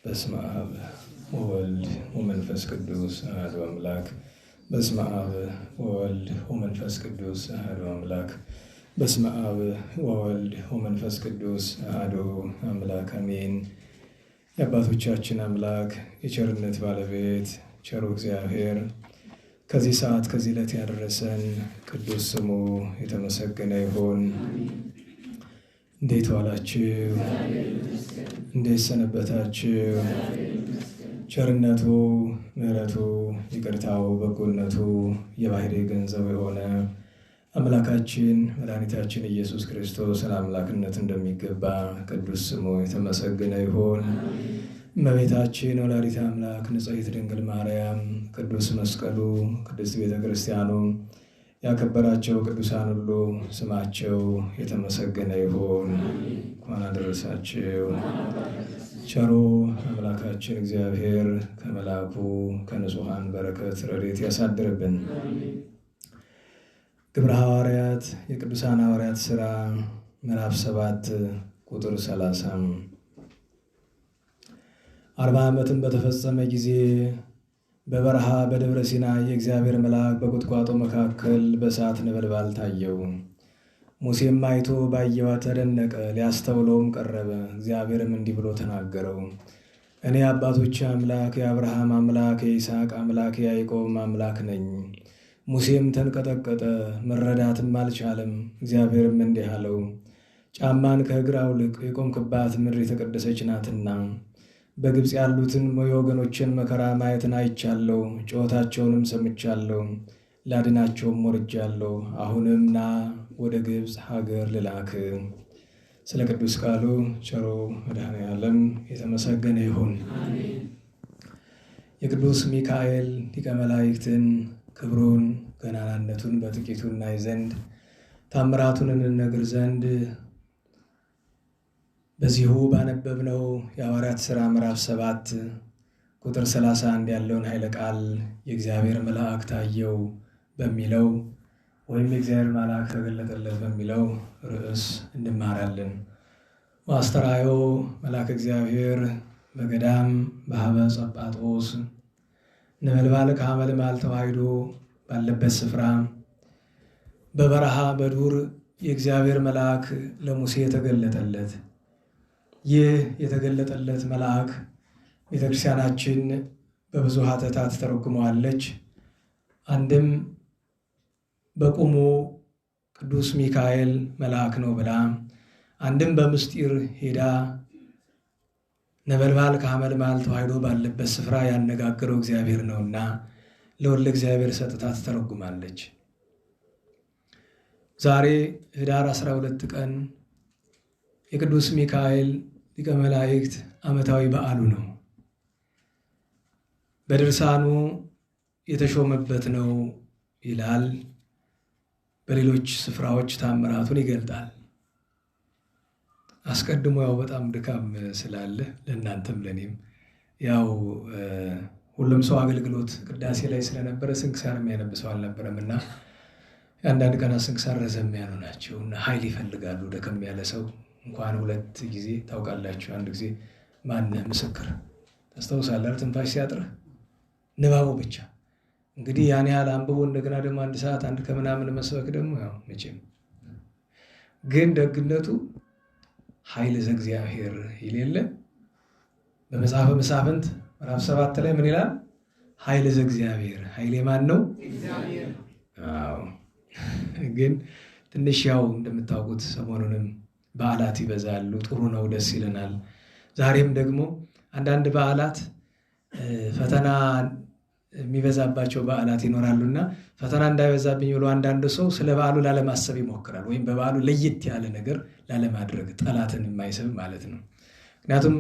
በስመ አብ ወወልድ ወመንፈስ ቅዱስ አሐዱ አምላክ። በስመ አብ ወወልድ ወመንፈስ ቅዱስ አሐዱ አምላክ። በስመ አብ ወወልድ ወመንፈስ ቅዱስ አሐዱ አምላክ አሜን። የአባቶቻችን አምላክ የቸርነት ባለቤት ቸሩ እግዚአብሔር ከዚህ ሰዓት ከዚህ ዕለት ያደረሰን ቅዱስ ስሙ የተመሰገነ ይሁን። እንዴት ዋላችሁ? እንዴት ሰነበታችሁ? ቸርነቱ፣ ምሕረቱ፣ ይቅርታው፣ በጎነቱ የባሕርይ ገንዘብ የሆነ አምላካችን መድኃኒታችን ኢየሱስ ክርስቶስ ለአምላክነት እንደሚገባ ቅዱስ ስሙ የተመሰገነ ይሁን። እመቤታችን ወላዲተ አምላክ ንጽሕት ድንግል ማርያም፣ ቅዱስ መስቀሉ፣ ቅድስት ቤተ ክርስቲያኑ ያከበራቸው ቅዱሳን ሁሉ ስማቸው የተመሰገነ ይሁን። እንኳን አደረሳችሁ። ቸሩ አምላካችን እግዚአብሔር ከመልአኩ ከንጹሐን በረከት ረድኤት ያሳድርብን። ግብረ ሐዋርያት የቅዱሳን ሐዋርያት ሥራ ምዕራፍ 7 ቁጥር 30 40 ዓመትም በተፈጸመ ጊዜ በበረሃ በደብረ ሲና የእግዚአብሔር መልአክ በቁጥቋጦ መካከል በእሳት ነበልባል ታየው። ሙሴም አይቶ ባየዋ ተደነቀ፣ ሊያስተውለውም ቀረበ። እግዚአብሔርም እንዲህ ብሎ ተናገረው፣ እኔ አባቶች አምላክ የአብርሃም አምላክ የይስሐቅ አምላክ የያዕቆብም አምላክ ነኝ። ሙሴም ተንቀጠቀጠ፣ መረዳትም አልቻለም። እግዚአብሔርም እንዲህ አለው፣ ጫማን ከእግር አውልቅ፣ የቆምክባት ምድር የተቀደሰች ናትና። በግብፅ ያሉትን የወገኖችን መከራ ማየትን አይቻለሁ፣ ጩኸታቸውንም ሰምቻለሁ፣ ላድናቸውም ወርጃለሁ። አሁንም ና ወደ ግብፅ ሀገር ልላክ። ስለ ቅዱስ ቃሉ ቸሩ መድኃኔዓለም የተመሰገነ ይሁን። የቅዱስ ሚካኤል ሊቀ መላእክትን ክብሩን ገናናነቱን በጥቂቱ እናይ ዘንድ ታምራቱን እንነግር ዘንድ በዚሁ ባነበብነው የሐዋርያት ሥራ ምዕራፍ 7 ቁጥር 31 ያለውን ኃይለ ቃል የእግዚአብሔር መልአክ ታየው በሚለው ወይም የእግዚአብሔር መልአክ ተገለጠለት በሚለው ርዕስ እንማራለን። ወአስተርአዮ መልአከ እግዚአብሔር በገዳም በሀበ ጸጳጦስ ነበልባል ከሐመልማል ተዋሕዶ ባለበት ስፍራ በበረሃ በዱር የእግዚአብሔር መልአክ ለሙሴ ተገለጠለት። ይህ የተገለጠለት መልአክ ቤተክርስቲያናችን በብዙ ሀተታ ተተረጉመዋለች። አንድም በቁሙ ቅዱስ ሚካኤል መልአክ ነው ብላ፣ አንድም በምስጢር ሄዳ ነበልባል ከሐመልማል ተዋሕዶ ባለበት ስፍራ ያነጋገረው እግዚአብሔር ነውና ለወልደ እግዚአብሔር ሰጥታ ተተረጉማለች። ዛሬ ኅዳር 12 ቀን የቅዱስ ሚካኤል ሊቀ መላእክት ዓመታዊ በዓሉ ነው። በድርሳኑ የተሾመበት ነው ይላል። በሌሎች ስፍራዎች ታምራቱን ይገልጣል። አስቀድሞ ያው በጣም ድካም ስላለ ለእናንተም ለእኔም ያው ሁሉም ሰው አገልግሎት ቅዳሴ ላይ ስለነበረ ስንክሳር የሚያነብ ሰው አልነበረም እና የአንዳንድ ቀናት ስንክሳር ረዘም ያሉ ናቸው እና ኃይል ይፈልጋሉ። ደከም ያለ ሰው እንኳን 2 ጊዜ ታውቃላችሁ። አንድ ጊዜ ማነህ ምስክር ታስታውሳለህ? ትንፋሽ ሲያጥርህ ንባቡ ብቻ እንግዲህ ያን ያህል አንብቦ እንደገና ደግሞ 1 ሰዓት 1 ከምናምን መስበክ ደግሞ ያው መቼም ግን ደግነቱ ኃይል ዘእግዚአብሔር ይሌለ በመጽሐፈ መሳፍንት ምዕራፍ 7 ላይ ምን ይላል? ኃይል ዘእግዚአብሔር። ኃይል የማን ነው? እግዚአብሔር። አዎ ግን ትንሽ ያው እንደምታውቁት ሰሞኑንም በዓላት ይበዛሉ። ጥሩ ነው፣ ደስ ይለናል። ዛሬም ደግሞ አንዳንድ በዓላት ፈተና የሚበዛባቸው በዓላት ይኖራሉና ፈተና እንዳይበዛብኝ ብሎ አንዳንድ ሰው ስለ በዓሉ ላለማሰብ ይሞክራል፣ ወይም በበዓሉ ለየት ያለ ነገር ላለማድረግ ጠላትን የማይስብ ማለት ነው። ምክንያቱም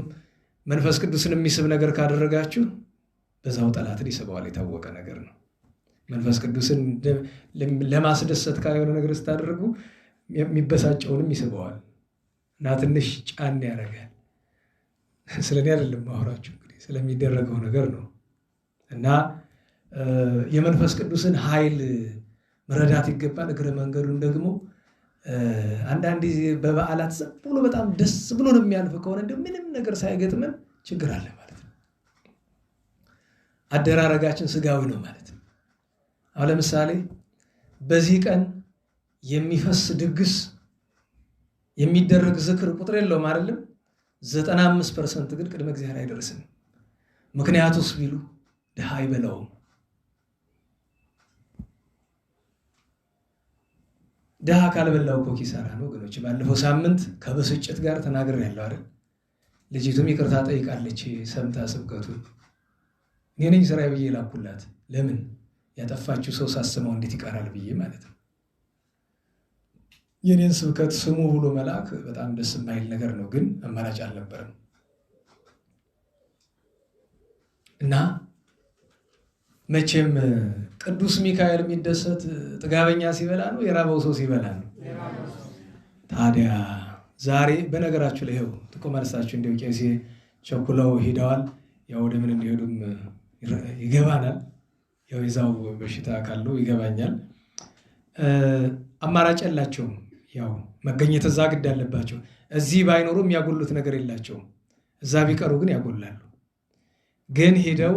መንፈስ ቅዱስን የሚስብ ነገር ካደረጋችሁ በዛው ጠላትን ይስበዋል። የታወቀ ነገር ነው። መንፈስ ቅዱስን ለማስደሰት ካልሆነ ነገር ስታደርጉ የሚበሳጨውንም ይስበዋል እና ትንሽ ጫን ያደርጋል። ስለኔ አይደለም ማውራችሁ፣ እንግዲህ ስለሚደረገው ነገር ነው። እና የመንፈስ ቅዱስን ኃይል መረዳት ይገባል። እግረ መንገዱን ደግሞ አንዳንድ ጊዜ በበዓላት ዝም ብሎ በጣም ደስ ብሎ ነው የሚያልፍ ከሆነ እንደው ምንም ነገር ሳይገጥመን ችግር አለ ማለት ነው። አደራረጋችን ስጋዊ ነው ማለት ነው። አሁን ለምሳሌ በዚህ ቀን የሚፈስ ድግስ የሚደረግ ዝክር ቁጥር የለውም አይደለም። 95% ግን ቅድመ እግዚአብሔር አይደርስም። ምክንያቱስ ቢሉ ድሃ አይበላውም። ድሃ ካልበላው እኮ ኪሳራ ነው ወገኖች። ባለፈው ሳምንት ከብስጭት ጋር ተናግሬያለሁ አይደል? ልጅቱም ይቅርታ ጠይቃለች ሰምታ ስብከቱን። እኔ ነኝ ስራዬ ብዬ ላኩላት። ለምን ያጠፋችው ሰው ሳስመው እንዴት ይቀራል ብዬ ማለት ነው። የኔን ስብከት ስሙ ብሎ መልአክ በጣም ደስ የማይል ነገር ነው፣ ግን አማራጭ አልነበረም እና መቼም ቅዱስ ሚካኤል የሚደሰት ጥጋበኛ ሲበላ ነው የራበው ሰው ሲበላ ነው። ታዲያ ዛሬ በነገራችሁ ላይ ይኸው ተቆማርሳችሁ እንደው ቄሴ ቸኩለው ሄደዋል። ያው ወደ ምን እንደሄዱም ይገባናል። ያው የዛው በሽታ ካለው ይገባኛል። አማራጭ የላቸውም። ያው መገኘት እዛ ግድ አለባቸው። እዚህ ባይኖሩ የሚያጎሉት ነገር የላቸውም። እዛ ቢቀሩ ግን ያጎላሉ። ግን ሄደው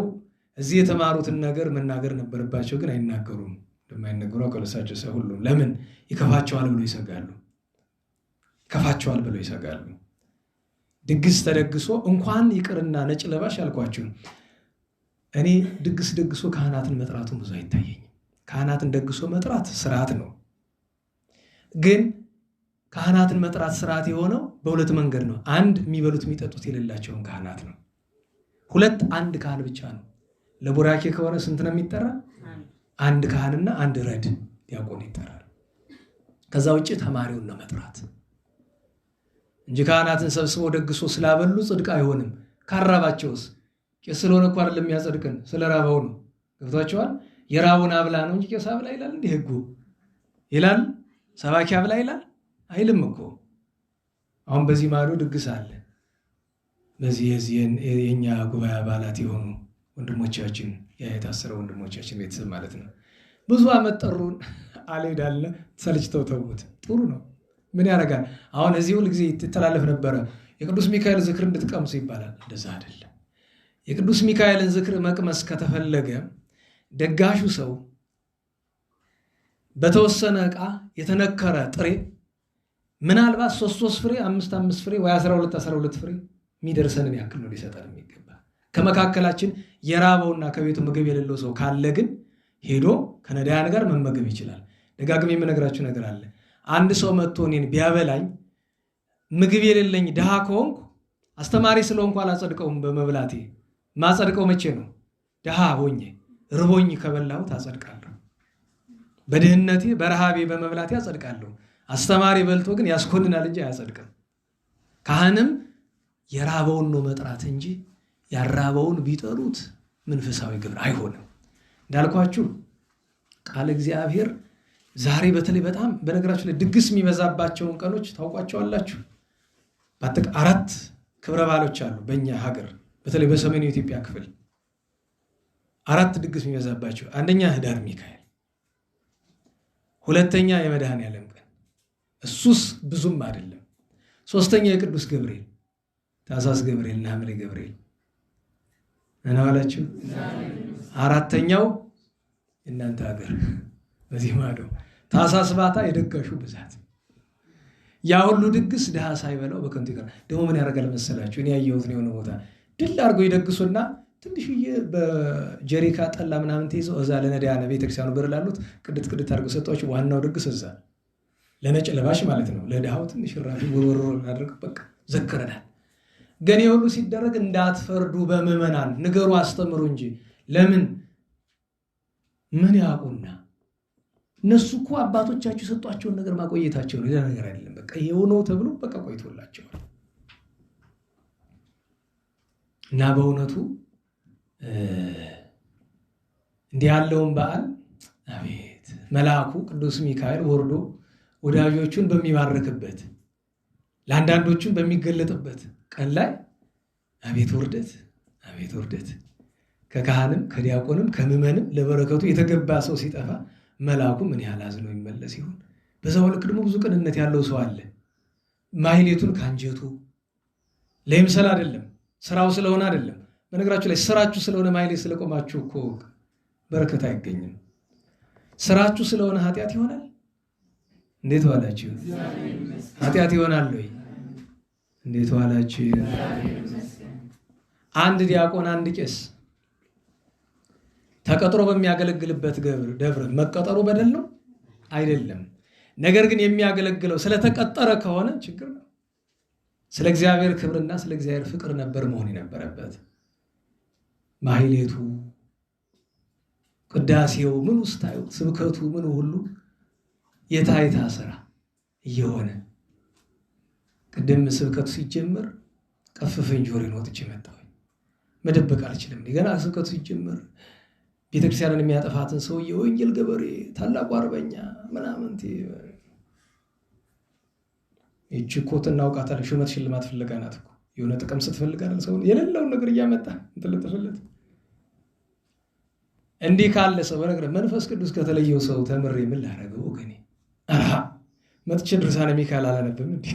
እዚህ የተማሩትን ነገር መናገር ነበረባቸው፣ ግን አይናገሩም። እንደማይናገሩ አቀለሳቸው ሰው ሁሉ ለምን ይከፋቸዋል ብሎ ይሰጋሉ። ይከፋቸዋል ብሎ ይሰጋሉ። ድግስ ተደግሶ እንኳን ይቅርና ነጭ ለባሽ አልኳችሁ። እኔ ድግስ ደግሶ ካህናትን መጥራቱን ብዙ አይታየኝም። ካህናትን ደግሶ መጥራት ስርዓት ነው። ግን ካህናትን መጥራት ስርዓት የሆነው በሁለት መንገድ ነው። አንድ የሚበሉት የሚጠጡት የሌላቸውን ካህናት ነው። ሁለት አንድ ካህን ብቻ ነው። ለቡራኬ ከሆነ ስንት ነው የሚጠራ? አንድ ካህንና አንድ ረድ ዲያቆን ይጠራል። ከዛ ውጭ ተማሪውን ነው መጥራት እንጂ ካህናትን ሰብስበው ደግሶ ስላበሉ ጽድቅ አይሆንም። ካራባቸውስ ቄስ ስለሆነ እኮ አይደለም የሚያጸድቅን፣ ስለራበው ነው። ገብቷቸዋል። የራቡን አብላ ነው እንጂ ቄስ አብላ ይላል እንዲህ ህጉ ይላል? ሰባኪ አብላ ይላል አይልም እኮ። አሁን በዚህ ማዶ ድግስ አለ። በዚህ የኛ ጉባኤ አባላት የሆኑ ወንድሞቻችን የታሰረ ወንድሞቻችን ቤተሰብ ማለት ነው። ብዙ አመት ጠሩን፣ አልሄዳለ ሰልችተው ተውት። ጥሩ ነው። ምን ያደርጋል? አሁን እዚህ ሁል ጊዜ ይተላለፍ ነበረ የቅዱስ ሚካኤል ዝክር እንድትቀምሱ ይባላል። እንደዛ አይደለም። የቅዱስ ሚካኤልን ዝክር መቅመስ ከተፈለገ ደጋሹ ሰው በተወሰነ ዕቃ የተነከረ ጥሬ ምናልባት 3 ፍሬ 5 ፍሬ ወይ 12 ፍሬ የሚደርሰንን ያክል ነው ሊሰጠን የሚገባ። ከመካከላችን የራበውና ከቤቱ ምግብ የሌለው ሰው ካለ ግን ሄዶ ከነዳያን ጋር መመገብ ይችላል። ደጋግሜ የምነግራችሁ ነገር አለ። አንድ ሰው መጥቶ እኔን ቢያበላኝ ምግብ የሌለኝ ድሃ ከሆንኩ አስተማሪ ስለሆንኩ አላጸድቀውም በመብላቴ። ማጸድቀው መቼ ነው? ድሃ ሆኜ ርቦኝ ከበላሁት አጸድቃለሁ። በድህነቴ በረሃቤ በመብላቴ አጸድቃለሁ። አስተማሪ በልቶ ግን ያስኮንናል እንጂ አያጸድቅም። ካህንም የራበውን ነው መጥራት እንጂ ያራበውን ቢጠሩት መንፈሳዊ ግብር አይሆንም። እንዳልኳችሁ ቃል እግዚአብሔር ዛሬ በተለይ በጣም በነገራችሁ ላይ ድግስ የሚበዛባቸውን ቀኖች ታውቋቸዋላችሁ። በአጠቃላይ 4 ክብረ በዓሎች አሉ በእኛ ሀገር፣ በተለይ በሰሜኑ የኢትዮጵያ ክፍል 4 ድግስ የሚበዛባቸው። አንደኛ ህዳር ሚካኤል፣ ሁለተኛ የመድኃኔዓለም ቀን፣ እሱስ ብዙም አይደለም። ሶስተኛ የቅዱስ ገብርኤል፣ ታኅሳስ ገብርኤል እና ሐምሌ ገብርኤል እናዋላችሁ። አራተኛው እናንተ ሀገር በዚህ ማዶ ታኅሳስ ባታ የደጋሹ ብዛት። ያ ሁሉ ድግስ ድሃ ሳይበላው በከንቱ ይቀር። ደግሞ ምን ያደርጋል መሰላችሁ? እኔ ያየሁት ነው። የሆነ ቦታ ድል አድርገው ይደግሱና ትንሽዬ በጀሪካ ጠላ ምናምን ተይዘው እዛ ለነዳያነ ቤተክርስቲያኑ በር ላሉት ቅድት አድርገው ሰጧቸው። ዋናው ድግስ እዛ ለነጭ ለባሽ ማለት ነው። ለድሃው ትንሽ ራፊ ወርወር አድርገው በቃ ዘክረናል። ግን የሁሉ ሲደረግ እንዳትፈርዱ በምዕመናን ንገሩ፣ አስተምሩ እንጂ ለምን ምን ያውቁና? እነሱ እኮ አባቶቻችሁ የሰጧቸውን ነገር ማቆየታቸው ነው፣ ሌላ ነገር አይደለም። በቃ ይሄው ነው ተብሎ በቃ ቆይቶላቸዋል። እና በእውነቱ እንዲህ ያለውን በዓል አቤት መልአኩ ቅዱስ ሚካኤል ወርዶ ወዳጆቹን በሚባርክበት ለአንዳንዶቹም በሚገለጥበት ቀን ላይ አቤት ውርደት፣ አቤት ውርደት! ከካህንም ከዲያቆንም ከምዕመንም ለበረከቱ የተገባ ሰው ሲጠፋ መልአኩ ምን ያህል አዝኖ ይመለስ ይሆን? በዛው ልክ ደግሞ ብዙ ቅንነት ያለው ሰው አለ። ማህሌቱን ከአንጀቱ ለይምሰል አይደለም፣ ስራው ስለሆነ አይደለም። በነገራችሁ ላይ ስራችሁ ስለሆነ ማህሌት ስለቆማችሁ እኮ በረከት አይገኝም። ስራችሁ ስለሆነ ኃጢአት ይሆናል። እንዴት ዋላችሁ? ኃጢአት ይሆናል ወይ? እንዴት ዋላችሁ? አንድ ዲያቆን አንድ ቄስ ተቀጥሮ በሚያገለግልበት ደብር መቀጠሩ በደል ነው አይደለም። ነገር ግን የሚያገለግለው ስለተቀጠረ ከሆነ ችግር ነው። ስለ እግዚአብሔር ክብርና ስለ እግዚአብሔር ፍቅር ነበር መሆን የነበረበት። ማህሌቱ፣ ቅዳሴው፣ ምን ውስጥ ታዩት፣ ስብከቱ፣ ምን ሁሉ የታይታ ስራ እየሆነ ቅድም ስብከቱ ሲጀመር ቀፍፈኝ ጆሮዬን ወጥቼ መጣሁ። መደበቅ አልችልም። ገና ስብከቱ ሲጀመር ቤተክርስቲያንን የሚያጠፋትን ሰውዬ ወንጌል ገበሬ ታላቁ አርበኛ ምናምን ይህች እኮ እናውቃታለን። ሹመት ሽልማት ፍለጋ ናት እኮ። የሆነ ጥቅም ስትፈልግ አይደል ሰው የሌለውን ነገር እያመጣ እንትልጥፍለት። እንዲህ ካለ ሰው በነገር መንፈስ ቅዱስ ከተለየው ሰው ተምሬ ምን ላደርገው ወገኔ? አራ መጥቼ ድርሳነ ሚካኤል አላነብም እንዴ?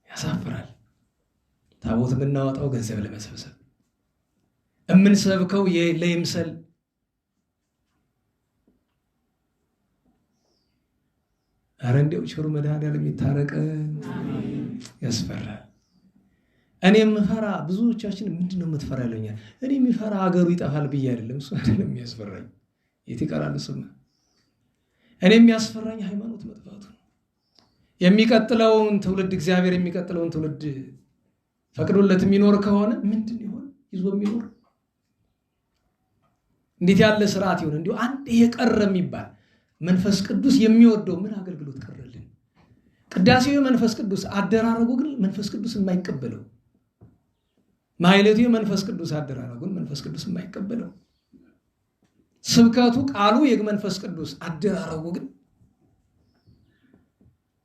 ያሳፍራል። ታቦት የምናወጣው ገንዘብ ለመሰብሰብ የምንሰብከው ለይምሰል ኧረ እንደው ቸሩ መድኃኔዓለም የሚታረቀን ያስፈራል። እኔ የምፈራ ብዙዎቻችን ምንድነው የምትፈራ ይለኛል። እኔ የሚፈራ ሀገሩ ይጠፋል ብዬ አይደለም፣ እሱ አይደለም የሚያስፈራኝ። የት ይቀራል እሱማ። እኔ የሚያስፈራኝ ሃይማኖት መጥፋቱ ነው። የሚቀጥለውን ትውልድ እግዚአብሔር የሚቀጥለውን ትውልድ ፈቅዶለት የሚኖር ከሆነ ምንድን ይሆን ይዞ የሚኖር? እንዴት ያለ ስርዓት ይሆን? እንዲሁ አንድ ይሄ ቀረ የሚባል መንፈስ ቅዱስ የሚወደው ምን አገልግሎት ቀረልን? ቅዳሴው መንፈስ ቅዱስ አደራረጉ ግን መንፈስ ቅዱስ የማይቀበለው፣ ማህሌቱ መንፈስ ቅዱስ አደራረጉን መንፈስ ቅዱስ የማይቀበለው፣ ስብከቱ ቃሉ የመንፈስ ቅዱስ አደራረጉ ግን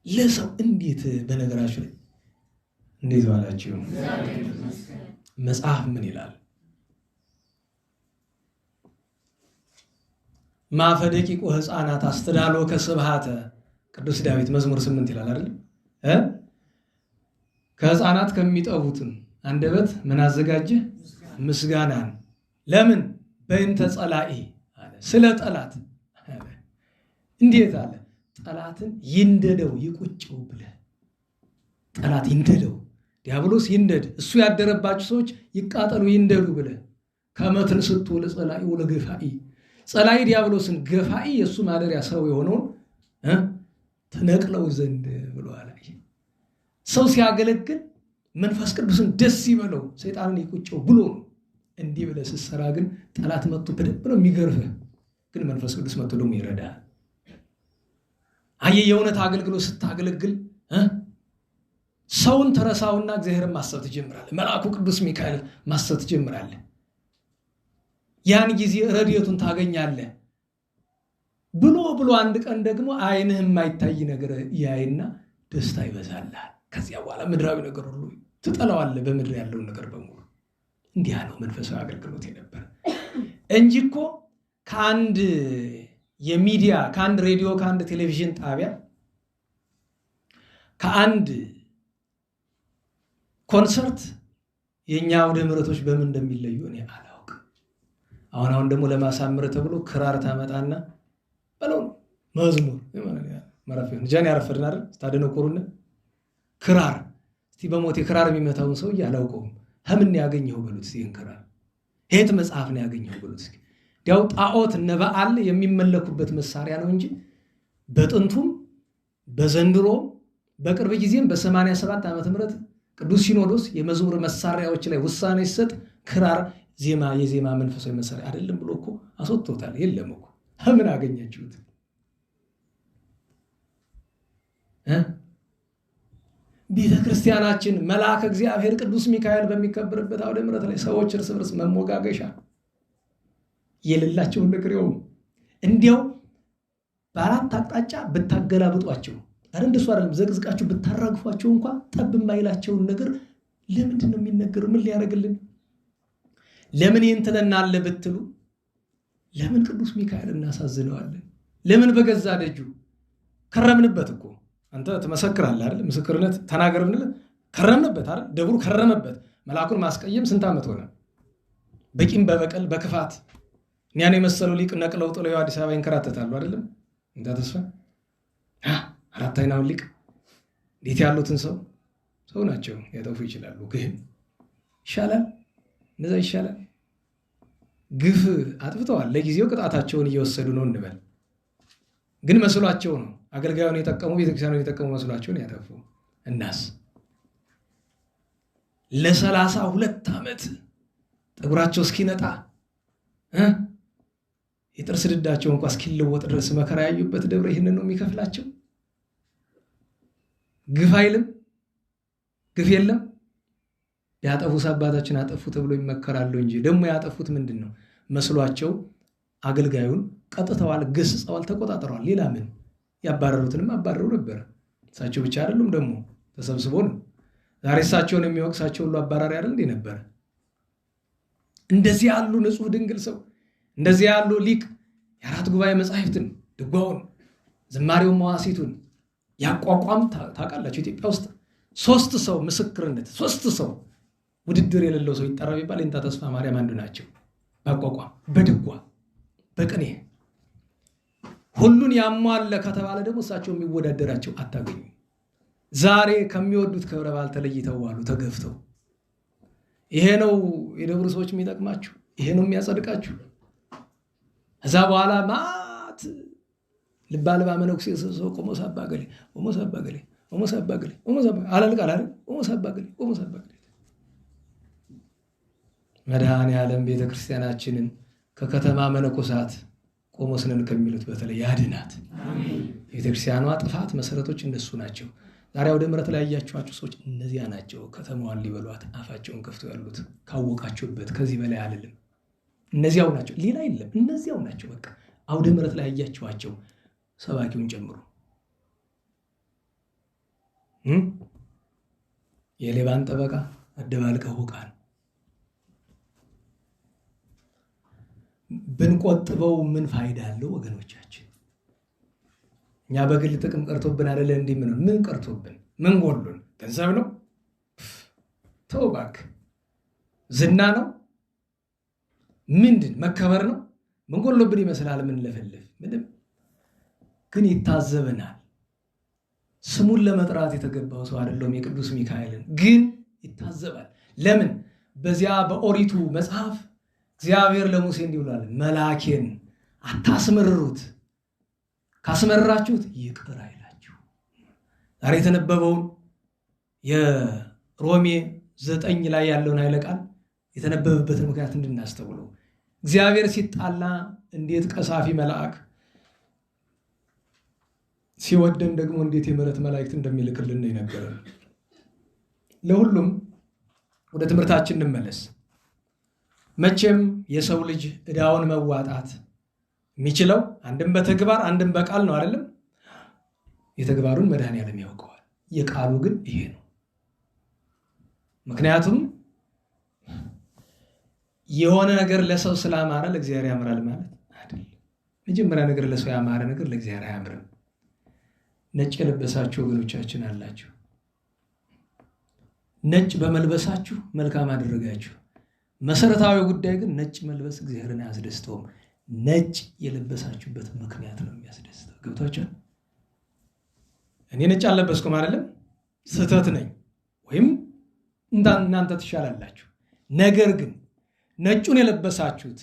ለሰው እንዴት በነገራችሁ ላይ እንዴት ዋላችሁ? መጽሐፍ ምን ይላል? ማፈደቂቁ ሕፃናት አስተዳሎ ከስብሃተ ቅዱስ ዳዊት መዝሙር 8 ይላል አይደል? ከሕፃናት ከሚጠቡትም አንደበት ምን አዘጋጀ? ምስጋናን። ለምን? በእንተ ጸላኢ አለ። ስለ ጠላት አለ። እንዴት አለ? ጠላትን ይንደደው ይቁጭው ብለህ። ጠላት ይንደደው፣ ዲያብሎስ ይንደድ፣ እሱ ያደረባችሁ ሰዎች ይቃጠሉ ይንደዱ ብለህ ከመትን ስጡ ለጸላኢ ወለገፋኢ፣ ጸላኢ ዲያብሎስን ገፋኢ የእሱ ማደሪያ ሰው የሆነውን ተነቅለው ዘንድ ብለዋል። ሰው ሲያገለግል መንፈስ ቅዱስን ደስ ይበለው ሰይጣንን ይቁጨው ብሎ ነው። እንዲህ ብለህ ስትሰራ ግን ጠላት መጥቶ በደንብ ነው የሚገርፍህ። ግን መንፈስ ቅዱስ መጥቶ ደግሞ ይረዳል። አየህ፣ የእውነት አገልግሎት ስታገለግል ሰውን ተረሳውና እግዚአብሔርን ማሰብ ትጀምራለህ። መልአኩ ቅዱስ ሚካኤል ማሰብ ትጀምራለህ። ያን ጊዜ ረድኤቱን ታገኛለህ። ብሎ አንድ ቀን ደግሞ ዓይንህ የማይታይ ነገር ያይና ደስታ ይበዛልሃል። ከዚያ በኋላ ምድራዊ ነገር ሁሉ ትጠላዋለህ፣ በምድር ያለውን ነገር በሙሉ። እንዲህ ያለው መንፈሳዊ አገልግሎት የነበር እንጂ እኮ ከአንድ የሚዲያ ከአንድ ሬዲዮ ከአንድ ቴሌቪዥን ጣቢያ ከአንድ ኮንሰርት የኛ አውደ ምሕረቶች በምን እንደሚለዩ እኔ አላውቅም። አሁን ደግሞ ለማሳመር ተብሎ ክራር ታመጣና በለው መዝሙር ማረፊያ ጃን ያረፈድና አይደል ታደነቆሩና ክራር እስቲ በሞቴ ክራር የሚመታውን ሰው አላውቀውም። ምን ያገኘው በሉት ሲን ክራር የት መጽሐፍ ነው ያገኘው በሉት። ያው ጣዖት እነ በዓል የሚመለኩበት መሳሪያ ነው እንጂ በጥንቱም በዘንድሮ በቅርብ ጊዜም በ87 ዓመተ ምህረት ቅዱስ ሲኖዶስ የመዝሙር መሳሪያዎች ላይ ውሳኔ ሲሰጥ ክራር የዜማ መንፈሳዊ መሳሪያ አይደለም ብሎ እኮ አስወጥቶታል። የለም እኮ ምን አገኛችሁት? ቤተክርስቲያናችን መልአከ እግዚአብሔር ቅዱስ ሚካኤል በሚከበርበት አውደ ምሕረት ላይ ሰዎች እርስ በርስ መሞጋገሻ የሌላቸውን ነገር ይኸው እንዲያው በአራት አቅጣጫ ብታገላብጧቸው እንደሱ አይደለም ዘቅዝቃችሁ ብታራግፏቸው እንኳን ጠብ የማይላቸውን ነገር ለምንድን ነው የሚነገረው? ምን ሊያደርግልን? ለምን ይንተለናል ብትሉ ለምን ቅዱስ ሚካኤል እናሳዝነዋለን? ለምን በገዛ ደጁ ከረምንበት እኮ አንተ ትመሰክራለህ አይደል? ምስክርነት ተናገርንል ከረምንበት አይደል? ደብሩ ከረመበት። መልአኩን ማስቀየም ስንት ዓመት ሆነ? በቂም በበቀል በክፋት እኛን የመሰለው ሊቅ ነቅለው ጥለው አዲስ አበባ ይንከራተታሉ አይደለም? እንታ ተስፋ አራት አይናውን ሊቅ እንዴት ያሉትን ሰው ናቸው ያጠፉ ይችላሉ። ግን ይሻላል፣ እንደዛ ይሻላል። ግፍ አጥፍተዋል። ለጊዜው ቅጣታቸውን እየወሰዱ ነው እንበል። ግን መስሏቸው ነው አገልጋዩን የጠቀሙ ቤተክርስቲያኑን የጠቀሙ መስሏቸውን ያጠፉ። እናስ ለ32 ዓመት ጠጉራቸው እስኪነጣ የጥርስ ድዳቸው እንኳን እስኪለወጥ ድረስ መከራ ያዩበት ደብረ ይህንን ነው የሚከፍላቸው። ግፍ አይልም፣ ግፍ የለም። ያጠፉት አባታችን አጠፉ ተብሎ ይመከራሉ እንጂ ደግሞ ያጠፉት ምንድን ነው መስሏቸው አገልጋዩን ቀጥተዋል፣ ገስጸዋል፣ ተቆጣጥረዋል። ሌላ ምን? ያባረሩትንም አባረሩ ነበር። እሳቸው ብቻ አይደሉም ደግሞ ተሰብስቦ ነው። ዛሬ እሳቸውን የሚወቅሳቸው ሁሉ አባራሪ አይደል እንዴ ነበር? እንደዚህ ያሉ ንጹሕ ድንግል ሰው እንደዚህ ያሉ ሊቅ የአራት ጉባኤ መጻሕፍትን ድጓውን፣ ዝማሬውን፣ መዋሥዕቱን ያቋቋም ታውቃላችሁ። ኢትዮጵያ ውስጥ 3 ሰው ምስክርነት 3 ሰው ውድድር የሌለው ሰው ይጠራ ቢባል የእንታ ተስፋ ማርያም አንዱ ናቸው። ባቋቋም፣ በድጓ፣ በቅኔ ሁሉን ያሟለ ከተባለ ደግሞ እሳቸው የሚወዳደራቸው አታገኙ። ዛሬ ከሚወዱት ክብረ በዓል ተለይተው ዋሉ ተገፍተው። ይሄ ነው የደብሩ ሰዎች የሚጠቅማችሁ፣ ይሄ ነው የሚያጸድቃችሁ። እዛ በኋላ ማት ልባልባ መነኩሴ ሰው ቆሞስ አባገሌ ቆሞስ አባገሌ ቆሞስ አባገሌ ቆሞስ አባገሌ አላልቃል አይደል? ቆሞስ አባገሌ ቆሞስ አባገሌ። መድኃኔዓለም ቤተክርስቲያናችንን ከከተማ መነኮሳት ቆሞስ ነን ከሚሉት በተለይ ያድናት። ቤተክርስቲያኗ ጥፋት መሰረቶች እንደሱ ናቸው። ዛሬ ወደ ምሕረት ላይ ያያችኋቸው ሰዎች እነዚያ ናቸው። ከተማዋን ሊበሏት አፋቸውን ከፍተው ያሉት ካወቃችሁበት። ከዚህ በላይ አይደለም። እነዚያው ናቸው፣ ሌላ የለም። እነዚያው ናቸው። በቃ አውደ ምሕረት ላይ ያያችኋቸው ሰባኪውን ጨምሮ የሌባን ጠበቃ አደባልቀው ውቃን ብንቆጥበው ምን ፋይዳ አለው ወገኖቻችን? እኛ በግል ጥቅም ቀርቶብን አይደለ እንዲህ ምን ቀርቶብን ምን ጎሎን? ገንዘብ ነው? ተው እባክህ። ዝና ነው? ምንድን መከበር ነው? ምን ጎሎብን ይመስላል? ምን ለፈልፍ ምንም። ግን ይታዘበናል። ስሙን ለመጥራት የተገባው ሰው አይደለም የቅዱስ ሚካኤልን፣ ግን ይታዘባል። ለምን? በዚያ በኦሪቱ መጽሐፍ እግዚአብሔር ለሙሴ እንዲህ ብሏል፣ መልአኬን አታስመርሩት፣ ካስመረራችሁት ይቅር አይላችሁ። ዛሬ የተነበበውን የሮሜ 9 ላይ ያለውን ኃይለ ቃል የተነበበበትን ምክንያት እንድናስተውለው፣ እግዚአብሔር ሲጣላ እንዴት ቀሳፊ መልአክ ሲወደን ደግሞ እንዴት የምሕረት መላእክት እንደሚልክልን ነው የነገረን። ለሁሉም ወደ ትምህርታችን እንመለስ። መቼም የሰው ልጅ ዕዳውን መዋጣት የሚችለው አንድም በተግባር አንድም በቃል ነው አይደለም? የተግባሩን መድኃኔዓለም ያውቀዋል። የቃሉ ግን ይሄ ነው። ምክንያቱም የሆነ ነገር ለሰው ስላማረ ለእግዚአብሔር ያምራል ማለት አይደለም። መጀመሪያ ነገር ለሰው ያማረ ነገር ለእግዚአብሔር አያምርም። ነጭ የለበሳችሁ ወገኖቻችን አላችሁ። ነጭ በመልበሳችሁ መልካም አደረጋችሁ። መሰረታዊ ጉዳይ ግን ነጭ መልበስ እግዚአብሔርን አያስደስተውም። ነጭ የለበሳችሁበት ምክንያት ነው የሚያስደስተው። ገብቷችኋል? እኔ ነጭ አልለበስኩም አይደለም፣ ስህተት ነኝ ወይም እናንተ ትሻላላችሁ። ነገር ግን ነጩን የለበሳችሁት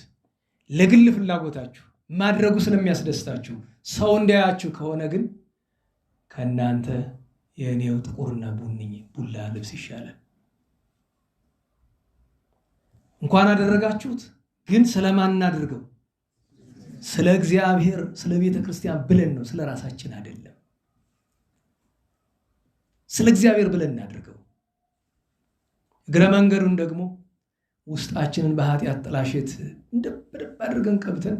ለግል ፍላጎታችሁ ማድረጉ ስለሚያስደስታችሁ ሰው እንዲያያችሁ ከሆነ ግን ከእናንተ የእኔው ጥቁርና ቡላ ልብስ ይሻላል። እንኳን አደረጋችሁት፣ ግን ስለማን አድርገው? ስለ እግዚአብሔር ስለ ቤተ ክርስቲያን ብለን ነው፣ ስለ ራሳችን አይደለም። ስለ እግዚአብሔር ብለን እናድርገው። እግረ መንገዱን ደግሞ ውስጣችንን በኃጢአት ጥላሸት እንደበደብ አድርገን ቀብተን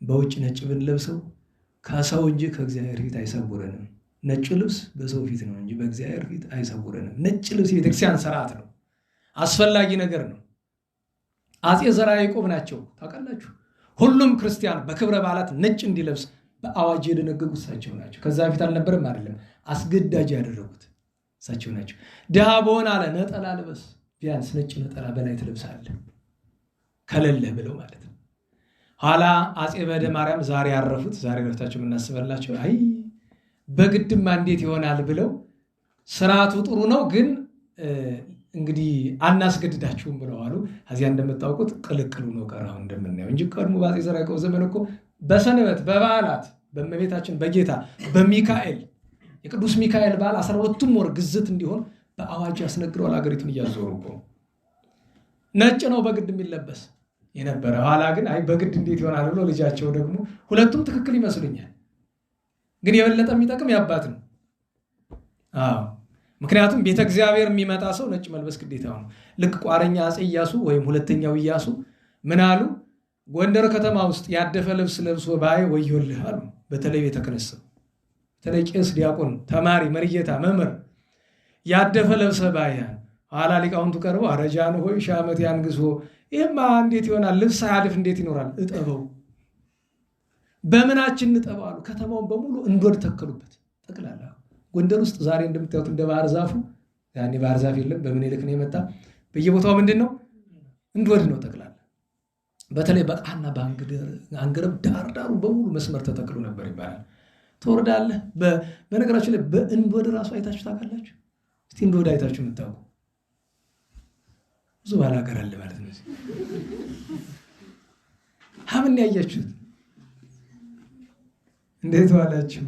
በውጭ ነጭ ብንለብሰው ከሰው እንጂ ከእግዚአብሔር ፊት አይሰውረንም። ነጭ ልብስ በሰው ፊት ነው እንጂ በእግዚአብሔር ፊት አይሰውረንም። ነጭ ልብስ የቤተክርስቲያን ስርዓት ነው፣ አስፈላጊ ነገር ነው። አፄ ዘርዓ ያዕቆብ ናቸው ታውቃላችሁ። ሁሉም ክርስቲያን በክብረ በዓላት ነጭ እንዲለብስ በአዋጅ የደነገጉት እሳቸው ናቸው። ከዛ በፊት አልነበረም አይደለም፣ አስገዳጅ ያደረጉት እሳቸው ናቸው። ድሃ በሆን አለ ነጠላ ልበስ፣ ቢያንስ ነጭ ነጠላ በላይ ትለብሳለህ ከሌለህ ብለው ማለት ነው። ኋላ አፄ በደ ማርያም ዛሬ ያረፉት፣ ዛሬ ረፍታቸው የምናስበላቸው አይ በግድማ እንዴት ይሆናል ብለው ስርዓቱ ጥሩ ነው ግን እንግዲህ አናስገድዳችሁም ብለው አሉ። እዚያ እንደምታውቁት ቅልቅሉ ነው ቀራው እንደምናየው እንጂ ቀድሞ በአፄ ዘርዓ ያዕቆብ ዘመን እኮ በሰንበት በበዓላት በእመቤታችን በጌታ በሚካኤል የቅዱስ ሚካኤል በዓል 12ቱም ወር ግዝት እንዲሆን በአዋጅ ያስነግረዋል። ሀገሪቱን እያዞሩ እኮ ነጭ ነው በግድ የሚለበስ የነበረ። ኋላ ግን አይ በግድ እንዴት ይሆናል ብሎ ልጃቸው ደግሞ ሁለቱም ትክክል ይመስሉኛል፣ ግን የበለጠ የሚጠቅም ያባት ነው። ምክንያቱም ቤተ እግዚአብሔር የሚመጣ ሰው ነጭ መልበስ ግዴታው ነው። ልክ ቋረኛ አፄ ኢያሱ ወይም ሁለተኛው ኢያሱ ምን አሉ? ጎንደር ከተማ ውስጥ ያደፈ ልብስ ለብሶ ባይ ወዮልህ አሉ። በተለይ ቤተ ክህነት በተለይ ቄስ፣ ዲያቆን፣ ተማሪ፣ መርጌታ፣ መምህር ያደፈ ለብሰ ባይ ኋላ ሊቃውንቱ ቀርበው አረጃን ሆይ ሺህ ዓመት ያንግሶ፣ ይህማ እንዴት ይሆናል? ልብስ ሳያድፍ እንዴት ይኖራል? እጠበው። በምናችን እንጠበው አሉ። ከተማውን በሙሉ እንዶድ ተከሉበት ጠቅላላ። ጎንደር ውስጥ ዛሬ እንደምታዩት እንደ ባህር ዛፉ፣ ያኔ ባህር ዛፍ የለም በምኒልክ ነው የመጣ። በየቦታው ምንድን ነው? እንዶድ ነው ጠቅላላ። በተለይ በቃና በአንገረብ ዳርዳሩ በሙሉ መስመር ተተክሎ ነበር ይባላል። ትወርዳለህ። በነገራችሁ ላይ በእንዶድ ራሱ አይታችሁ ታውቃላችሁ? እስቲ እንዶድ አይታችሁ የምታውቁ ብዙ ባላገር አለ ማለት ነው። ሀምን ያያችሁት? እንዴት ዋላችሁ?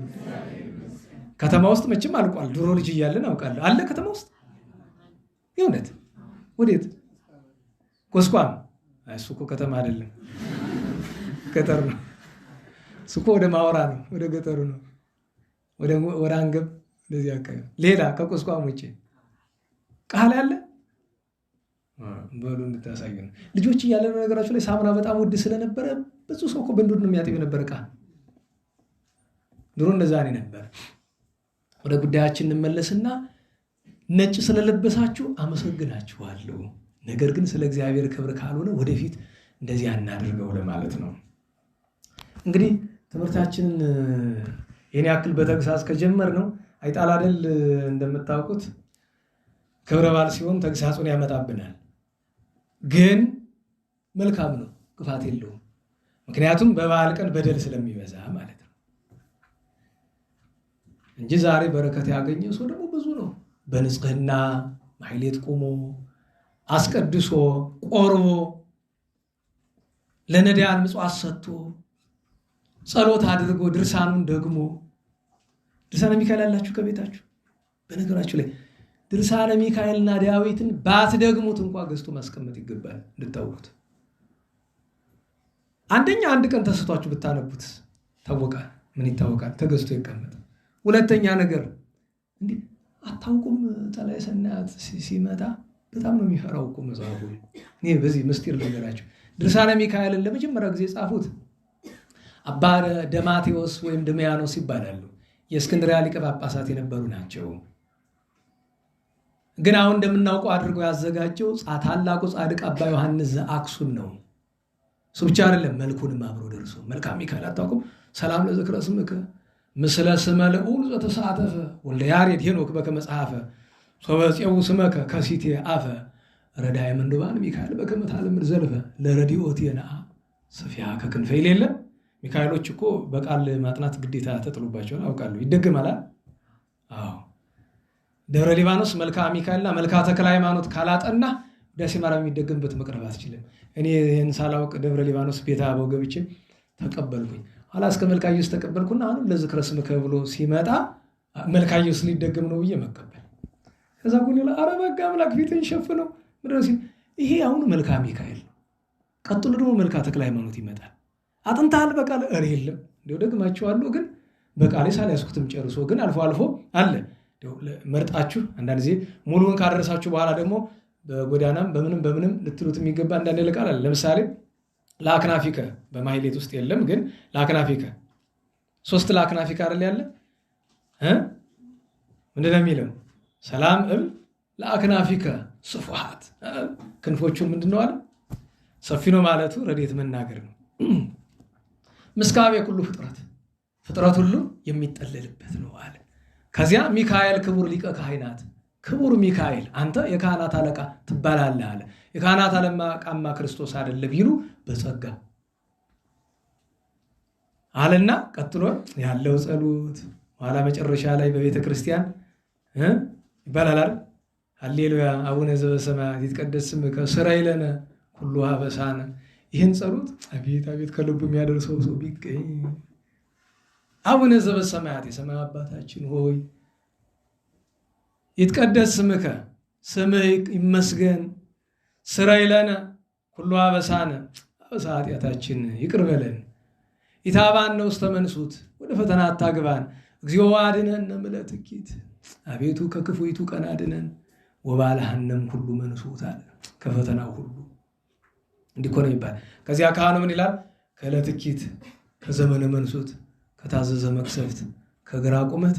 ከተማ ውስጥ መቼም አልቋል። ድሮ ልጅ እያለን አውቃለሁ አለ ከተማ ውስጥ የእውነት። ወዴት? ጎስቋም። እሱ እኮ ከተማ አይደለም ገጠር ነው። እሱ እኮ ወደ ማወራ ነው፣ ወደ ገጠሩ ነው፣ ወደ አንገብ እንደዚህ አካባቢ። ሌላ ከጎስቋም ውጭ ቃል ያለ በሉ እንድታሳዩ ነው። ልጆች እያለን ነገራችሁ ላይ ሳሙና በጣም ውድ ስለነበረ ብዙ ሰው እኮ በእንዶድ ነው የሚያጥብ ነበር ቃል። ድሮ እንደዛ ነው ነበር። ወደ ጉዳያችን እንመለስና ነጭ ስለለበሳችሁ አመሰግናችኋለሁ፣ ነገር ግን ስለ እግዚአብሔር ክብር ካልሆነ ወደፊት እንደዚህ አናድርገው ለማለት ነው። እንግዲህ ትምህርታችንን ይህን ያክል በተግሳጽ ከጀመር ነው አይጣል አይደል? እንደምታውቁት ክብረ በዓል ሲሆን ተግሳጹን ያመጣብናል፣ ግን መልካም ነው፣ ክፋት የለውም። ምክንያቱም በበዓል ቀን በደል ስለሚበዛ ማለት ነው እንጂ ዛሬ በረከት ያገኘ ሰው ደግሞ ብዙ ነው። በንጽህና ማሕሌት ቆሞ አስቀድሶ ቆርቦ ለነዳያን ምጽዋት ሰጥቶ ጸሎት አድርጎ ድርሳኑን ደግሞ ድርሳነ ሚካኤል ያላችሁ ከቤታችሁ በነገራችሁ ላይ ድርሳነ ሚካኤልና ዳዊትን ባትደግሙት እንኳን ገዝቶ ማስቀመጥ ይገባል እንድታውቁት። አንደኛ አንድ ቀን ተስቷችሁ ብታነቡት ታወቃል። ምን ይታወቃል? ተገዝቶ ይቀመጥ። ሁለተኛ ነገር እንዴ አታውቁም? ጠላይ ሰናያት ሲመጣ በጣም ነው የሚፈራው እኮ መጽሐፉ። እኔ በዚህ ምስጢር ነገራችሁ ድርሳነ ሚካኤልን ለመጀመሪያ ጊዜ ጻፉት አባ ደማቴዎስ ወይም ደሚያኖስ ይባላሉ። የእስክንድርያ ሊቀ ጳጳሳት የነበሩ ናቸው። ግን አሁን እንደምናውቀው አድርገው ያዘጋጀው ታላቁ ጻድቅ አባ ዮሐንስ ዘአክሱም ነው። እሱ ብቻ አይደለም፣ መልኩንም አብሮ ደርሶ መልካ ሚካኤል አታውቁም? ሰላም ለዝክረ ስምከ ምስለ ስመ ልዑል ዘተሳተፈ ወልደ ያሬድ ሄኖክ በከመ ጸሐፈ ሶበፄው ስመከ ከሲቴ አፈ ረዳይ ምንዱባን ሚካኤል በከመ ታለምድ ዘልፈ ለረዲኦቴና ሰፊያ ከክንፈ ይሌለ። ሚካኤሎች እኮ በቃል ማጥናት ግዴታ ተጥሎባቸዋል አውቃለሁ። ይደገማል። አዎ ደብረ ሊባኖስ መልካ ሚካኤልና መልካ ተክለ ሃይማኖት ካላጠና ውዳሴ ማርያም የሚደገምበት መቅረብ አትችልም። እኔ ይህን ሳላውቅ ደብረ ሊባኖስ ቤተ አበው ገብቼ ተቀበልኩኝ። ኋላ እስከ መልካ ኢየሱስ ተቀበልኩና አሁንም ለዝክረ ስምከ ብሎ ሲመጣ መልካ ኢየሱስ ሊደገም ነው ብዬ መቀበል። ከዛ ጎን ላይ ኧረ በጋ አምላክ ፊትን ሸፍነው ምድረሲ ይሄ አሁን መልካ ሚካኤል ነው። ቀጥሎ ደግሞ መልካ ተክለ ሃይማኖት ይመጣል። አጥንታል በቃ የለም እንደው ደግማችኋለሁ፣ ግን በቃ ላይ ሳልያዝኩትም ጨርሶ ግን አልፎ አልፎ አለ መርጣችሁ አንዳንድ ጊዜ ሙሉውን ካደረሳችሁ በኋላ ደግሞ በጎዳናም በምንም ልትሉት የሚገባ አንዳንድ ቃል አለ። ለምሳሌ ለአክናፊከ በማሕሌት ውስጥ የለም፣ ግን ለአክናፊከ 3 ለአክናፊከ አይደል ያለ ምንድን ነው የሚለው? ሰላም ለአክናፊከ ስፉሃት ክንፎቹ ምንድን ነው አለ? ሰፊ ነው ማለቱ ረድኤት መናገር ነው። ምስካበ ኩሉ ፍጥረት ሁሉ የሚጠለልበት ነው አለ። ከዚያ ሚካኤል ክቡር ሊቀ ካህናት፣ ክቡር ሚካኤል አንተ የካህናት አለቃ ትባላለህ አለ። የካህናት አለቃማ ክርስቶስ አይደለ ቢሉ በጸጋ አለና ቀጥሎ ያለው ጸሎት ኋላ መጨረሻ ላይ በቤተ ክርስቲያን ይባላል። ሃሌሉያ አቡነ ዘበሰማያት ይትቀደስ ስምከ ስረይ ለነ ኩሉ ሀበሳነ። ይህን ጸሎት አቤት አቤት ከልቡ የሚያደርሰው ሰው ቢገኝ አቡነ ዘበሰማያት የሰማይ አባታችን ሆይ ይትቀደስ ስምከ ስምህ ይመስገን፣ ስረይ ለነ ኩሉ ሀበሳነ አበሳ ኃጢአታችን ይቅር በለን፣ ኢታባነ ውስተ መንሱት ወደ ፈተና አታግባን፣ እግዚኦ አድኅነነ እምለትኪት አቤቱ ከክፉይቱ ቀን አድነን፣ ወባልሐነም ሁሉ መንሱት አለ ከፈተናው ሁሉ እንዲህ እኮ ነው ይባል። ከዚያ ካህኑ ምን ይላል? ከዕለትኪት ከዘመነ መንሱት ከታዘዘ መቅሰፍት ከግራ ቁመት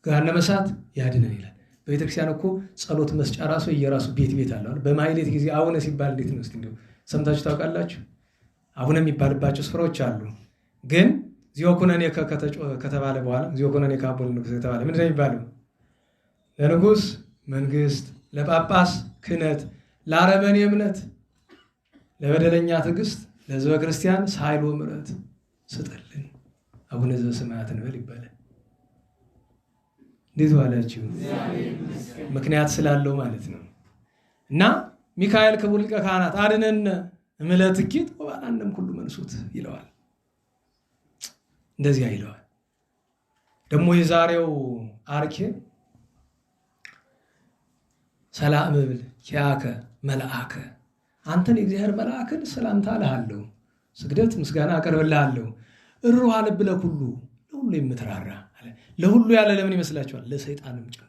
ገሃነመ እሳት ያድነን ይላል። በቤተክርስቲያን እኮ ጸሎት መስጫ ራሱ የራሱ ቤት አለው። በማሕሌት ጊዜ አቡነ ሲባል እንዴት ነው እስቲ እንደው ሰምታችሁ ታውቃላችሁ? አቡነ የሚባልባቸው ስፍራዎች አሉ። ግን ዚዮኩነኔ ከተባለ በኋላ ዚዮኩነኔ ከአቡነ ንጉሥ ከተባለ ምንድን ነው የሚባለው? ለንጉሥ መንግስት፣ ለጳጳስ ክህነት፣ ለአረመኔ እምነት፣ ለበደለኛ ትዕግስት፣ ለሕዝበ ክርስቲያን ሳይሎ ምሕረት ስጠልን አቡነ ዘበሰማያት እንበል ይባላል። እንዴት ዋላችሁ? ምክንያት ስላለው ማለት ነው። እና ሚካኤል ክቡር ሊቀ ካህናት አድኅነነ እምለትኪት ወባልሐነም ኩሉ መንሱት ይለዋል። እንደዚያ ይለዋል። ደግሞ የዛሬው አርኬ ሰላም እብል ኪያከ መልአከ አንተን የእግዚአብሔር መልአክን ሰላምታ እልሃለሁ፣ ስግደት ምስጋና አቀርብልሃለሁ። እሩሃ ልብ ለኩሉ ለሁሉ የምትራራ አለ። ለሁሉ ያለ ለምን ይመስላችኋል? ለሰይጣንም ጭምር።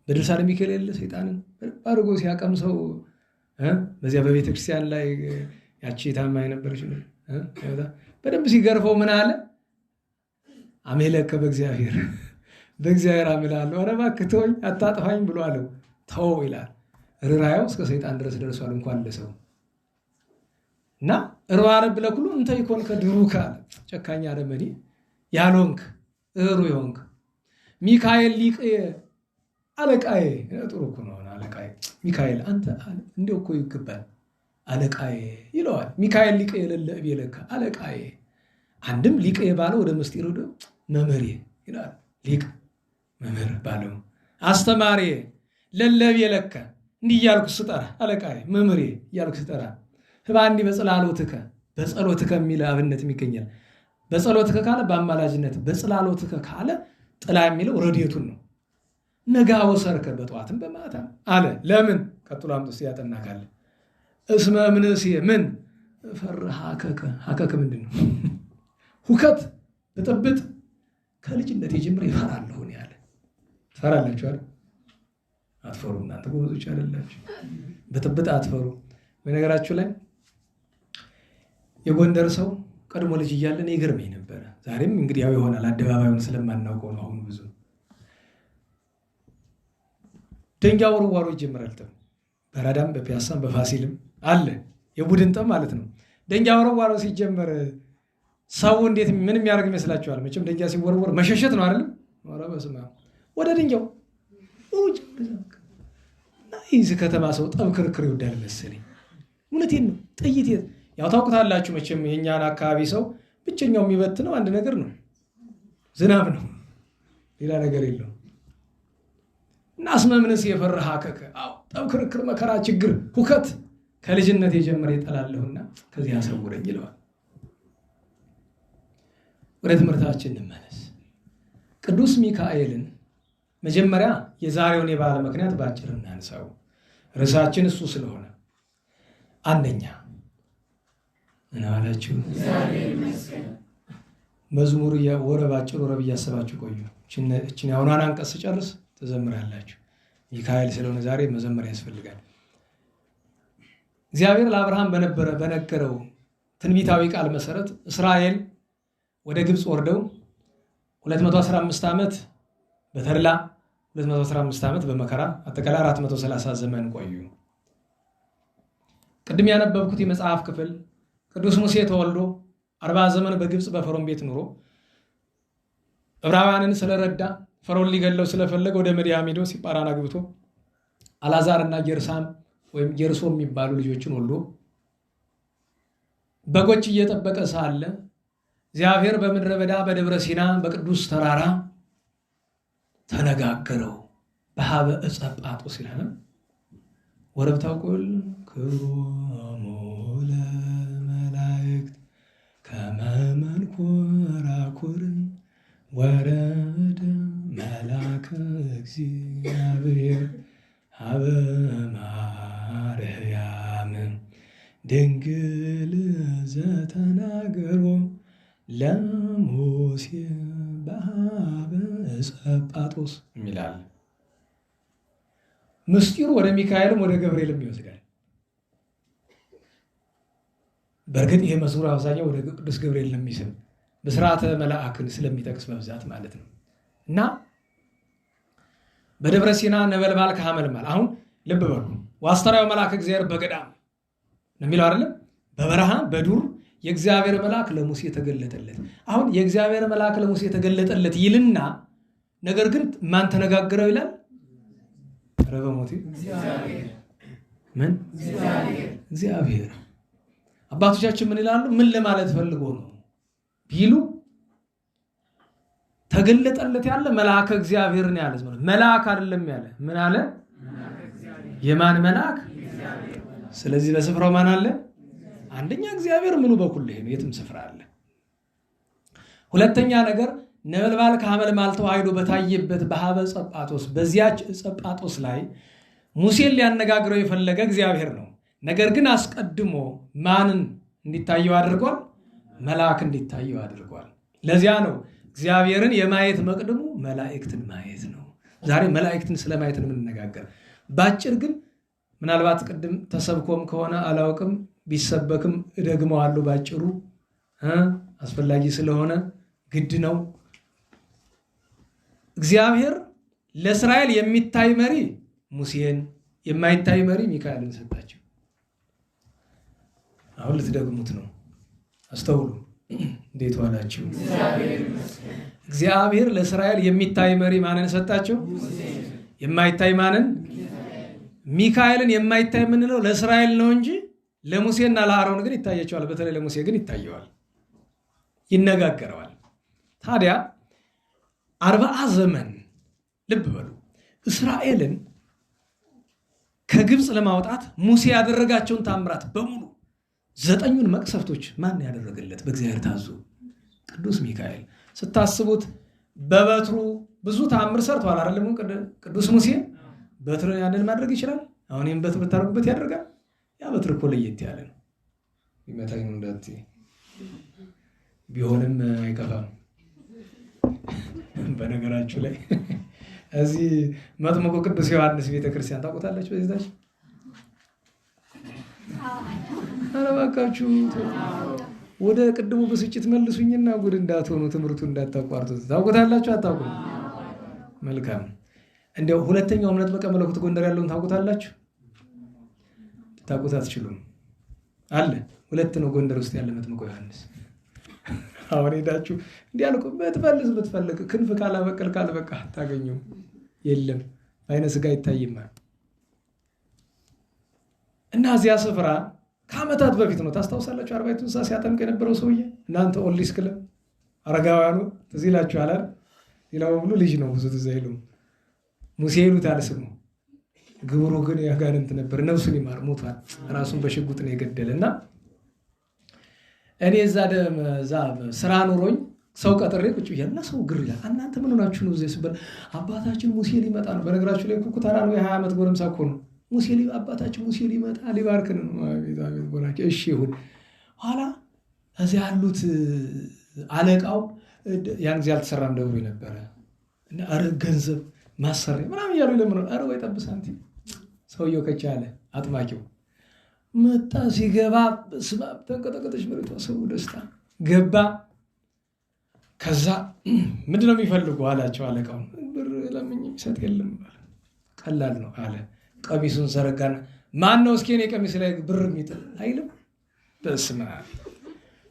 በድርሳነ ሚካኤል የለ ሰይጣንን አድርጎ ሲያቀምሰው በዚያ በቤተ ክርስቲያን ላይ ያቺ ታማ የነበረች በደንብ ሲገርፈው ምን አለ? አሜለከ በእግዚአብሔር አምላለሁ፣ ኧረ እባክህ ተወኝ አታጥፋኝ ብሎ አለው። ተው ይላል። ርኅራኄው እስከ ሰይጣን ድረስ ደርሷል፣ እንኳን ለሰው እና እሩሃ ልብ ለኩሉ እንተ ይኮንከ ድሩከ አለ። ጨካኝ አረመኔ ያልሆንክ እሩ የሆንክ ሚካኤል ሊቅየ አለቃዬ። ጥሩ እኮ ነው አለቃዬ ሚካኤል አንተ እንዲያው እኮ ይገባል አለቃዬ ይለዋል። ሚካኤል ሊቅየ ለለ እቤለከ አለቃዬ። አንድም ሊቅየ ባለው ወደ ምስጢር ወደ መምህሬ ይላል። ሊቅ መምህር ባለው አስተማሪ ለለ እቤለከ እንዲህ እያልኩ ስጠራ አለቃዬ መምህሬ እያልኩ ስጠራ ህባንዲ በጽላሎትከ በጸሎትከ የሚል አብነት ይገኛል። በጸሎትከ ካለ በአማላጅነት፣ በጽላሎትከ ካለ ጥላ የሚለው ረድኤቱን ነው። ነጋ ወሰርከ በጠዋትም በማታ አለ። ለምን ቀጥሎ አምጥቶ ያጠና ካለ እስመ እምንእስየ ምን ፈርሃከከ ሀከከ ምንድን ነው? ሁከት ብጥብጥ ከልጅነት ጀምሮ ይፈራለሁ ያለ። ትፈራላችሁ አይደል? አትፈሩ። እናንተ ጎበዞች አይደላችሁ። ብጥብጥ አትፈሩ። በነገራችሁ ላይ የጎንደር ሰው ቀድሞ ልጅ እያለን ይገርመኝ ነበረ። ዛሬም እንግዲህ ያው ይሆናል አደባባዩን ስለማናውቀው ነው። አሁን ብዙ ድንጋይ ውርዋሮ ይጀምራል። ጠብ በራዳም በፒያሳም በፋሲልም አለ የቡድን ጠብ ማለት ነው። ድንጋይ ውርዋሮ ሲጀመር ሰው እንዴት ምንም ያደርግ ይመስላችኋል? መቼም ድንጋይ ሲወርወር መሸሸት ነው አይደለም? ኧረ በስመ አብ ወደ ድንጋዩ ይህ ከተማ ሰው ጠብ ክርክር ይወዳል መሰለኝ። እውነቴን ነው። ጥይት ያው ታውቁታላችሁ መቼም የእኛን አካባቢ ሰው ብቸኛው የሚበትነው አንድ ነገር ነው፣ ዝናብ ነው፣ ሌላ ነገር የለውም። እና እስመ እምንእስየ ፈርሃከከ ጠብ ክርክር መከራ ችግር ሁከት ከልጅነት የጀመረ ይጠላለሁና ከዚህ አሰውረኝ ይለዋል። ወደ ትምህርታችን እንመለስ። ቅዱስ ሚካኤልን መጀመሪያ የዛሬውን የበዓል ምክንያት ባጭር እናንሳው። ርዕሳችን እሱ ስለሆነ አንደኛ ምን አላችሁ? መዝሙር ወረ ባጭር ወረ እያሰባችሁ ቆዩ። እችን ያሁኗን አንቀጽ ጨርስ ትዘምራላችሁ። ሚካኤል ስለሆነ ዛሬ መዘመር ያስፈልጋል። እግዚአብሔር ለአብርሃም በነገረው ትንቢታዊ ቃል መሰረት እስራኤል ወደ ግብፅ ወርደው 215 ዓመት በተድላ 215 ዓመት በመከራ አጠቃላይ 430 ዘመን ቆዩ። ቅድም ያነበብኩት የመጽሐፍ ክፍል ቅዱስ ሙሴ ተወልዶ 40 ዘመን በግብፅ በፈርዖን ቤት ኑሮ ዕብራውያንን ስለረዳ ፈርዖን ሊገለው ስለፈለገ ወደ ምድያም ሄዶ ሲጳራን አግብቶ አልዓዛርና ጌርሳም ወይም ጌርሶም የሚባሉ ልጆችን ወልዶ በጎች እየጠበቀ ሳለ እግዚአብሔር በምድረ በዳ በደብረ ሲና በቅዱስ ተራራ ተነጋገረው። በሀበ ዕፀ ጳጦስ ይላል። ወረብታው ቁል ክብሮሙ ለመላእክት ከመ መንኰራኵር ወረደ መልአከ እግዚአብሔር ሀበ ማርያም ድንግል ዘተናገሮ ለሙሴ በሀበ ዕፀ ጳጦስ የሚላል። ምስጢሩ ወደ ሚካኤልም ወደ ገብርኤልም ይወስዳል። በእርግጥ ይሄ መዝሙር አብዛኛው ወደ ቅዱስ ገብርኤል ነው የሚስብ ብስራተ መልአክን ስለሚጠቅስ በብዛት ማለት ነው። እና በደብረ ሲና ነበልባል ከሐመልማል። አሁን ልብ በሉ፣ ዋስተራዊ መልአክ እግዚአብሔር በገዳም ነው የሚለው አይደለም። በበረሃ በዱር የእግዚአብሔር መልአክ ለሙሴ ተገለጠለት። አሁን የእግዚአብሔር መልአክ ለሙሴ ተገለጠለት ይልና ነገር ግን ማን ተነጋገረው ይላል? ረበሞቲ ምን እግዚአብሔር። አባቶቻችን ምን ይላሉ? ምን ለማለት ፈልጎ ነው ቢሉ ተገለጠለት ያለ መልአከ እግዚአብሔር ነው ያለ። መልአክ አይደለም ያለ። ምን አለ? የማን መልአክ? ስለዚህ በስፍራው ማን አለ? አንደኛ እግዚአብሔር ምኑ በኩል ይሄ ነው፣ የትም ስፍራ አለ። ሁለተኛ ነገር ነበልባል ከሐመልማል ተዋህዶ በታየበት በሀበ ዕፀ ጳጦስ፣ በዚያች ዕፀ ጳጦስ ላይ ሙሴን ሊያነጋግረው የፈለገ እግዚአብሔር ነው። ነገር ግን አስቀድሞ ማንን እንዲታየው አድርጓል? መልአክ እንዲታየው አድርጓል። ለዚያ ነው እግዚአብሔርን የማየት መቅድሙ መላእክትን ማየት ነው። ዛሬ መላእክትን ስለማየት ነው የምንነጋገር። ባጭር ግን ምናልባት ቅድም ተሰብኮም ከሆነ አላውቅም፣ ቢሰበክም እደግመዋለሁ። ባጭሩ አስፈላጊ ስለሆነ ግድ ነው። እግዚአብሔር ለእስራኤል የሚታይ መሪ ሙሴን፣ የማይታይ መሪ ሚካኤልን ሰጣቸው። አሁን ልትደግሙት ነው። አስተውሉ። እንዴት ዋላችሁ? እግዚአብሔር ለእስራኤል የሚታይ መሪ ማንን ሰጣቸው? የማይታይ ማንን? ሚካኤልን። የማይታይ የምንለው ለእስራኤል ነው እንጂ ለሙሴና ለአሮን ግን ይታያቸዋል። በተለይ ለሙሴ ግን ይታየዋል፣ ይነጋገረዋል። ታዲያ 40 ዘመን ልብ በሉ፣ እስራኤልን ከግብፅ ለማውጣት ሙሴ ያደረጋቸውን ታምራት በሙሉ 9ኙን መቅሰፍቶች ማን ያደረገለት? በእግዚአብሔር ታዞ ቅዱስ ሚካኤል። ስታስቡት በበትሩ ብዙ ታምር ሰርቷል አይደለም? ቅዱስ ሙሴ በትርን ያንን ማድረግ ይችላል። አሁን ይህም በትር ብታደርጉበት ያደርጋል። ያ በትር እኮ ለየት ያለ ነው። ይመታኝ እንዳት ቢሆንም አይከፋም። በነገራችሁ ላይ እዚህ መጥምቁ ቅዱስ ዮሐንስ ቤተክርስቲያን ታውቁታላችሁ? በዚህታች ኧረ እባካችሁ ወደ ቅድሙ ብስጭት መልሱኝና ጉድ እንዳትሆኑ፣ ትምህርቱ እንዳታቋርጡት። ታውቁታላችሁ? አታውቁም? መልካም። እንዲያው ሁለተኛው እምነት በቀ መለኮት ጎንደር ያለውን ታውቁታላችሁ? ታውቁት አትችሉም። አለ ሁለት ነው ጎንደር ውስጥ ያለ መጥምቁ ዮሐንስ። አሁን ሄዳችሁ እንዲያልኩ ብትፈልግ ክንፍ ካላበቀል ካልበቃ አታገኙም። የለም በዓይነ ሥጋ ይታይማል። እና እዚያ ስፍራ ከዓመታት በፊት ነው። ታስታውሳላችሁ? 40 እንስሳ ሲያጠምቅ የነበረው ሰውዬ እናንተ ኦሊስ ክለብ አረጋውያኑ ትዝ ይላችኋል አይደል? ሌላው ሁሉ ልጅ ነው፣ ብዙ ትዝ አይሉም። ሙሴ ይሉታል ስሙ፣ ግብሩ ግን ያጋንንት ነበር። ነፍሱን ይማር ሞቷል። ራሱን በሽጉጥ ነው የገደለ። እና እኔ እዛ ስራ ኑሮኝ ሰው ቀጥሬ ቁጭ ብያለሁ። ሰው ግር ይላል። እናንተ ምን ሆናችሁ ነው እዚህ ስበል? አባታችን ሙሴ ሊመጣ ነው። በነገራችሁ ላይ ኩኩ ተራ ነው፣ የ20 ዓመት ጎረምሳ እኮ ነው። አባታችን ሙሴ ሊመጣ ሊባርክን ነው። እሺ ይሁን። ኋላ እዚያ ያሉት አለቃው ያን ጊዜ አልተሰራም ደብሮ ነበረ እና ገንዘብ ማሰሪያ ምናምን እያሉ ይለምናሉ። ኧረ ወይ ጠብ ሳንቲም። ሰውየው ከቻለ አጥማቂው መጣ። ሲገባ በስመ አብ ተንቀጠቀጠች መሬቷ። ሰው ደስታ ገባ። ከዛ ምንድነው የሚፈልጉ አላቸው አለቃው። ብር ለምኝ የሚሰጥ የለም። ቀላል ነው አለ። ቀሚሱን ዘረጋና ማን ነው እስኪ እኔ ቀሚስ ላይ ብር የሚጥል አይልም። በስመ አብ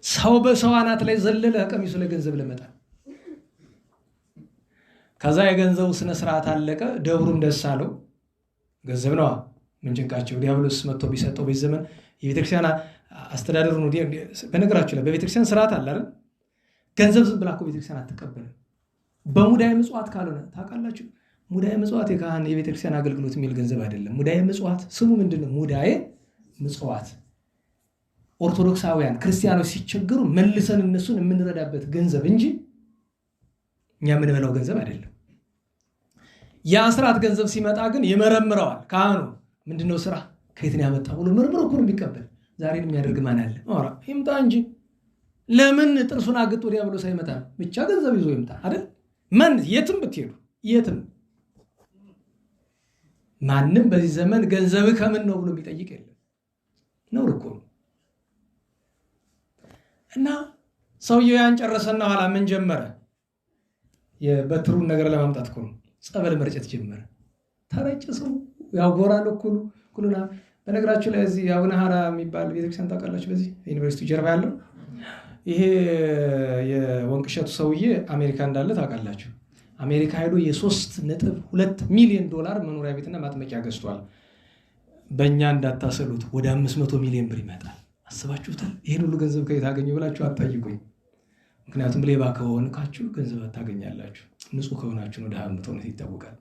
ሰው በሰው አናት ላይ ዘለለ ቀሚሱ ላይ ገንዘብ ለመጣል። ከዛ የገንዘቡ ስነ ስርዓት አለቀ። ደብሩም ደስ አለው። ገንዘብ ነዋ ምን ጭንቃቸው። ዲያብሎስ መጥቶ ቢሰጠው በዚህ ዘመን የቤተክርስቲያን አስተዳደሩ ነው። በነገራችሁ ላይ በቤተክርስቲያን ስርዓት አለ አይደል? ገንዘብ ዝም ብላ እኮ ቤተክርስቲያን አትቀበልም። በሙዳየ ምጽዋት ካልሆነ ታውቃላችሁ። ሙዳየ ምጽዋት የካህን የቤተክርስቲያን አገልግሎት የሚል ገንዘብ አይደለም። ሙዳየ ምጽዋት ስሙ ምንድነው? ሙዳየ ምጽዋት ኦርቶዶክሳውያን ክርስቲያኖች ሲቸገሩ መልሰን እነሱን የምንረዳበት ገንዘብ እንጂ እኛ የምንበላው ገንዘብ አይደለም። የአስራት ገንዘብ ሲመጣ ግን ይመረምረዋል ካህኑ። ምንድነው ስራ ከየት ነው ያመጣው ብሎ መርምሮ እኮ ነው የሚቀበል። ዛሬን የሚያደርግ ማን አለ? ኧረ ይምጣ እንጂ ለምን ጥርሱን አግጦ ዲያብሎስ አይመጣም? ብቻ ገንዘብ ይዞ ይምጣ አይደል? ማን የትም ብትሄዱ የትም ማንም በዚህ ዘመን ገንዘብ ከምን ነው ብሎ የሚጠይቅ የለም። ነውር እኮ ነው። እና ሰውየው ያን ጨረሰና ኋላ ምን ጀመረ? የበትሩን ነገር ለማምጣት እኮ ነው። ጸበል መርጨት ጀመረ። ተረጨ። ሰው ያጎራል እኩሉና። በነገራችሁ ላይ እዚህ አቡነ ሐራ የሚባል ቤተክርስቲያን ታውቃላችሁ? በዚህ ዩኒቨርሲቲ ጀርባ ያለው ይሄ የወንቅሸቱ ሰውዬ አሜሪካ እንዳለ ታውቃላችሁ? አሜሪካ ሄዶ የ3.2 ሚሊዮን ዶላር መኖሪያ ቤትና ማጥመቂያ ገዝቷል። በእኛ እንዳታሰሉት ወደ 500 ሚሊዮን ብር ይመጣል። አስባችሁታል? ይህን ሁሉ ገንዘብ ከየት አገኘ ብላችሁ አትጠይቁኝ። ምክንያቱም ሌባ ከሆንካችሁ ገንዘብ ታገኛላችሁ። ንጹህ ከሆናችሁ ወደ ሀብት ሆነት ይታወቃል።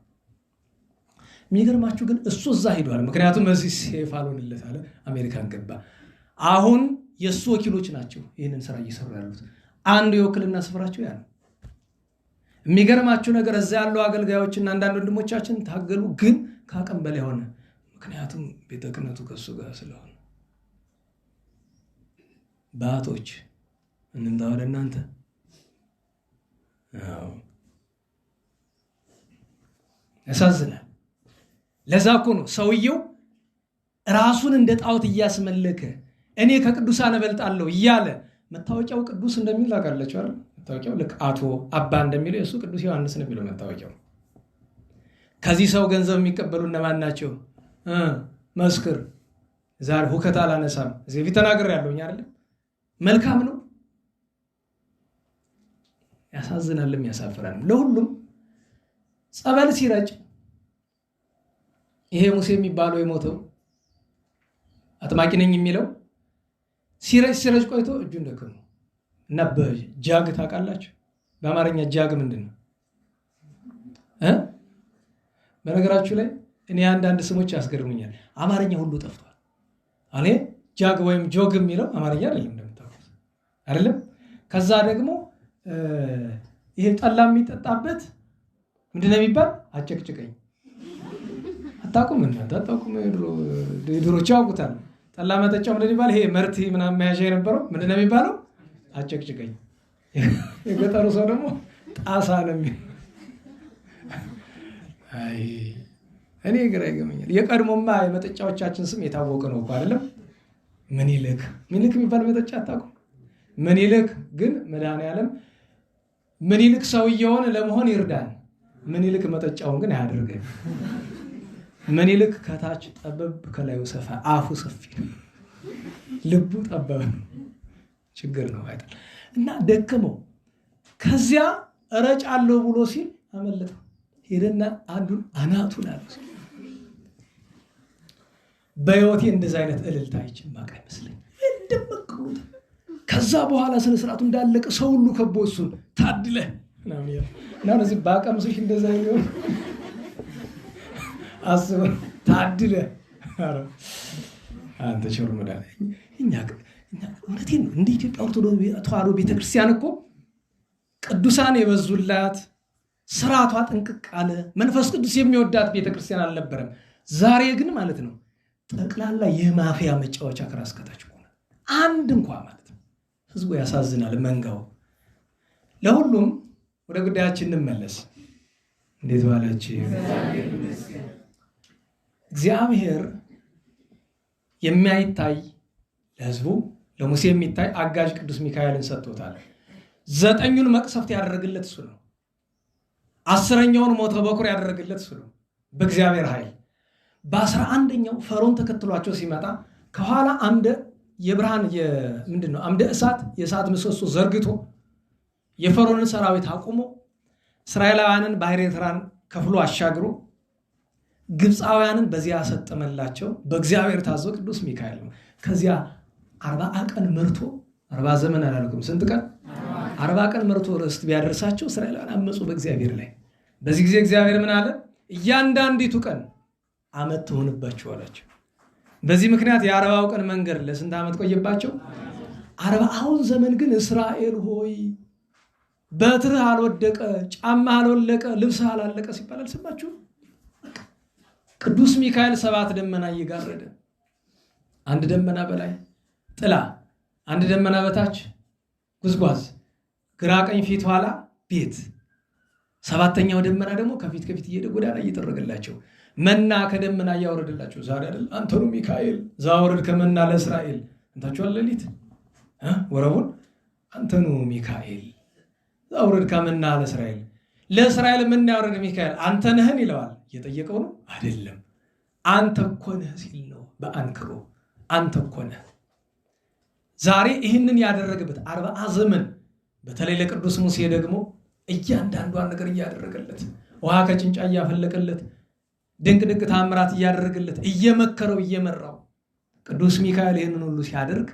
የሚገርማችሁ ግን እሱ እዛ ሄዷል። ምክንያቱም እዚህ ሴፍ አልሆንለት አለ። አሜሪካን ገባ። አሁን የእሱ ወኪሎች ናቸው ይህንን ስራ እየሰሩ ያሉት። አንዱ የውክልና ስፍራቸው ያ ነው። የሚገርማችሁ ነገር እዛ ያሉ አገልጋዮችና አንዳንድ ወንድሞቻችን ታገሉ፣ ግን ከአቅም በላይ ሆነ። ምክንያቱም ቤተ ክህነቱ ከእሱ ጋር ስለሆነ። ባቶች እንምጣ ወደ እናንተ። ያሳዝናል። ለዛ እኮ ነው ሰውየው ራሱን እንደ ጣዖት እያስመለከ እኔ ከቅዱሳን እበልጣለሁ እያለ መታወቂያው ቅዱስ እንደሚል ታውቃላችሁ አይደል? መታወቂያው ልክ አቶ አባ እንደሚለው የእሱ ቅዱስ ዮሐንስ ነው የሚለው መታወቂያው። ከዚህ ሰው ገንዘብ የሚቀበሉ እነማን ናቸው? መስክር። ዛሬ ሁከት አላነሳም። እዚህ ፊት ተናግሬያለሁ አይደል? መልካም ነው። ያሳዝናልም ያሳፍራል። ለሁሉም ጸበል ሲረጭ ይሄ ሙሴ የሚባለው የሞተው አጥማቂ ነኝ የሚለው ሲረጭ ቆይቶ እጁን ደከሙ እና በጃግ ታውቃላችሁ? በአማርኛ ጃግ ምንድን ነው? በነገራችሁ ላይ እኔ አንዳንድ ስሞች ያስገርሙኛል። አማርኛ ሁሉ ጠፍቷል። እኔ ጃግ ወይም ጆግ የሚለው አማርኛ አይደለም እንደምታውቁት አይደለም። ከዛ ደግሞ ይሄ ጠላ የሚጠጣበት ምንድን ነው የሚባል? አጨቅጭቀኝ። አታውቁም? እናንተ አታውቁም? ድሮች ያውቁታል። ጠላ መጠጫው ምንድን ይባል? ይሄ መርቲ ምናምን መያዣ የነበረው ምንድን ነው የሚባለው? አጨቅጭቀኝ። የገጠሩ ሰው ደግሞ ጣሳ ነው የሚለው። አይ እኔ ግራ ይገመኛል። የቀድሞማ የመጠጫዎቻችን ስም የታወቀ ነው እኮ አይደለም? ምኒልክ የሚባል መጠጫ አታውቁም? ምኒልክ ግን መድኃኔዓለም ምኒልክ ሰውየውን ለመሆን ይርዳን። ምኒልክ መጠጫውን ግን አያደርገን። ምኒልክ ከታች ጠበብ ከላዩ ሰፋ፣ አፉ ሰፊ ልቡ ጠበብ ችግር ነው አይደል? እና ደከመው። ከዚያ እረጫለሁ ብሎ ሲል አመለጠው። ሄደና አንዱን አናቱን አለው። በሕይወቴ እንደዚህ አይነት እልልታ አይቼም አይመስለኝም። እንደመቀሉት ከዛ በኋላ ስነ ስርዓቱ እንዳለቀ ሰው ሁሉ ከቦ እሱን ታድለህ እና እነዚህ ባቀምሶሽ እንደዛ ይሆን አስበ ታድለህ። አንተ ቸር መድኃኒዓለም። እኛ እውነቴን ነው። እንደ ኢትዮጵያ ኦርቶዶክስ ተዋሕዶ ቤተክርስቲያን እኮ ቅዱሳን የበዙላት ስርዓቷ ጥንቅቅ አለ። መንፈስ ቅዱስ የሚወዳት ቤተክርስቲያን አልነበረም። ዛሬ ግን ማለት ነው ጠቅላላ የማፊያ መጫወቻ ከራስ ከታች ሆነ። አንድ እንኳ ማለት ነው። ህዝቡ ያሳዝናል። መንጋው። ለሁሉም ወደ ጉዳያችን እንመለስ። እንዴት ዋላችሁ? እግዚአብሔር የሚያይታይ ለሕዝቡ ለሙሴ የሚታይ አጋዥ ቅዱስ ሚካኤልን ሰጥቶታል። 9ኙን መቅሰፍት ያደረግለት እሱ ነው። 10ኛውን ሞተ በኩር ያደረግለት እሱ ነው በእግዚአብሔር ኃይል። በ11ኛው ፈርዖን ተከትሏቸው ሲመጣ ከኋላ አምደ የብርሃን ምንድነው አምደ እሳት የእሳት ምሰሶ ዘርግቶ የፈርዖንን ሰራዊት አቁሞ እስራኤላውያንን ባህረ ኤርትራን ከፍሎ አሻግሮ ግብፃውያንን በዚያ ሰጠመላቸው። በእግዚአብሔር ታዞ ቅዱስ ሚካኤል ነው። ከዚያ 40 ቀን መርቶ 40 ዘመን አላልኩም፣ ስንት ቀን? 40 ቀን መርቶ ርስት ቢያደርሳቸው እስራኤላውያን አመፁ በእግዚአብሔር ላይ። በዚህ ጊዜ እግዚአብሔር ምን አለ? እያንዳንዲቱ ቀን ዓመት ትሆንባቸው አላቸው። በዚህ ምክንያት የ40ው ቀን መንገድ ለስንት ዓመት ቆየባቸው? 40ውን ዘመን ግን እስራኤል ሆይ በትርህ አልወደቀ፣ ጫማ አልወለቀ፣ ልብስህ አላለቀ ሲባል አልሰማችሁም? ቅዱስ ሚካኤል 7 ደመና እየጋረደ፣ አንድ ደመና በላይ ጥላ፣ አንድ ደመና በታች ጉዝጓዝ፣ ግራ ቀኝ ፊት ኋላ ቤት፣ 7ኛው ደመና ደግሞ ከፊት ከፊት እየሄደ ጎዳና እየጠረገላቸው መና ከደመና እያወረደላቸው። ዛሬ አይደል አንተኑ ሚካኤል ዛወረድ ከመና ለእስራኤል እንታችኋል። ሌሊት ወረቡን አንተኑ ሚካኤል ዛወረድ ከመና ለእስራኤል። ለእስራኤል መና ያወረደ ሚካኤል አንተ ነህን ይለዋል። እየጠየቀው ነው አይደለም፣ አንተ እኮ ነህ ሲል ነው በአንክሮ አንተ እኮ ነህ። ዛሬ ይህንን ያደረገበት 40 ዘመን በተለይ ለቅዱስ ሙሴ ደግሞ እያንዳንዷን ነገር እያደረገለት፣ ውሃ ከጭንጫ እያፈለቀለት፣ ድንቅ ድንቅ ታምራት እያደረገለት፣ እየመከረው እየመራው ቅዱስ ሚካኤል ይህንን ሁሉ ሲያደርግ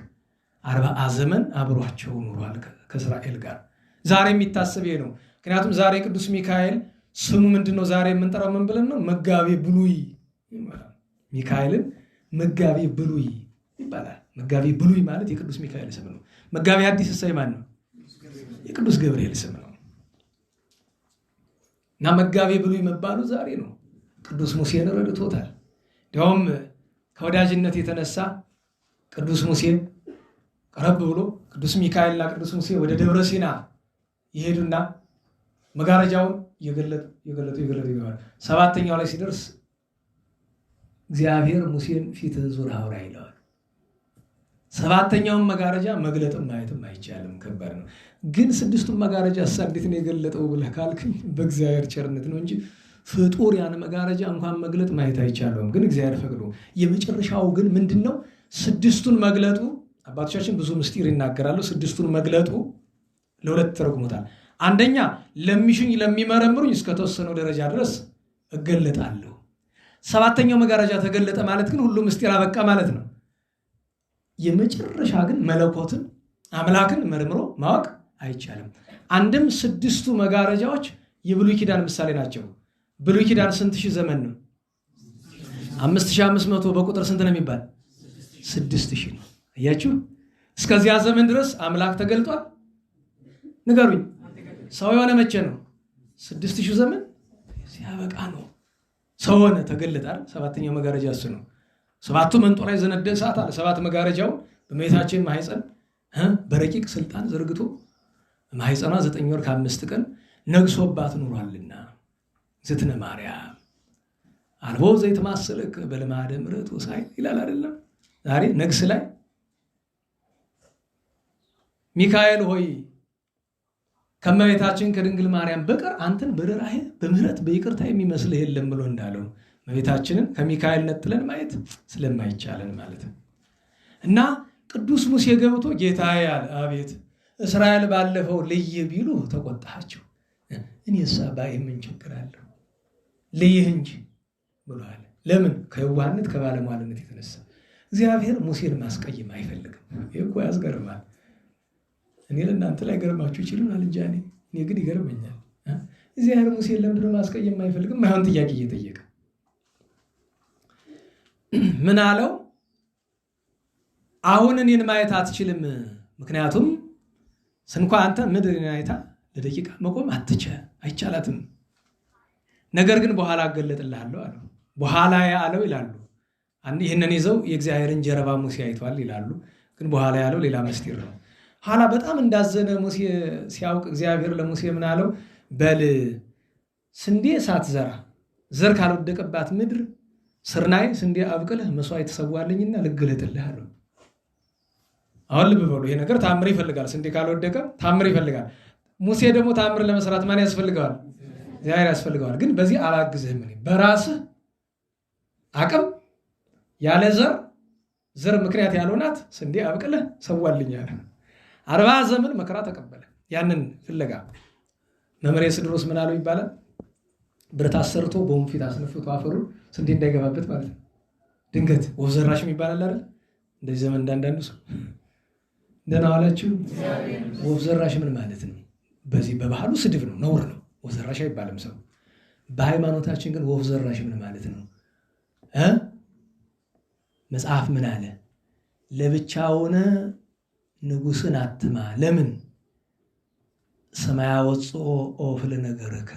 40 ዘመን አብሯቸው ኑሯል ከእስራኤል ጋር። ዛሬ የሚታሰብ ይሄ ነው። ምክንያቱም ዛሬ ቅዱስ ሚካኤል ስሙ ምንድነው? ዛሬ የምንጠራው ምን ብለን ነው? መጋቤ ብሉይ ይባላል። ሚካኤልን መጋቤ ብሉይ ይባላል። መጋቤ ብሉይ ማለት የቅዱስ ሚካኤል ስም ነው። መጋቤ ሐዲስ እሰይ ማን ነው? የቅዱስ ገብርኤል ስም ነው። እና መጋቤ ብሉይ መባሉ ዛሬ ነው። ቅዱስ ሙሴን ረድቶታል። እንዲያውም ከወዳጅነት የተነሳ ቅዱስ ሙሴን ቀረብ ብሎ ቅዱስ ሚካኤልና ቅዱስ ሙሴ ወደ ደብረ ሲና ይሄዱና መጋረጃውን የገለጡ ይገባል። 7ኛው ላይ ሲደርስ እግዚአብሔር ሙሴን ፊት ዙር አውራ ይለዋል። 7ኛውን መጋረጃ መግለጥም ማየትም አይቻልም፣ ከባድ ነው። ግን 6ቱን መጋረጃ እንዴት ነው የገለጠው ብለህ ካልክኝ በእግዚአብሔር ቸርነት ነው እንጂ ፍጡር ያን መጋረጃ እንኳን መግለጥ ማየት አይቻልም። ግን እግዚአብሔር ፈቅዶ የመጨረሻው ግን ምንድነው? 6ቱን መግለጡ አባቶቻችን ብዙ ምስጢር ይናገራሉ። 6ቱን መግለጡ ለሁለት ተረጉሞታል። አንደኛ ለሚሹኝ ለሚመረምሩኝ እስከ ተወሰነው ደረጃ ድረስ እገለጣለሁ። 7ኛው መጋረጃ ተገለጠ ማለት ግን ሁሉ ምስጢር አበቃ ማለት ነው። የመጨረሻ ግን መለኮትን አምላክን መርምሮ ማወቅ አይቻልም። አንድም 6ቱ መጋረጃዎች የብሉይ ኪዳን ምሳሌ ናቸው። ብሉይ ኪዳን ስንት ሺህ ዘመን ነው? 5500 በቁጥር ስንት ነው የሚባል? 6000 ነው። አያችሁ፣ እስከዚያ ዘመን ድረስ አምላክ ተገልጧል። ንገሩኝ፣ ሰው የሆነ መቼ ነው? 6000 ዘመን ሲያበቃ ነው ሰው ሆነ፣ ተገለጠ። 7ኛው መጋረጃ እሱ ነው። 7ቱ መንጦላ የዘነደ እሳት አለ። 7 መጋረጃው በእመቤታችን ማኅፀን በረቂቅ ስልጣን ዘርግቶ ማኅፀኗ 9 ወር ከ5 ቀን ነግሶባት ኑሯልና ዝትነ ማርያም አልቦ ዘይትማሰለክ በልማደ ምሕረት ወሳይል ይላል አይደለም? ዛሬ ነግስ ላይ ሚካኤል ሆይ ከእመቤታችን ከድንግል ማርያም በቀር አንተን በርኅራኄ በምህረት በይቅርታ የሚመስልህ የለም ብሎ እንዳለው እመቤታችንን ከሚካኤል ነጥለን ማየት ስለማይቻለን ማለት ነው። እና ቅዱስ ሙሴ ገብቶ ጌታዬ አለ። አቤት እስራኤል ባለፈው ልይ ቢሉ ተቆጣቸው፣ እኔሳ ባይ ምን ችግር አለው? ልይህ እንጂ ብሏል። ለምን? ከየዋህነት ከባለሟልነት የተነሳ እግዚአብሔር ሙሴን ማስቀየም አይፈልግም። ይህ እኮ ያስገርማል። እኔ ለእናንተ ላይ ገርማችሁ ይችላል እንጂ እኔ ግን ይገርመኛል። እግዚአብሔር ሙሴን ለምንድን ነው ማስቀየም አይፈልግም? ማይሆን ጥያቄ እየጠየቀ ምን አለው? አሁን እኔን ማየት አትችልም፣ ምክንያቱም ስንኳ አንተ ምድርን አይታ ለደቂቃ መቆም አይቻላትም። ነገር ግን በኋላ አገለጥልሃለሁ አለው። በኋላ ያለው ይላሉ። ይህንን ይዘው የእግዚአብሔርን ጀርባ ሙሴ አይቷል ይላሉ። ግን በኋላ ያለው ሌላ ምስጢር ነው። ኋላ በጣም እንዳዘነ ሙሴ ሲያውቅ እግዚአብሔር ለሙሴ ምን አለው? በል ስንዴ ሳትዘራ ዘር ካልወደቀባት ምድር ስርናይ ስንዴ አብቅለህ መስዋዕት ተሰዋልኝና ልግለጥልህ አለው። አሁን ልብ በሉ፣ ይሄ ነገር ታምር ይፈልጋል። ስንዴ ካልወደቀ ታምር ይፈልጋል። ሙሴ ደግሞ ታምር ለመስራት ማን ያስፈልገዋል? እግዚአብሔር ያስፈልገዋል። ግን በዚህ አላግዝህም፣ በራስህ አቅም ያለ ዘር ምክንያት ያልሆናት ስንዴ አብቅለህ ሰዋልኛል። 40 ዘመን መከራ ተቀበለ። ያንን ፍለጋ መምህር ስድሮስ ምን አለው ይባላል? ብረት አሰርቶ በወንፊት አስነፍቶ አፈሩን ስንዴ እንዳይገባበት ማለት ነው። ድንገት ወፍ ዘራሽም ይባላል አይደል? እንደዚህ ዘመን እንዳንዳንዱ ሰው ደህና ዋላችሁ። ወፍ ዘራሽ ምን ማለት ነው? በዚህ በባህሉ ስድብ ነው፣ ነውር ነው። ወፍ ዘራሽ አይባልም ሰው። በሃይማኖታችን ግን ወፍ ዘራሽ ምን ማለት ነው? መጽሐፍ ምን አለ? ለብቻውነ ንጉሥን አትማ። ለምን? ሰማያ ወጽኦ ኦፍ ለነገርከ፣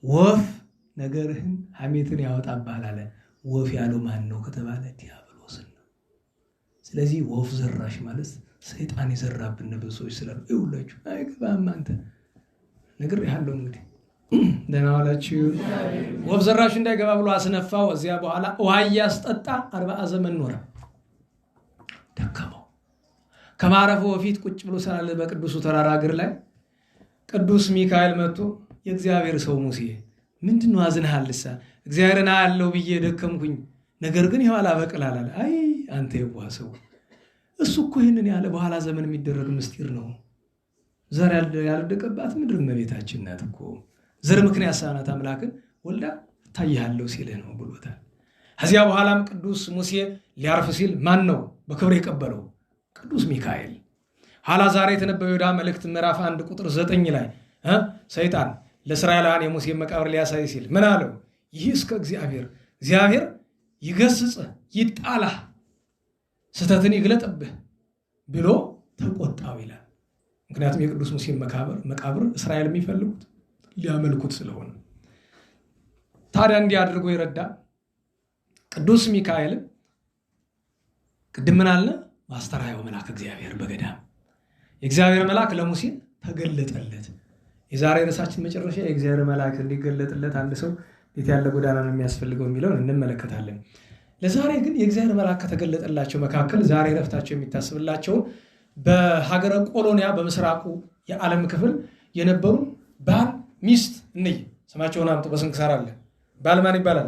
ወፍ ነገርህን ሐሜትን ያወጣብሃል አለ። ወፍ ያለው ማን ነው ከተባለ ዲያብሎስን ነው። ስለዚህ ወፍ ዘራሽ ማለት ሰይጣን የዘራብን ብዙ ሰዎች ስላሉ ይውላችሁ አይገባም። አንተ ነገር ያለው እንግዲህ ደህና ዋላችሁ። ወፍ ዘራሽ እንዳይገባ ብሎ አስነፋው። እዚያ በኋላ ውሃ እያስጠጣ 40 ዘመን ኖረ። ደከመው። ከማረፉ በፊት ቁጭ ብሎ ሳለ በቅዱሱ ተራራ እግር ላይ ቅዱስ ሚካኤል መጥቶ የእግዚአብሔር ሰው ሙሴ ምንድነው አዝነሃልሳ? እግዚአብሔርን አያለው ብዬ ደከምኩኝ፣ ነገር ግን ይኸው አላበቅልህ አለ። አይ አንተ የዋህ ሰው፣ እሱ እኮ ይህንን ያለ በኋላ ዘመን የሚደረግ ምስጢር ነው። ዘር ያልወደቀባት ምድር እመቤታችን ናት እኮ። ዘር ምክንያት ሳናት አምላክን ወልዳ እታይሃለሁ ሲልህ ነው ብሎታል። ከዚያ በኋላም ቅዱስ ሙሴ ሊያርፍ ሲል ማን ነው በክብር የቀበለው? ቅዱስ ሚካኤል። ኋላ ዛሬ የተነበበው የይሁዳ መልእክት ምዕራፍ 1 ቁጥር 9 ላይ ሰይጣን ለእስራኤላውያን የሙሴ መቃብር ሊያሳይ ሲል ምን አለው? ይህ እስከ እግዚአብሔር ይገስጽህ ይጣላህ ስተትን ይግለጥብህ ብሎ ተቆጣው ይላል። ምክንያቱም የቅዱስ ሙሴ መቃብር እስራኤል የሚፈልጉት ሊያመልኩት ስለሆነ። ታዲያ እንዲህ አድርጎ ይረዳ ቅዱስ ሚካኤል ቅድም ምን አለ? ማስተርአየው መልአክ እግዚአብሔር በገዳም የእግዚአብሔር መልአክ ለሙሴ ተገለጠለት። የዛሬ ርዕሳችን መጨረሻ የእግዚአብሔር መልአክ እንዲገለጥለት አንድ ሰው እንዴት ያለ ጎዳና ነው የሚያስፈልገው የሚለውን እንመለከታለን። ለዛሬ ግን የእግዚአብሔር መልአክ ከተገለጠላቸው መካከል ዛሬ ረፍታቸው የሚታስብላቸው በሀገረ ቆሎንያ በምስራቁ የዓለም ክፍል የነበሩ ባል ሚስት እንይ። ስማቸውን አምጡ። በስንክሳር አለ። ባል ማን ይባላል?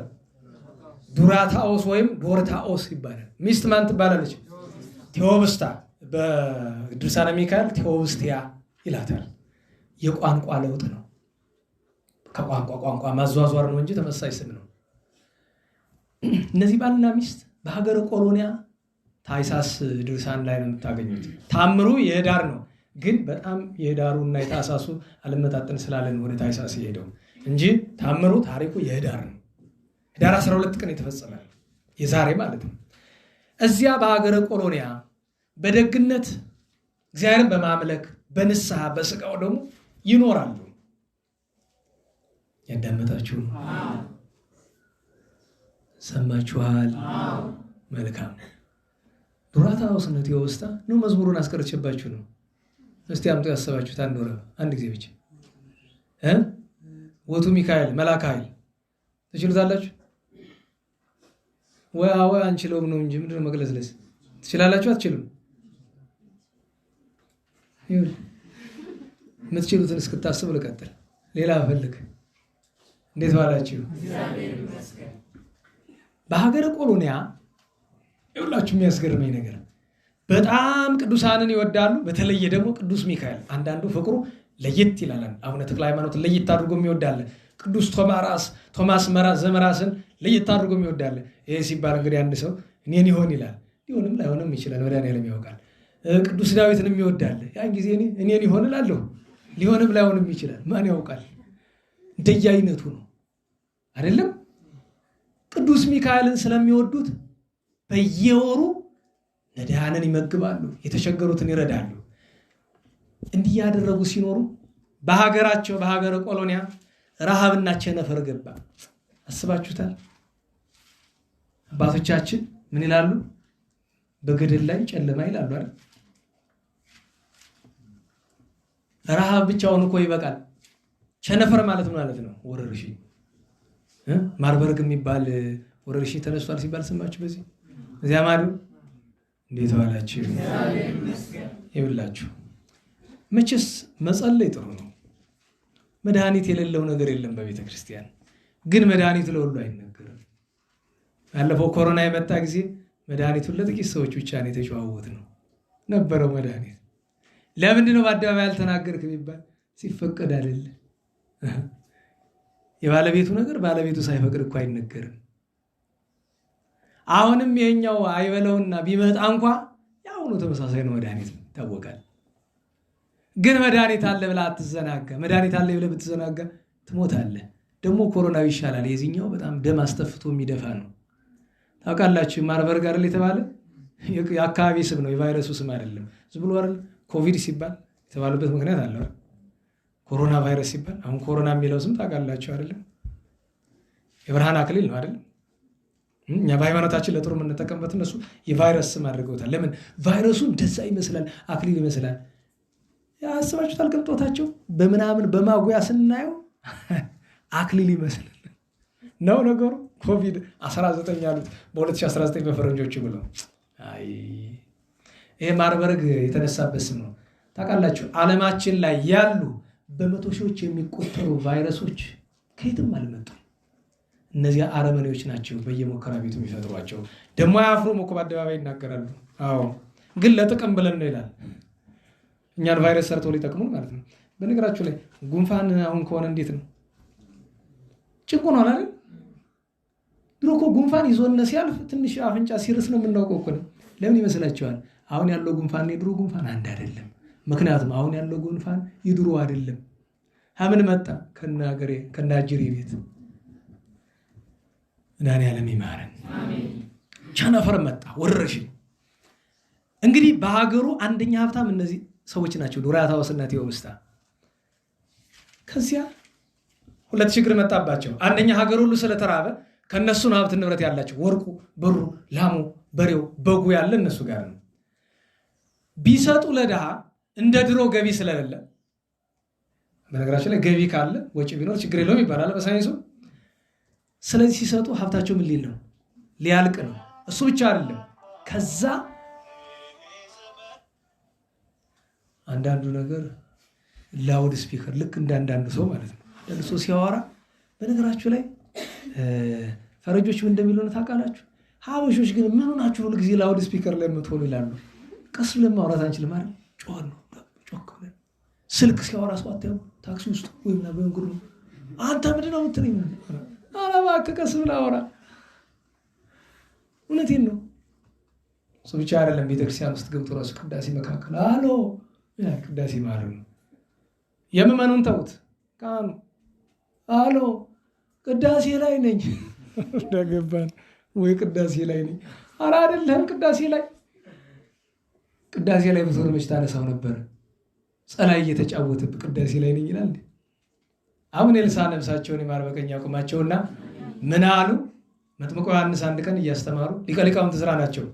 ዱራታኦስ ወይም ዶርታኦስ ይባላል። ሚስት ማን ትባላለች? ቴዎብስታ። በድርሳነ ሚካኤል ቴዎብስቲያ ይላታል። የቋንቋ ለውጥ ነው። ከቋንቋ ማዟዟር ነው እንጂ ተመሳሳይ ስም ነው። እነዚህ ባልና ሚስት በሀገረ ቆሎንያ ታይሳስ ድርሳን ላይ ነው የምታገኙት። ታምሩ የህዳር ነው፣ ግን በጣም የህዳሩና የታሳሱ አለመጣጠን ስላለን ወደ ታይሳስ የሄደው እንጂ ታምሩ ታሪኩ የህዳር ነው። ህዳር 12 ቀን የተፈጸመ የዛሬ ማለት ነው። እዚያ በሀገረ ቆሎንያ በደግነት እግዚአብሔርን በማምለክ በንስሐ በስጋው ደግሞ ይኖራሉ። ያዳመጣችሁ ሰማችኋል? መልካም። ዱራታኦስ ነው ቴዎብስታ ነው። መዝሙሩን አስቀርቼባችሁ ነው። እስቲ አምጡ ያሰባችሁት አንድ ጊዜ ብቻ ወቱ ሚካኤል መልአከ ኃይል ትችሉታላችሁ ወይ? አንችለውም ነው እንጂ ምንድነው መግለጽለስ? ትችላላችሁ? አትችሉም? ይሁን የምትችሉትን እስክታስቡ ልቀጥል። ሌላ ፈልግ። እንዴት ዋላችሁ? በሀገረ ቆሎንያ ይኸውላችሁ የሚያስገርመኝ ነገር በጣም ቅዱሳንን ይወዳሉ። በተለየ ደግሞ ቅዱስ ሚካኤል አንዳንዱ ፍቅሩ ለየት ይላል። አቡነ ተክለ ሃይማኖት ለየት አድርጎ የሚወዳለ፣ ቅዱስ ቶማስ ዘመራስን ለየት አድርጎ የሚወዳለ። ይሄ ሲባል እንግዲህ አንድ ሰው እኔን ይሆን ይላል። ሊሆንም ላይሆንም ይችላል። መድኃኒዓለም ያውቃል። ቅዱስ ዳዊትን የሚወዳለ ያን ጊዜ እኔን ይሆን እላለሁ። ሊሆንም ላይሆንም ይችላል። ማን ያውቃል? እንደየአይነቱ ነው አይደለም? ቅዱስ ሚካኤልን ስለሚወዱት በየወሩ ነዳያንን ይመግባሉ፣ የተቸገሩትን ይረዳሉ። እንዲህ ያደረጉ ሲኖሩ በሀገራቸው በሀገረ ቆሎንያ ረሃብና ቸነፈር ገባ። አስባችሁታል? አባቶቻችን ምን ይላሉ? በገደል ላይ ጨለማ ይላሉ አይደል? ረሃብ ብቻውን እኮ ይበቃል። ቸነፈር ማለት ነው ወረርሽኝ። ማርበርግ የሚባል ወረርሽኝ ተነስቷል ሲባል ሰማችሁ? በዚህ እዚያ ማዶ እንዴት ዋላችሁ? ይብላችሁ። መቼስ መጸለይ ጥሩ ነው። መድኃኒት የሌለው ነገር የለም በቤተ ክርስቲያን። ግን መድኃኒት ለሁሉ አይነገርም። ያለፈው ኮሮና የመጣ ጊዜ መድኃኒቱን ለጥቂት ሰዎች ብቻ ነው የተጨዋወት ነው ነበረው መድኃኒት። ለምንድን ነው በአደባባይ ያልተናገርክ ቢባል ሲፈቀድ አይደለ? የባለቤቱ ነገር ባለቤቱ ሳይፈቅድ እኮ አይነገርም። አሁንም የኛው አይበለውና ቢመጣ እንኳ ያውኑ ተመሳሳይ ነው። መድኃኒት ይታወቃል። ግን መድኃኒት አለ ብለህ አትዘናጋ። መድኃኒት አለ ብለህ ብትዘናጋ ትሞታለህ። ደግሞ ኮሮናው ይሻላል። የዚህኛው በጣም ደም አስተፍቶ የሚደፋ ነው። ታውቃላችሁ ማርበርግ አይደል የተባለ የአካባቢ ስም ነው፣ የቫይረሱ ስም አይደለም። ዝም ብሎ አይደል ኮቪድ ሲባል የተባለበት ምክንያት አለ። ኮሮና ቫይረስ ሲባል አሁን ኮሮና የሚለው ስም ታውቃላችሁ አይደለም? የብርሃን አክሊል ነው አይደለም? እኛ በሃይማኖታችን ለጥሩ የምንጠቀምበት እነሱ የቫይረስ ስም አድርገውታል። ለምን? ቫይረሱ እንደዛ ይመስላል፣ አክሊል ይመስላል። ያስባችሁታል? ቅንጦታቸው በምናምን በማጉያ ስናየው አክሊል ይመስላል ነው ነገሩ። ኮቪድ-19 ያሉት በ2019 በፈረንጆቹ ብለው ይሄ ማርበርግ የተነሳበት ስም ነው። ታውቃላችሁ ዓለማችን ላይ ያሉ በመቶ ሺዎች የሚቆጠሩ ቫይረሶች ከየትም አልመጡም። እነዚያ አረመኔዎች ናቸው በየሙከራ ቤቱ የሚፈጥሯቸው። ደግሞ አያፍሩም እኮ በአደባባይ ይናገራሉ። አዎ ግን ለጥቅም ብለን ነው ይላል። እኛን ቫይረስ ሰርተው ሊጠቅሙ ማለት ነው። በነገራችሁ ላይ ጉንፋን አሁን ከሆነ እንዴት ነው? ጭንቁ ነው አይደል? ድሮ እኮ ጉንፋን ይዞነ ሲያልፍ ትንሽ አፍንጫ ሲርስ ነው የምናውቀው እኮ ነው። ለምን ይመስላችኋል? አሁን ያለው ጉንፋን የድሮ ጉንፋን አንድ አይደለም። ምክንያቱም አሁን ያለው ጉንፋን የድሮ አይደለም። ምን መጣ? ከናገሬ ከናጅሪ ቤት መድኃኒዓለም ይማረን። ቸነፈር መጣ፣ ወረርሽኝ። እንግዲህ በሀገሩ አንደኛ ሀብታም እነዚህ ሰዎች ናቸው፣ ዱራታውስና ቴዎብስታ። ከዚያ ሁለት ችግር መጣባቸው። አንደኛ ሀገር ሁሉ ስለተራበ ከነሱ ነው ሀብት ንብረት ያላቸው። ወርቁ፣ ብሩ፣ ላሙ፣ በሬው፣ በጉ ያለ እነሱ ጋር ነው። ቢሰጡ ለድሃ እንደ ድሮ ገቢ ስለሌለ፣ በነገራችን ላይ ገቢ ካለ ወጪ ቢኖር ችግር የለውም ይባላል በሳይንሱ። ስለዚህ ሲሰጡ ሀብታቸው ምን ሊል ነው? ሊያልቅ ነው። እሱ ብቻ አይደለም። ከዛ አንዳንዱ ነገር ላውድ ስፒከር ልክ እንዳንዳንዱ ሰው ማለት ነው። አንዳንዱ ሰው ሲያወራ በነገራችሁ ላይ ፈረንጆች ምን እንደሚሉ ነው ታውቃላችሁ? ሀበሾች ግን ምን ሆናችሁ ሁሉ ጊዜ ላውድ ስፒከር ላይ የምትሆኑ ይላሉ። ቀስ ብለን ማውራት አንችልም አይደል? ጮህ ነው ጮክ ብለን። ስልክ ሲያወራ ሰው አታዩ? ታክሲ ውስጥ ወይም በእንግሩ አንተ ምንድን ነው የምትለኝ? ኧረ እባክህ ቀስ ብለህ አውራ። እውነቴን ነው። እሱ ብቻ አይደለም። ቤተክርስቲያን ውስጥ ገብቶ ራሱ ቅዳሴ መካከል አሎ ቅዳሴ ማለት ነው። የምመኑን ተውት። ካህኑ አሎ ቅዳሴ ላይ ነኝ እንደገባን ወይ ቅዳሴ ላይ ነኝ። ኧረ አይደለም ቅዳሴ ላይ ብትሆን መች ታነሳው ነበር? ጸላይ እየተጫወተብህ ቅዳሴ ላይ ነኝ ይላል። አሁን ኤልሳዕ ነፍሳቸውን ይማር በቀኝ ያቁማቸውና ምን አሉ? መጥምቁ ዮሐንስ አንድ ቀን እያስተማሩ ሊቀ ሊቃውንት ዕዝራ ናቸው።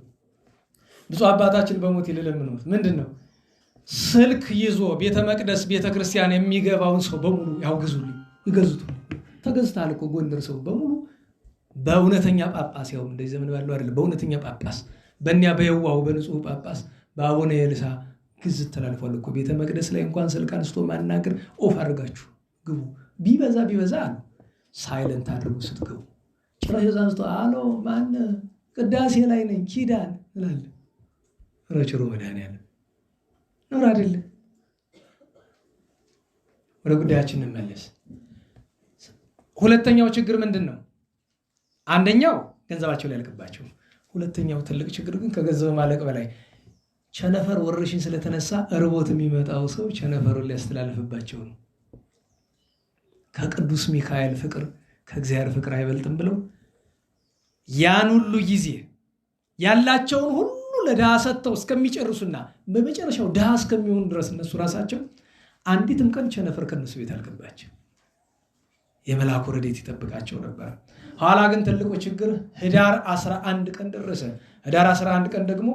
ብፁዕ አባታችን በሞት ይልለምኑት ምንድን ነው? ስልክ ይዞ ቤተ መቅደስ ቤተ ክርስቲያን የሚገባውን ሰው በሙሉ ያውግዙልኝ፣ ይገዙት። ተገዝተሃል እኮ ጎንደር ሰው በሙሉ በእውነተኛ ጳጳስ፣ ያው እንደዚህ ዘመን ባለው አይደለም፣ በእውነተኛ ጳጳስ፣ በእኒያ በየዋሁ በንጹህ ጳጳስ በአቡነ ኤልሳዕ ግዝት ተላልፏል እኮ። ቤተ መቅደስ ላይ እንኳን ስልክ አንስቶ ማናገር ኦፍ አድርጋችሁ ግቡ። ቢበዛ አሉ ሳይለንት አድርጉ ስትገቡ። ጭራሽ አንስቶ አሎ ማን ቅዳሴ ላይ ነኝ ኪዳን እላለ። ረችሮ መድኃኒዓለም ኖር አይደለም። ወደ ጉዳያችን እንመለስ። ሁለተኛው ችግር ምንድን ነው? አንደኛው ገንዘባቸው ሊያልቅባቸው፣ ሁለተኛው ትልቅ ችግር ግን ከገንዘብ ማለቅ በላይ ቸነፈር ወረርሽኝ ስለተነሳ እርቦት የሚመጣው ሰው ቸነፈሩን ሊያስተላልፍባቸው ነው። ከቅዱስ ሚካኤል ፍቅር ከእግዚአብሔር ፍቅር አይበልጥም ብለው ያን ሁሉ ጊዜ ያላቸውን ሁሉ ለድሃ ሰጥተው እስከሚጨርሱና በመጨረሻው ድሃ እስከሚሆኑ ድረስ እነሱ ራሳቸው አንዲትም ቀን ቸነፈር ከነሱ ቤት አልገባቸው። የመልአኩ ረድኤት ይጠብቃቸው ነበር። ኋላ ግን ትልቁ ችግር ህዳር 11 ቀን ደረሰ። ህዳር 11 ቀን ደግሞ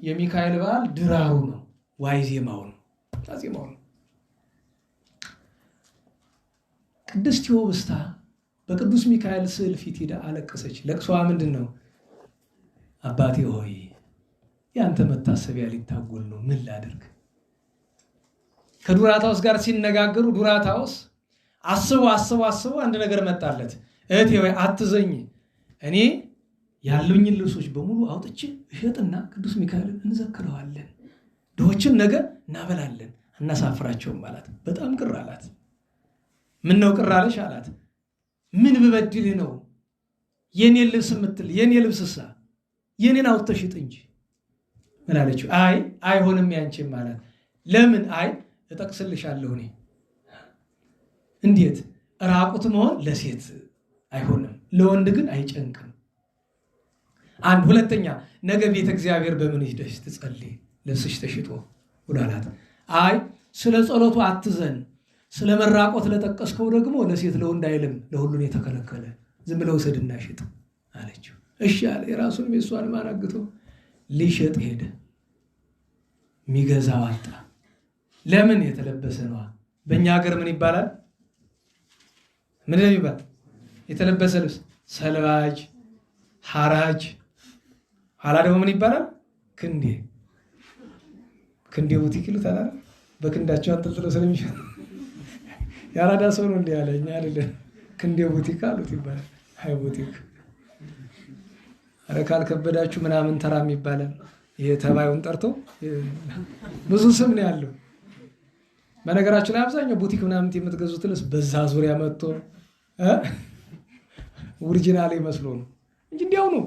የሚካኤል በዓል ድራሩ ነው፣ ዋይዜማው ነው፣ ታዜማው ነው። ቅድስት ቴዎብስታ በቅዱስ ሚካኤል ስዕል ፊት ሄዳ አለቀሰች። ለቅሶዋ ምንድን ነው? አባቴ ሆይ ያንተ መታሰቢያ ሊታጎል ነው፣ ምን ላድርግ? ከዱራታውስ ጋር ሲነጋገሩ ዱራታውስ አስቦ አንድ ነገር መጣለት። እህቴ ወይ አትዘኝ፣ እኔ ያሉኝን ልብሶች በሙሉ አውጥቼ እሸጥና ቅዱስ ሚካኤልን እንዘክረዋለን፣ ድሆችን ነገ እናበላለን፣ እናሳፍራቸውም አላት። በጣም ቅር አላት። ምን ነው ቅር አለሽ አላት። ምን ብበድል ነው የኔን ልብስ የምትል? የኔ ልብስሳ የኔን አውጥተሽ ሽጥ እንጂ። ምን አለችው? አይሆንም ያንቺም አላት። ለምን? እጠቅስልሻለሁ እኔ። እንዴት? ራቁት መሆን ለሴት አይሆንም፣ ለወንድ ግን አይጨንቅም። አንድ ሁለተኛ፣ ነገ ቤተ እግዚአብሔር በምን ሂደሽ ትጸልይ ልብስሽ ተሽጦ ውላላት። ስለ ጸሎቱ አትዘን፣ ስለ መራቆት ለጠቀስከው ደግሞ ለሴት ለወንድ አይልም፣ ለሁሉን የተከለከለ ዝም ብለው ውሰድና ሽጥ አለችው። እሺ አለ። የራሱን የሷን ማናግቶ ሊሸጥ ሄደ። የሚገዛው አጣ። ለምን? የተለበሰ ነዋ። በእኛ ሀገር ምን ይባላል? ምን ይባል? የተለበሰ ልብስ ሰልባጅ፣ ሐራጅ። ኋላ ደግሞ ምን ይባላል? ክንዴ ቡቲክ ይሉታል። በክንዳቸው አንጠልጥለው ስለሚሸጥ ያራዳ ሰው ነው እንዲህ ያለ። እኛ አይደለም ክንዴ ቡቲክ አሉት ይባላል። ቡቲክ ኧረ ካልከበዳችሁ ምናምን ተራም ይባላል። ይሄ ተባዩን ጠርቶ ብዙ ስም ነው ያለው። በነገራችን ላይ አብዛኛው ቡቲክ ምናምን የምትገዙት ልብስ በዛ ዙሪያ መጥቶ ኦሪጂናል መስሎ ነው እንጂ እንዲያው ነው።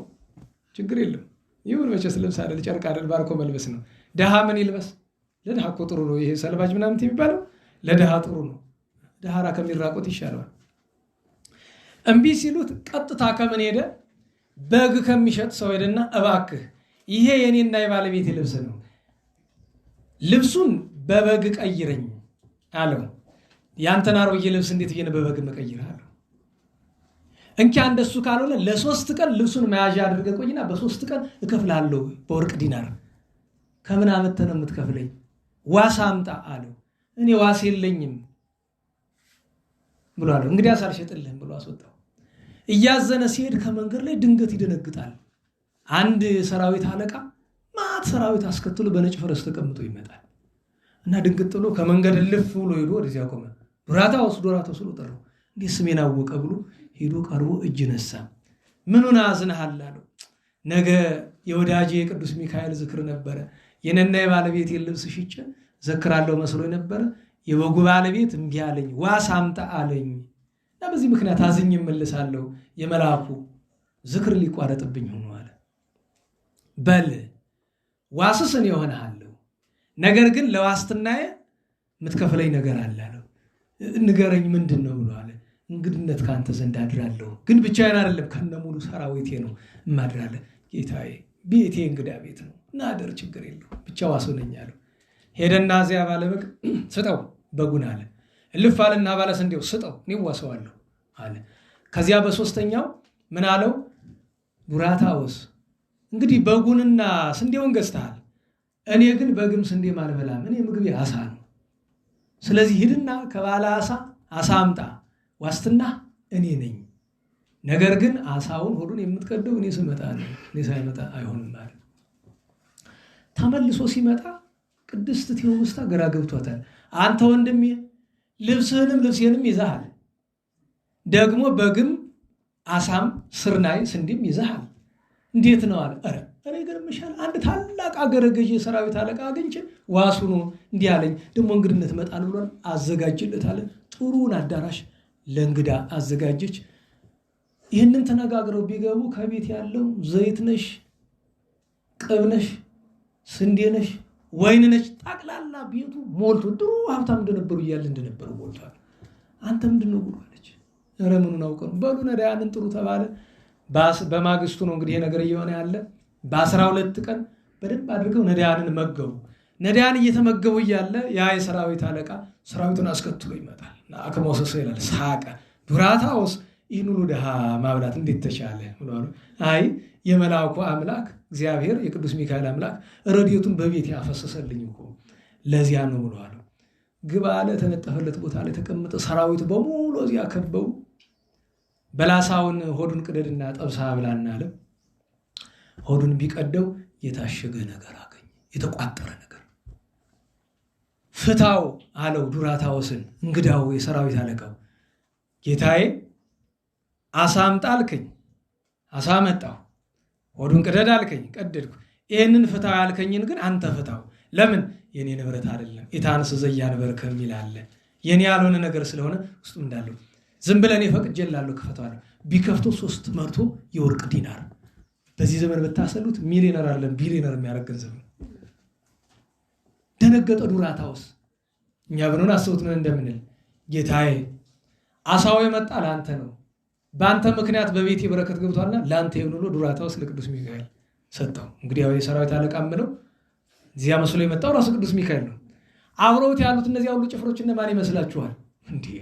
ችግር የለም። ይሁን መቼስ ልብስ አይደል ጨርቅ አይደል ባርኮ መልበስ ነው። ደሃ ምን ይልበስ? ለደሃ እኮ ጥሩ ነው። ይሄ ሰልባጅ ምናምን የሚባለው ለደሃ ጥሩ ነው። ደሃራ ከሚራቆት ይሻለዋል። እምቢ ሲሉት ቀጥታ ከምን ሄደ? በግ ከሚሸጥ ሰው ሄደና እባክህ ይሄ የኔና የባለቤቴ ልብስ ነው፣ ልብሱን በበግ ቀይረኝ አለው። ያንተን አሮጌ ልብስ እንዴት ብዬ በበግ መቀይር አለው። እንኪ እንደሱ ካልሆነ ለ3 ቀን ልብሱን መያዣ አድርገህ ቆይና በ3 ቀን እከፍልሃለሁ በወርቅ ዲናር። ከምን አመተህ ነው የምትከፍለኝ? ዋስ አምጣ አለው። እኔ ዋስ የለኝም ብሎ አለው። እንግዲያስ አልሸጥልህም ብሎ አስወጣው። እያዘነ ሲሄድ ከመንገድ ላይ ድንገት ይደነግጣል። አንድ ሰራዊት አለቃ ማት ሰራዊት አስከትሎ በነጭ ፈረስ ተቀምጦ ይመጣል እና ድንገት ጥሎ ከመንገድ ልፍ ብሎ ሄዶ ወደዚያ ቆመ። ዱራታውስ ስሎ ጠራው። እንዴት ስሜን አወቀ ብሎ ሄዶ ቀርቦ እጅ ነሳ። ምኑን አዝነሃል አለው። ነገ የወዳጄ የቅዱስ ሚካኤል ዝክር ነበረ። የነና የባለቤት ልብስ ሽጬ ዘክራለሁ መስሎ ነበረ። የበጉ ባለቤት እምቢ አለኝ፣ ዋስ አምጣ አለኝ እና በዚህ ምክንያት አዝኝ እመልሳለሁ። የመልአኩ ዝክር ሊቋረጥብኝ ሆኖ አለ። በል ዋስስ እኔ እሆንሃለሁ፣ ነገር ግን ለዋስትናዬ የምትከፍለኝ ነገር አለ አለው። ንገረኝ ምንድን ነው ብሎ አለ። እንግድነት ከአንተ ዘንድ አድራለሁ፣ ግን ብቻዬን አይደለም ከነሙሉ ሰራዊቴ ነው እማድራለሁ። ጌታዬ ቤቴ እንግዳ ቤት ነው፣ ናደር ችግር የለው፣ ብቻ ዋስ ነኝ አለው። ሄደና እዚያ ባለበግ ስጠው በጉን አለ። እልፍ አለና ባለ ስንዴው ስጠው እኔ ዋሰዋለሁ አለ። ከዚያ በሶስተኛው ምን አለው? ዱራታውስ እንግዲህ በጉንና ስንዴውን ገዝተሃል፣ እኔ ግን በግም ስንዴ አልበላም፣ እኔ ምግቤ አሳ ነው። ስለዚህ ሂድና ከባለ አሳ አምጣ፣ ዋስትና እኔ ነኝ። ነገር ግን አሳውን ሆዱን የምትቀደው እኔ ስመጣ ነው፣ እኔ ሳይመጣ አይሆንም ማለት። ተመልሶ ሲመጣ ቅድስት ቴዎብስታ ግራ ገብቷታል። አንተ ወንድሜ ልብስህንም ልብሴንም ይዘሃል፣ ደግሞ በግም አሳም ስርናይ ስንዴም ይዘሃል፣ እንዴት ነው አለ። እኔ ገርምሻል፣ አንድ ታላቅ አገረ ገዢ የሰራዊት አለቃ አግኝቼ ዋሱኑ እንዲህ አለኝ፣ ደግሞ እንግድነት መጣን ብሏል፣ አዘጋጅለታለን። ጥሩን አዳራሽ ለእንግዳ አዘጋጀች። ይህንን ተነጋግረው ቢገቡ ከቤት ያለው ዘይት ነሽ፣ ቅብ ነሽ፣ ስንዴ ነሽ፣ ወይን ነች፣ ጠቅላላ ቤቱ ሞልቶ ድሮ ሀብታም እንደነበሩ እያለ እንደነበሩ ሞልቷል። አንተ ምንድን ነው ጉዱ አለች። ኧረ ምኑን አውቀው በሉ ነዳያንን ጥሩ ተባለ። በማግስቱ ነው እንግዲህ ይሄ ነገር እየሆነ ያለ። በ12 ቀን በደንብ አድርገው ነዳያንን መገቡ። ነዳያን እየተመገቡ እያለ ያ የሰራዊት አለቃ ሰራዊቱን አስከትሎ ይመጣል። አክሞሰስ ይላል፣ ሳቀ። ዱራታውስ ይህን ሁሉ ድሃ ማብላት እንዴት ተቻለ ብሎ አይ የመልአኩ አምላክ እግዚአብሔር የቅዱስ ሚካኤል አምላክ ረድኤቱን በቤት ያፈሰሰልኝ እኮ ለዚያ ነው ብሎ አለው። ግባ አለ። ተነጠፈለት ቦታ ላይ ተቀመጠ። ሰራዊት በሙሉ እዚያ ከበው በላሳውን ሆዱን ቅደድና ጠብሳ ብላና አለ። ሆዱን ቢቀደው የታሸገ ነገር አገኘ፣ የተቋጠረ ነገር። ፍታው አለው ዱራታዎስን፣ እንግዳው የሰራዊት አለቃው። ጌታዬ አሳ አምጣ አልከኝ፣ አሳ መጣሁ። ሆዱን ቅደድ አልከኝ፣ ቀደድኩ። ይህንን ፍታው ያልከኝን ግን አንተ ፍታው። ለምን? የኔ ንብረት አይደለም። ኢታንስ ዘያንበርከ የሚል አለ። የኔ ያልሆነ ነገር ስለሆነ ውስጡ እንዳለው ዝም ብለን የፈቅጄላለሁ ክፈተዋለሁ። ቢከፍተው 300 የወርቅ ዲናር። በዚህ ዘመን ብታሰሉት ሚሊዮነር አይደለም ቢሊዮነር የሚያደርግ ገንዘብ ነው። ደነገጠ ዱራታውስ። እኛ ብንሆን አስቡት ምን እንደምንል። ጌታዬ አሳው የመጣ ለአንተ ነው፣ በአንተ ምክንያት በቤቴ በረከት ገብቷልና ለአንተ ይሁን ብሎ ዱራታውስ ለቅዱስ ሚካኤል ሰጠው። እንግዲህ ያው የሰራዊት አለቃ ምለው እዚያ መስሎ የመጣው ራሱ ቅዱስ ሚካኤል ነው። አብረውት ያሉት እነዚያ ሁሉ ጭፍሮች እነማን ይመስላችኋል? እንዲህ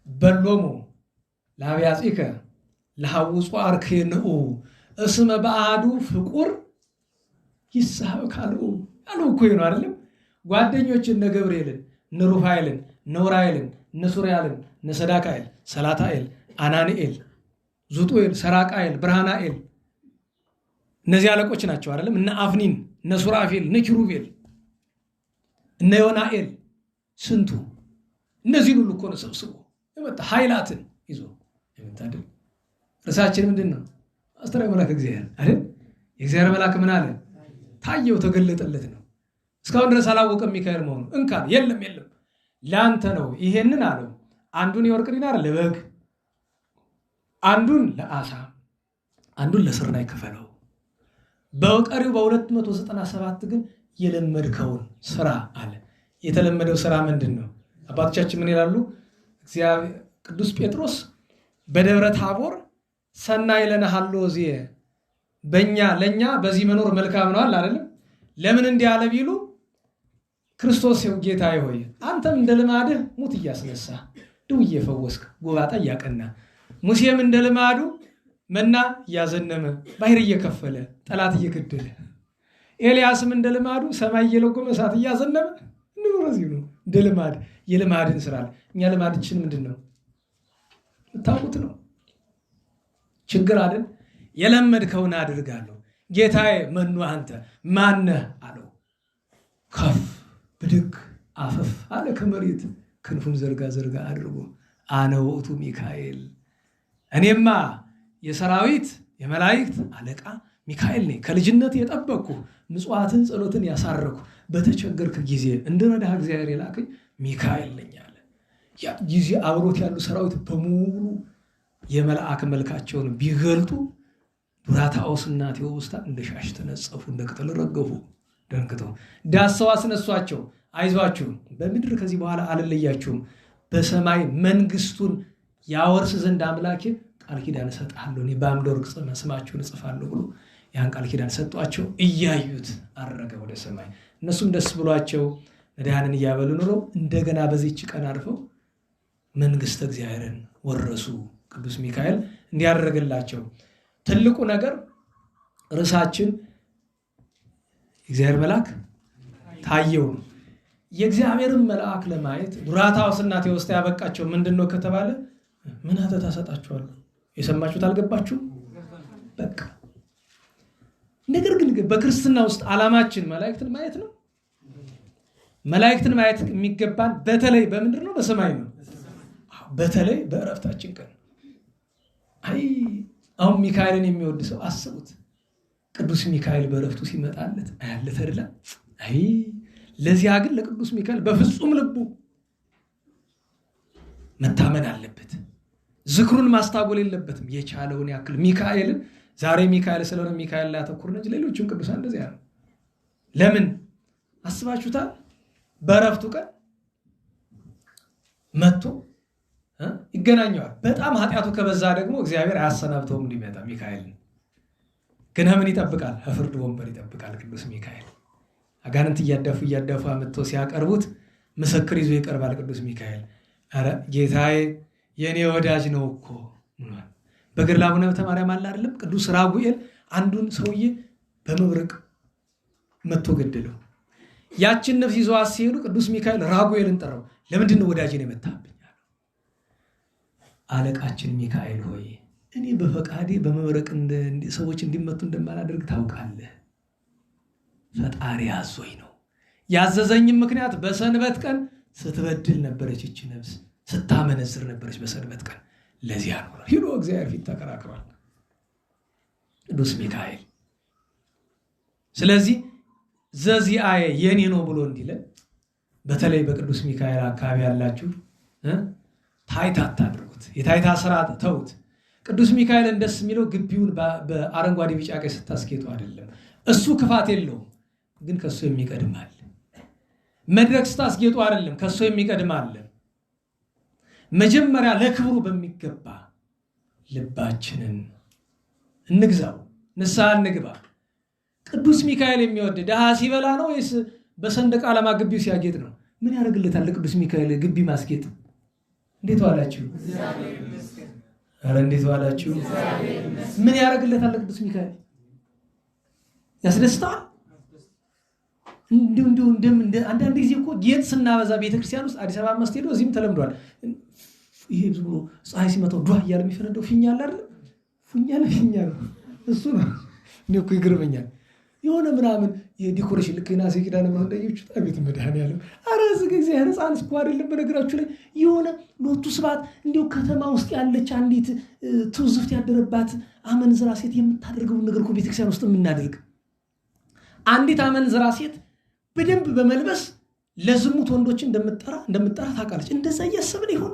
በሎሙ ለአብያጺከ ለሐውፁ አርክንኡ እስመ በአዱ ፍቁር ይሳብ ካልኡ ያለው እኮ ነው አይደለም? ጓደኞችን እነ ገብርኤልን እነ ሩፋኤልን እነ ኡራኤልን እነ ሱሪያልን እነ ሰዳካኤል ሰላታኤል አናንኤል ዙጡኤል ሰራቃኤል ብርሃናኤል እነዚህ አለቆች ናቸው አይደለም? እነ አፍኒን እነ ሱራፌል እነ ኪሩቤል እነ ዮናኤል ስንቱ እነዚህን ሁሉ እኮ ነው ሰብስቦ የመጣ ኃይላትን ይዞ የምታደል። ርዕሳችን ምንድን ነው? አስተራዊ መልአክ እግዚአብሔር አይደል? የእግዚአብሔር መልአክ ምን አለ? ታየው፣ ተገለጠለት ነው። እስካሁን ድረስ አላወቀም ሚካኤል መሆኑ። እንካን የለም ለአንተ ነው ይሄንን አለው። አንዱን የወርቅ ዲናር ለበግ፣ አንዱን ለአሳ፣ አንዱን ለስርናይ ክፈለው። በቀሪው በ297 ግን የለመድከውን ስራ አለ። የተለመደው ስራ ምንድን ነው? አባቶቻችን ምን ይላሉ? እግዚአብሔር ቅዱስ ጴጥሮስ በደብረ ታቦር ሰናይ ለነሃሎ ዚየ ለእኛ በዚህ መኖር መልካም ነው አለ አይደለም? ለምን እንዲህ አለ ቢሉ ክርስቶስ ጌታዬ ሆይ አንተም እንደ ልማድህ ሙት እያስነሳ ድው እየፈወስክ ጎባጣ እያቀና፣ ሙሴም እንደ ልማዱ መና እያዘነመ ባህር እየከፈለ ጠላት እየገደለ፣ ኤልያስም እንደ ልማዱ ሰማይ እየለጎመ እሳት እያዘነመ እንደዚህ ነው። እንደ ልማድ የልማድን ስራ እኛ ልማድችን ምንድን ነው የምታውቁት ነው። ችግር አይደል? የለመድከውን አድርጋለሁ። ጌታዬ መኑ አንተ ማነህ አለው። ከፍ ብድግ አፈፍ አለ ከመሬት ክንፉን ዘርጋ አድርጎ አነ ውእቱ ሚካኤል፣ እኔማ የሰራዊት የመላእክት አለቃ ሚካኤል ነኝ። ከልጅነት የጠበቅኩ ምጽዋትን ጸሎትን ያሳረኩ በተቸገርክ ጊዜ እንድረዳህ እግዚአብሔር የላከኝ ሚካኤል ነኝ አለ። ያ ጊዜ አብሮት ያሉ ሰራዊት በሙሉ የመልአክ መልካቸውን ቢገልጡ ዱራታኦስና ቴዎብስታ እንደ ሻሽ ተነጸፉ፣ እንደ ቅጠል ረገፉ። ደንግጠው ዳሰው አስነሷቸው። አይዟችሁ በምድር ከዚህ በኋላ አልለያችሁም፣ በሰማይ መንግስቱን ያወርስ ዘንድ አምላኬ ቃል ኪዳን እሰጥሃለሁ፣ እኔ በአምደ ወርቅ ስማችሁን እጽፋለሁ ብሎ ያን ቃል ኪዳን ሰጧቸው። እያዩት አረገ ወደ ሰማይ። እነሱም ደስ ብሏቸው ነዳያንን እያበሉ ኖረው እንደገና በዚህች ቀን አርፈው መንግስተ እግዚአብሔርን ወረሱ። ቅዱስ ሚካኤል እንዲያደርግላቸው ትልቁ ነገር ርዕሳችን እግዚአብሔር መልአክ ታየው ነው። የእግዚአብሔርን መልአክ ለማየት ዱራታውስና ቴዎብስታ ያበቃቸው ምንድነው ከተባለ ምን ሀተታ ሰጣችኋለሁ። የሰማችሁት አልገባችሁም? በቃ ነገር ግን በክርስትና ውስጥ ዓላማችን መላእክትን ማየት ነው። መላእክትን ማየት የሚገባን በተለይ በምንድን ነው? በሰማይ ነው። በተለይ በእረፍታችን ቀን። አሁን ሚካኤልን የሚወድ ሰው አስቡት። ቅዱስ ሚካኤል በእረፍቱ ሲመጣለት አያለ ተድላ። ለዚያ ግን ለቅዱስ ሚካኤል በፍጹም ልቡ መታመን አለበት። ዝክሩን ማስታጎል የለበትም። የቻለውን ያክል ሚካኤልን ዛሬ ሚካኤል ስለሆነ ሚካኤል ላይ አተኩርን እንጂ ሌሎችም ቅዱሳን እንደዚያ ነው። ለምን አስባችሁታል? በእረፍቱ ቀን መጥቶ ይገናኘዋል። በጣም ኃጢአቱ ከበዛ ደግሞ እግዚአብሔር አያሰናብተውም እንዲመጣ ሚካኤል ግን ምን ይጠብቃል? ፍርድ ወንበር ይጠብቃል። ቅዱስ ሚካኤል አጋንንት እያዳፉ አመጥተው ሲያቀርቡት ምስክር ይዞ ይቀርባል። ቅዱስ ሚካኤል አረ ጌታዬ የኔ ወዳጅ ነው እኮ በገድለ አቡነ ማርያም አለ አይደለም? ቅዱስ ራጉኤል አንዱን ሰውዬ በመብረቅ መጥቶ ገደለው። ያችን ነፍስ ይዘዋት ሲሄዱ ቅዱስ ሚካኤል ራጉኤልን ጠራው። ለምንድን ነው ወዳጄን የመታብኝ አለው። አለቃችን ሚካኤል ሆይ እኔ በፈቃዴ በመብረቅ ሰዎች እንዲመቱ እንደማላደርግ ታውቃለህ። ፈጣሪ አዞኝ ነው። ያዘዘኝም ምክንያት በሰንበት ቀን ስትበድል ነበረች እቺ ነፍስ፣ ስታመነዝር ነበረች በሰንበት ቀን። ለዚያ ነው ሂዶ እግዚአብሔር ፊት ተከራክሯል ቅዱስ ሚካኤል። ስለዚህ ዘዚአየ የኔ ነው ብሎ እንዲለን በተለይ በቅዱስ ሚካኤል አካባቢ ያላችሁ ታይታ አታድርጉት። የታይታ ስራ ተውት። ቅዱስ ሚካኤልን ደስ የሚለው ግቢውን በአረንጓዴ ቢጫ ቀይ ስታስጌጡ አይደለም። እሱ ክፋት የለውም፣ ግን ከሱ የሚቀድም አለ። መድረክ ስታስጌጡ አይደለም፣ ከሱ የሚቀድም አለ። መጀመሪያ ለክብሩ በሚገባ ልባችንን እንግዛው፣ ንስሐ እንግባ። ቅዱስ ሚካኤል የሚወድ ድሃ ሲበላ ነው ወይስ በሰንደቅ ዓላማ ግቢው ሲያጌጥ ነው? ምን ያደርግለታል ቅዱስ ሚካኤል ግቢ ማስጌጥ? እንዴት ዋላችሁ? ኧረ እንዴት ዋላችሁ? ምን ያደርግለታል ቅዱስ ሚካኤል? ያስደስታል? እንዲሁ አንዳንድ ጊዜ እኮ ጌጥ ስናበዛ ቤተክርስቲያን ውስጥ አዲስ አበባ መስቴዶ እዚህም ተለምዷል። ይሄ ዝም ብሎ ፀሐይ ሲመታው ዷ እያለ የሚፈነደው ፊኛ አለ አይደል? ፊኛ ነው እሱ ነው። እኔ እኮ ይገርመኛል። የሆነ ምናምን የዲኮሬሽን ልክ ናሴ ኪዳነ ምሕረት አቤት መድኃኔዓለም። ኧረ እዚህ እግዚአብሔር ሕፃን እኮ አይደለም። በነገራችሁ ላይ የሆነ ሎቱ ስብሐት እንዲሁ ከተማ ውስጥ ያለች አንዲት ትውዝፍት ያደረባት አመንዝራ ሴት የምታደርገውን ነገር እኮ ቤተክርስቲያን ውስጥ የምናደርግ አንዲት አመንዝራ ሴት በደንብ በመልበስ ለዝሙት ወንዶችን እንደምትጠራ ታውቃለች። እንደዛ እያሰብን ይሆን?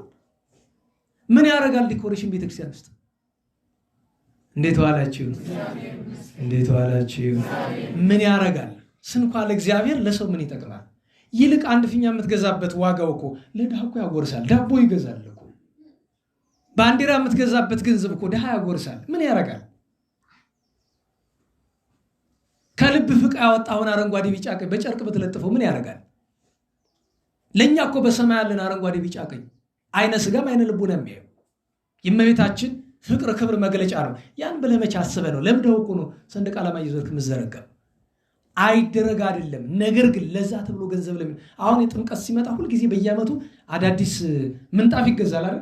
ምን ያደርጋል ዲኮሬሽን ቤተክርስቲያን ውስጥ? እንዴት ዋላችሁ? እንዴት ዋላችሁ? ምን ያደርጋል? ስንኳ ለእግዚአብሔር ለሰው ምን ይጠቅማል? ይልቅ አንድ ፊኛ የምትገዛበት ዋጋው እኮ ለድሃ እኮ ያጎርሳል። ዳቦ ይገዛል እኮ። ባንዲራ የምትገዛበት ገንዘብ እኮ ድሃ ያጎርሳል። ምን ያደርጋል? ከልብ ፍቃ ያወጣውን አረንጓዴ ቢጫ ቀይ በጨርቅ ብትለጥፈው ምን ያደርጋል? ለእኛ እኮ በሰማይ ያለን አረንጓዴ ቢጫ ቀይ አይነ ስጋም አይነ ልቡና የሚያየው የእመቤታችን ፍቅር ክብር መግለጫ ነው። ያን ብለህ መቼ አስበህ ነው? ለምደው እኮ ነው ሰንደቅ ዓላማ ይዘህ የምትዘረጋው። አይደረግ አይደለም። ነገር ግን ለዛ ተብሎ ገንዘብ ለምን አሁን የጥምቀት ሲመጣ ሁልጊዜ በየዓመቱ አዳዲስ ምንጣፍ ይገዛል አይደል?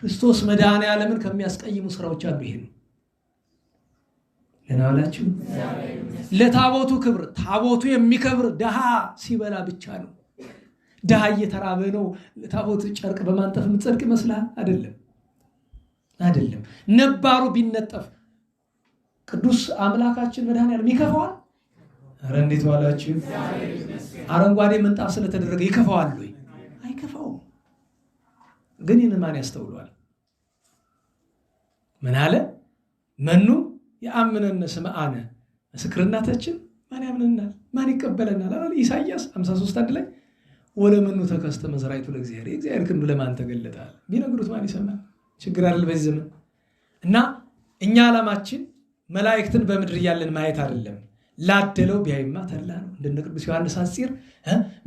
ክርስቶስ መድኃኔዓለምን ከሚያስቀይሙ ስራዎች አንዱ ይሄ ነው። ለናላችሁ ለታቦቱ ክብር ታቦቱ የሚከብር ድሃ ሲበላ ብቻ ነው። ድሃ እየተራበ ነው ታቦት ጨርቅ በማንጠፍ የምትጸድቅ ይመስላል? አይደለም። ነባሩ ቢነጠፍ ቅዱስ አምላካችን መድኃኔዓለም ይከፋዋል? ኧረ እንዴት ዋላችሁ? አረንጓዴ ምንጣፍ ስለተደረገ ይከፋዋል ወይ? አይከፋውም። ግን ይህን ማን ያስተውሏል? ምን አለ? መኑ የአምነነ ስመ አነ፣ ምስክርናታችን ማን ያምነናል? ማን ይቀበለናል? አለ ኢሳይያስ 53:1 ላይ ወለመኑ ተከስተ መዝራይቱ ለእግዚአብሔር፣ የእግዚአብሔር ክንዱ ለማን ተገለጣል? ቢነግሩት ማን ይሰማል? ችግር አይደል በዚህ ዘመን። እና እኛ ዓላማችን መላእክትን በምድር እያለን ማየት አይደለም። ላደለው ቢያይማ ተድላ ነው። እንደነ ቅዱስ ዮሐንስ አጽር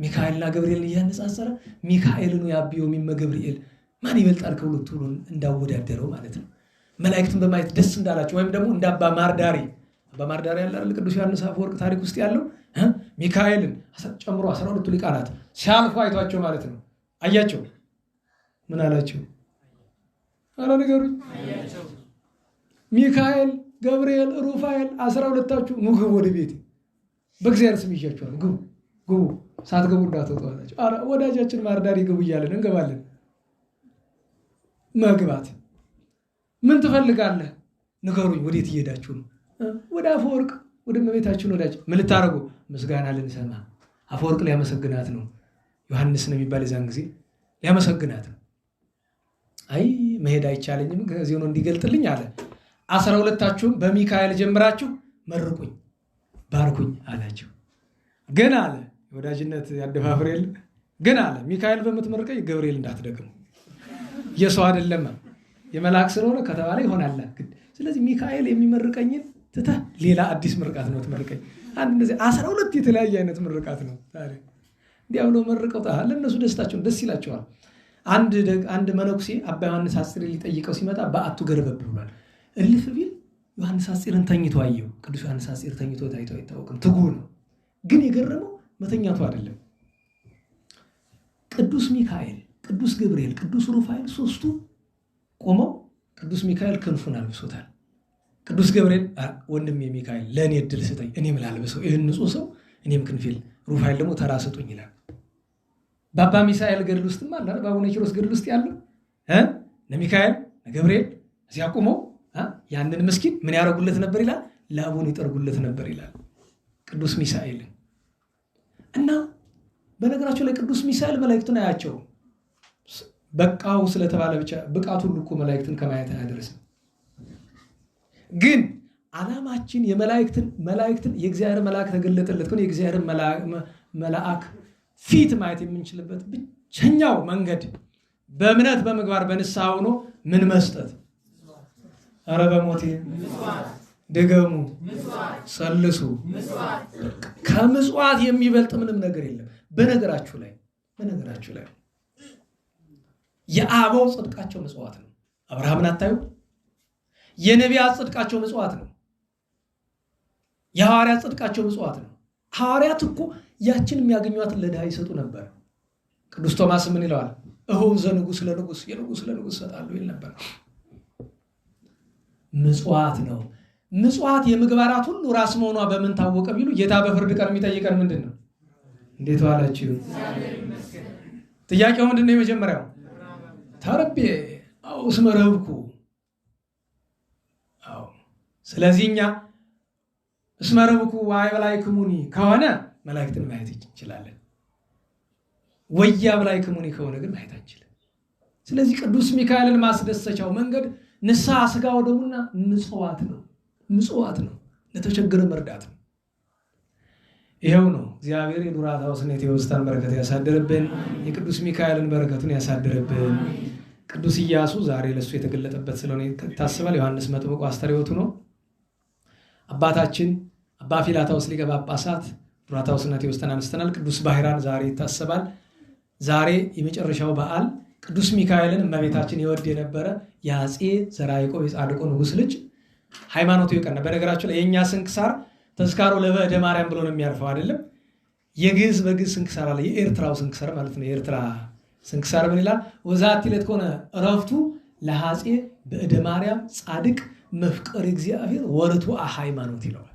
ሚካኤልና ገብርኤልን እያነጻጸረ ሚካኤልን ያብዮ ሚመ ገብርኤል ማን ይበልጣል ከሁለቱ ብሎ እንዳወዳደረው ማለት ነው። መላእክትን በማየት ደስ እንዳላቸው ወይም ደግሞ እንደ አባ ማርዳሪ ያለ አይደል ቅዱስ ዮሐንስ አፈወርቅ ታሪክ ውስጥ ያለው ሚካኤልን ጨምሮ 12ቱ ሊቃናት ሲያልፉ አይቷቸው ማለት ነው። አያቸው። ምን አላቸው? አረ ንገሩኝ። ሚካኤል፣ ገብርኤል፣ ሩፋኤል 12ታችሁ ኑ ግቡ ወደ ቤቴ፣ በእግዚአብሔር ስም ይዣችኋል፣ ግቡ ሳትገቡ እንዳትወጡ አላቸው። አረ ወዳጃችን ማርዳሪ ግቡ እያለን እንገባለን። መግባት ምን ትፈልጋለህ? ንገሩኝ። ወዴት እየሄዳችሁ ነው? ወደ አፈወርቅ ወደ እመቤታችን ወዳጅ። ምን ልታደርጉ? ምስጋና ልንሰማ። አፈወርቅ ሊያመሰግናት ነው። ዮሐንስ ነው የሚባል የዛን ጊዜ ሊያመሰግናት ነው። አይ መሄድ አይቻለኝም ከዚህ ነው እንዲገልጥልኝ አለ። 12ታችሁም በሚካኤል ጀምራችሁ መርቁኝ ባርኩኝ አላቸው። ግን አለ የወዳጅነት ያደፋፍር የለ ግን አለ ሚካኤል በምትመርቀኝ ገብርኤል እንዳትደግሙ፣ የሰው አይደለም የመልአክ ስለሆነ ከተባለ ይሆናል። ስለዚህ ሚካኤል የሚመርቀኝን ትተህ ሌላ አዲስ ምርቃት ነው ትመርቀኝ። አንድ እንደዚህ 12 የተለያየ አይነት ምርቃት ነው። ታዲያ እንዲያ ብሎ መርቀው ለእነሱ ደስታቸውን ደስ ይላቸዋል። አንድ መነኩሴ አባ ዮሐንስ አጽር ሊጠይቀው ሲመጣ በአቱ ገረበብ ብሏል። እልፍ ቢል ዮሐንስ አጽርን ተኝቶ አየው። ቅዱስ ዮሐንስ አጽር ተኝቶ ታይቶ አይታወቅም፣ ትጉህ ነው። ግን የገረመው መተኛቱ አይደለም። ቅዱስ ሚካኤል፣ ቅዱስ ገብርኤል፣ ቅዱስ ሩፋኤል ሶስቱ ቆመው ቅዱስ ሚካኤል ክንፉን አልብሶታል። ቅዱስ ገብርኤል ወንድሜ ሚካኤል ለእኔ እድል ስጠኝ እኔም ላልብሰው ይህን ንጹሕ ሰው እኔም ክንፌል፣ ሩፋኤል ደግሞ ተራ ስጡኝ ይላል። በአባ ሚሳኤል ገድል ውስጥም አለ በአቡነ ኪሮስ ገድል ውስጥ ያለው ሚካኤል ገብርኤል እዚያ ቆመው ያንን ምስኪን ምን ያደርጉለት ነበር ይላል? ላቡን ይጠርጉለት ነበር ይላል ቅዱስ ሚሳኤልን። እና በነገራቸው ላይ ቅዱስ ሚሳኤል መላእክትን አያቸው በቃው ስለተባለ ብቻ ብቃቱ ሁሉ እኮ መላእክትን ከማየት አያደርስም። ግን ዓላማችን መላእክትን የእግዚአብሔር መልአክ ተገለጠለት ከሆነ የእግዚአብሔር መልአክ ፊት ማየት የምንችልበት ብቸኛው መንገድ በእምነት በምግባር በንስሐ ሆኖ ምን መስጠት? ኧረ በሞቴ ድገሙ ሰልሱ። ከምጽዋት የሚበልጥ ምንም ነገር የለም። በነገራችሁ ላይ የአበው ጽድቃቸው ምጽዋት ነው። አብርሃምን አታዩ? የነቢያት ጽድቃቸው ምጽዋት ነው። የሐዋርያት ጽድቃቸው ምጽዋት ነው። ሐዋርያት እኮ ያችን የሚያገኟትን ለድሃ ይሰጡ ነበር። ቅዱስ ቶማስ ምን ይለዋል? እሁብ ዘንጉስ ለንጉስ የንጉስ ለንጉስ ሰጣለሁ ይል ነበር። ምጽዋት ነው። ምጽዋት የምግባራት ሁሉ ራስ መሆኗ በምን ታወቀ ቢሉ ጌታ በፍርድ ቀን የሚጠይቀን ምንድን ነው? እንዴት ዋላችሁ? ጥያቄው ምንድን ነው? የመጀመሪያው ተርቤ እስመ ረብኩ። ስለዚህ እኛ እስመ ረብኩ ወአይበላዕክሙኒ ከሆነ መላእክትን ማየት እንችላለን። ወአይበላዕክሙኒ ከሆነ ግን ማየት አንችልም። ስለዚህ ቅዱስ ሚካኤልን ማስደሰቻው መንገድ ንስሐ ሥጋው ደሙና ምጽዋት ነው። ለተቸገረ መርዳት ነው። ይሄው ነው። እግዚአብሔር የዱራታውስን የቴዎስታን በረከት ያሳድርብን። የቅዱስ ሚካኤልን በረከቱን ያሳድርብን። ቅዱስ ኢያሱ ዛሬ ለሱ የተገለጠበት ስለሆነ ይታሰባል። ዮሐንስ መጥምቁ አስተርእዮቱ ነው። አባታችን አባ ፊላታውስ ሊቀ ጳጳሳት ዱራታውስና ቴዎስታን አንስተናል። ቅዱስ ባህራን ዛሬ ይታሰባል። ዛሬ የመጨረሻው በዓል ቅዱስ ሚካኤልን እመቤታችን ይወድ የነበረ የአፄ ዘርዓ ያዕቆብ የጻድቁ ንጉሥ ልጅ ሃይማኖቱ የቀና። በነገራቸው ላይ የእኛ ስንክሳር ተዝካሮ ለበእደ ማርያም ብሎ ነው የሚያርፈው አይደለም። የግዕዝ በግዕዝ ስንክሳር አለ። የኤርትራው ስንክሳር ማለት ነው። የኤርትራ ስንክሳር ምን ይላል? ወዛቲ ዕለት ኮነ ዕረፍቱ ለአፄ በእደ ማርያም ጻድቅ መፍቀር እግዚአብሔር ወርቱዐ ሃይማኖት ይለዋል።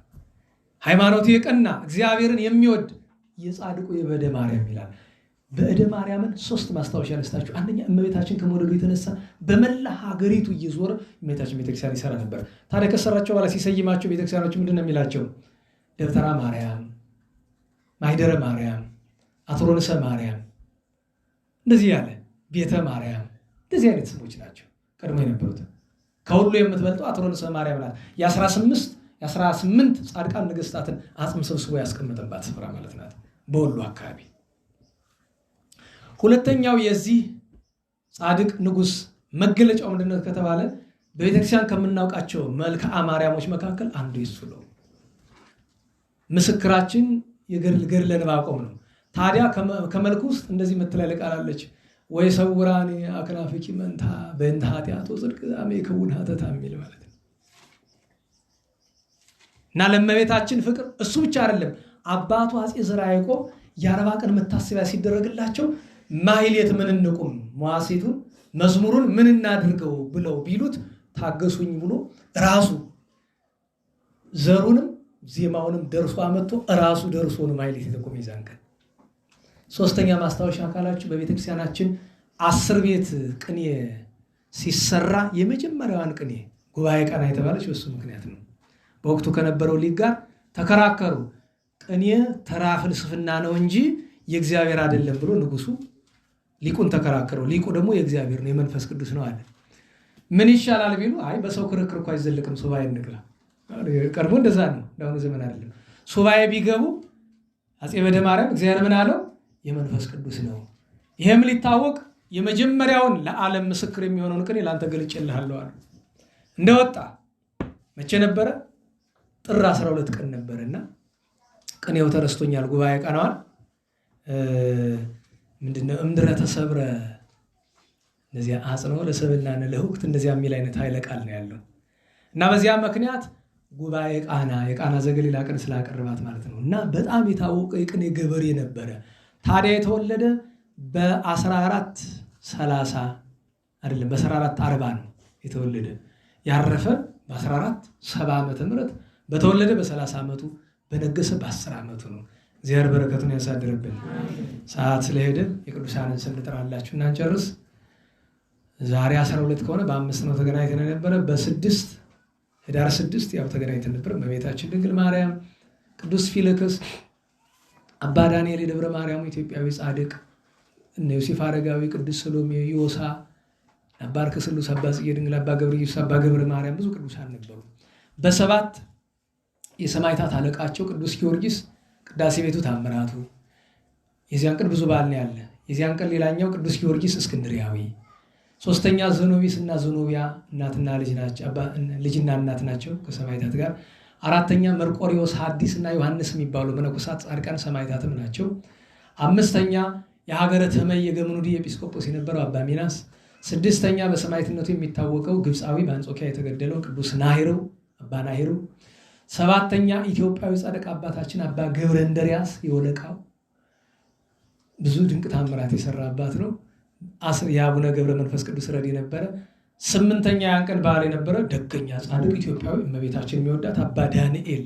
ሃይማኖቱ የቀና እግዚአብሔርን የሚወድ የጻድቁ የበእደ ማርያም ይላል። በእደ ማርያምን 3 ማስታወሻ ልስጣችሁ። አንደኛ እመቤታችን ከመውደዱ የተነሳ በመላ ሀገሪቱ እየዞረ እመቤታችን ቤተክርስቲያን ይሰራ ነበር። ታዲያ ከሰራቸው በኋላ ሲሰይማቸው ቤተክርስቲያኖች ምንድን ነው የሚላቸው? ደብተራ ማርያም፣ ማይደረ ማርያም፣ አትሮንሰ ማርያም እንደዚህ ያለ ቤተ ማርያም እንደዚህ አይነት ስሞች ናቸው ቀድሞ የነበሩት። ከሁሉ የምትበልጠው አትሮንሰ ማርያም ናት። የ18 ጻድቃን ነገስታትን አጽም ሰብስቦ ያስቀመጠባት ስፍራ ማለት ናት በወሎ አካባቢ። ሁለተኛው የዚህ ጻድቅ ንጉሥ መገለጫው ምንድነው ከተባለ በቤተክርስቲያን ከምናውቃቸው መልክዓ ማርያሞች መካከል አንዱ ይሱ ነው። ምስክራችን የገድለ ዕንባቆም ነው። ታዲያ ከመልኩ ውስጥ እንደዚህ የምትላለቅ ቃላለች ወይ ሰውራኔ አክናፍኪ መንታ በእንተ ኃጢአት ወጽድቅ ዛሜ ከውን ሀተታ የሚል ማለት ነው። እና ለእመቤታችን ፍቅር እሱ ብቻ አይደለም። አባቱ አፄ ዘርዓ ያዕቆብ የ40 ቀን መታሰቢያ ሲደረግላቸው ማህሌት ምን እንቁም መዋሥዕቱን መዝሙሩን ምን እናድርገው ብለው ቢሉት ታገሱኝ ብሎ ራሱ ዘሩንም ዜማውንም ደርሶ አመጥቶ ራሱ ደርሶ ነው ማህሌት የተቆመ ይዛን ቀን። ሶስተኛ ማስታወሻ አካላችሁ በቤተክርስቲያናችን 10 ቤት ቅኔ ሲሰራ የመጀመሪያዋን ቅኔ ጉባኤ ቀና የተባለች በሱ ምክንያት ነው። በወቅቱ ከነበረው ሊግ ጋር ተከራከሩ። ቅኔ ተራ ፍልስፍና ነው እንጂ የእግዚአብሔር አይደለም ብሎ ንጉሱ ሊቁን ተከራከረው። ሊቁ ደግሞ የእግዚአብሔር ነው የመንፈስ ቅዱስ ነው አለ። ምን ይሻላል ቢሉ አይ በሰው ክርክር እኮ አይዘልቅም ሱባኤ እንግባ። ቀርቦ እንደዛ ነው። ዳውን ዘመን አይደለም። ሱባኤ ቢገቡ አፄ በእደ ማርያም እግዚአብሔር ምን አለው? የመንፈስ ቅዱስ ነው። ይሄም ሊታወቅ የመጀመሪያውን ለዓለም ምስክር የሚሆነውን ቅኔ ላንተ ገልጬልሃለሁ አለ። እንደወጣ መቼ ነበረ? ጥር 12 ቀን ነበርና ቅኔው ተረስቶኛል። ጉባኤ ቀናዋል ምንድነው? እምድረ ተሰብረ እንደዚያ አጽንኦ ለሰብልና ለሁክት እንደዚያ የሚል አይነት ኃይለ ቃል ነው ያለው እና በዚያ ምክንያት ጉባኤ ቃና የቃና ዘገሊላ ቀን ስላቀረባት ማለት ነው። እና በጣም የታወቀ የቅኔ ገበሬ ነበረ። ታዲያ የተወለደ በ1430 አይደለም በ1440 ነው የተወለደ። ያረፈ በ1470 ዓመተ ምህረት በተወለደ በ30 ዓመቱ በነገሰ በ10 ዓመቱ ነው። እግዚአብሔር በረከቱን ያሳድርብን። ሰዓት ስለሄደ የቅዱሳንን ስም ልጥራላችሁ እና እንጨርስ። ዛሬ 12 ከሆነ በ5 ነው ተገናኝተን የነበረ። በ6 ህዳር 6 ያው ተገናኝተን ነበር። እመቤታችን ድንግል ማርያም፣ ቅዱስ ፊልክስ፣ አባ ዳንኤል የደብረ ማርያሙ ኢትዮጵያዊ ጻድቅ፣ እነ ዮሴፍ አረጋዊ፣ ቅዱስ ሰሎሜ፣ ዮሳ፣ አባ አርክስሉስ፣ አባ ጽጌ ድንግል፣ አባ ገብረ ኢየሱስ፣ አባ ገብረ ማርያም ብዙ ቅዱሳን ነበሩ። በ7 የሰማዕታት አለቃቸው ቅዱስ ጊዮርጊስ ቅዳሴ ቤቱ ታምራቱ። የዚያን ቀን ብዙ በዓል ነው ያለ። የዚያን ቀን ሌላኛው ቅዱስ ጊዮርጊስ እስክንድሪያዊ፣ ሶስተኛ ዘኖቢስ እና ዘኖቢያ እናትና ልጅ ናቸው፣ ልጅና እናት ናቸው ከሰማዕታት ጋር። አራተኛ መርቆሪዎስ ሐዲስ እና ዮሐንስ የሚባሉ መነኮሳት ጻድቃን ሰማዕታትም ናቸው። አምስተኛ የሀገረ ተመይ የገምኑዲ ኤጲስቆጶስ የነበረው አባ ሚናስ። ስድስተኛ በሰማዕትነቱ የሚታወቀው ግብፃዊ በአንጾኪያ የተገደለው ቅዱስ ናሂሩ አባ ናሂሩ። ሰባተኛ ኢትዮጵያዊ ጻድቅ አባታችን አባ ገብረ እንድርያስ የወለቃው ብዙ ድንቅ ታምራት የሰራ አባት ነው። የአቡነ ገብረ መንፈስ ቅዱስ ረድ የነበረ። 8ኛ ያን ቀን በዓል የነበረ ደገኛ ጻድቅ ኢትዮጵያዊ እመቤታችን የሚወዳት አባ ዳንኤል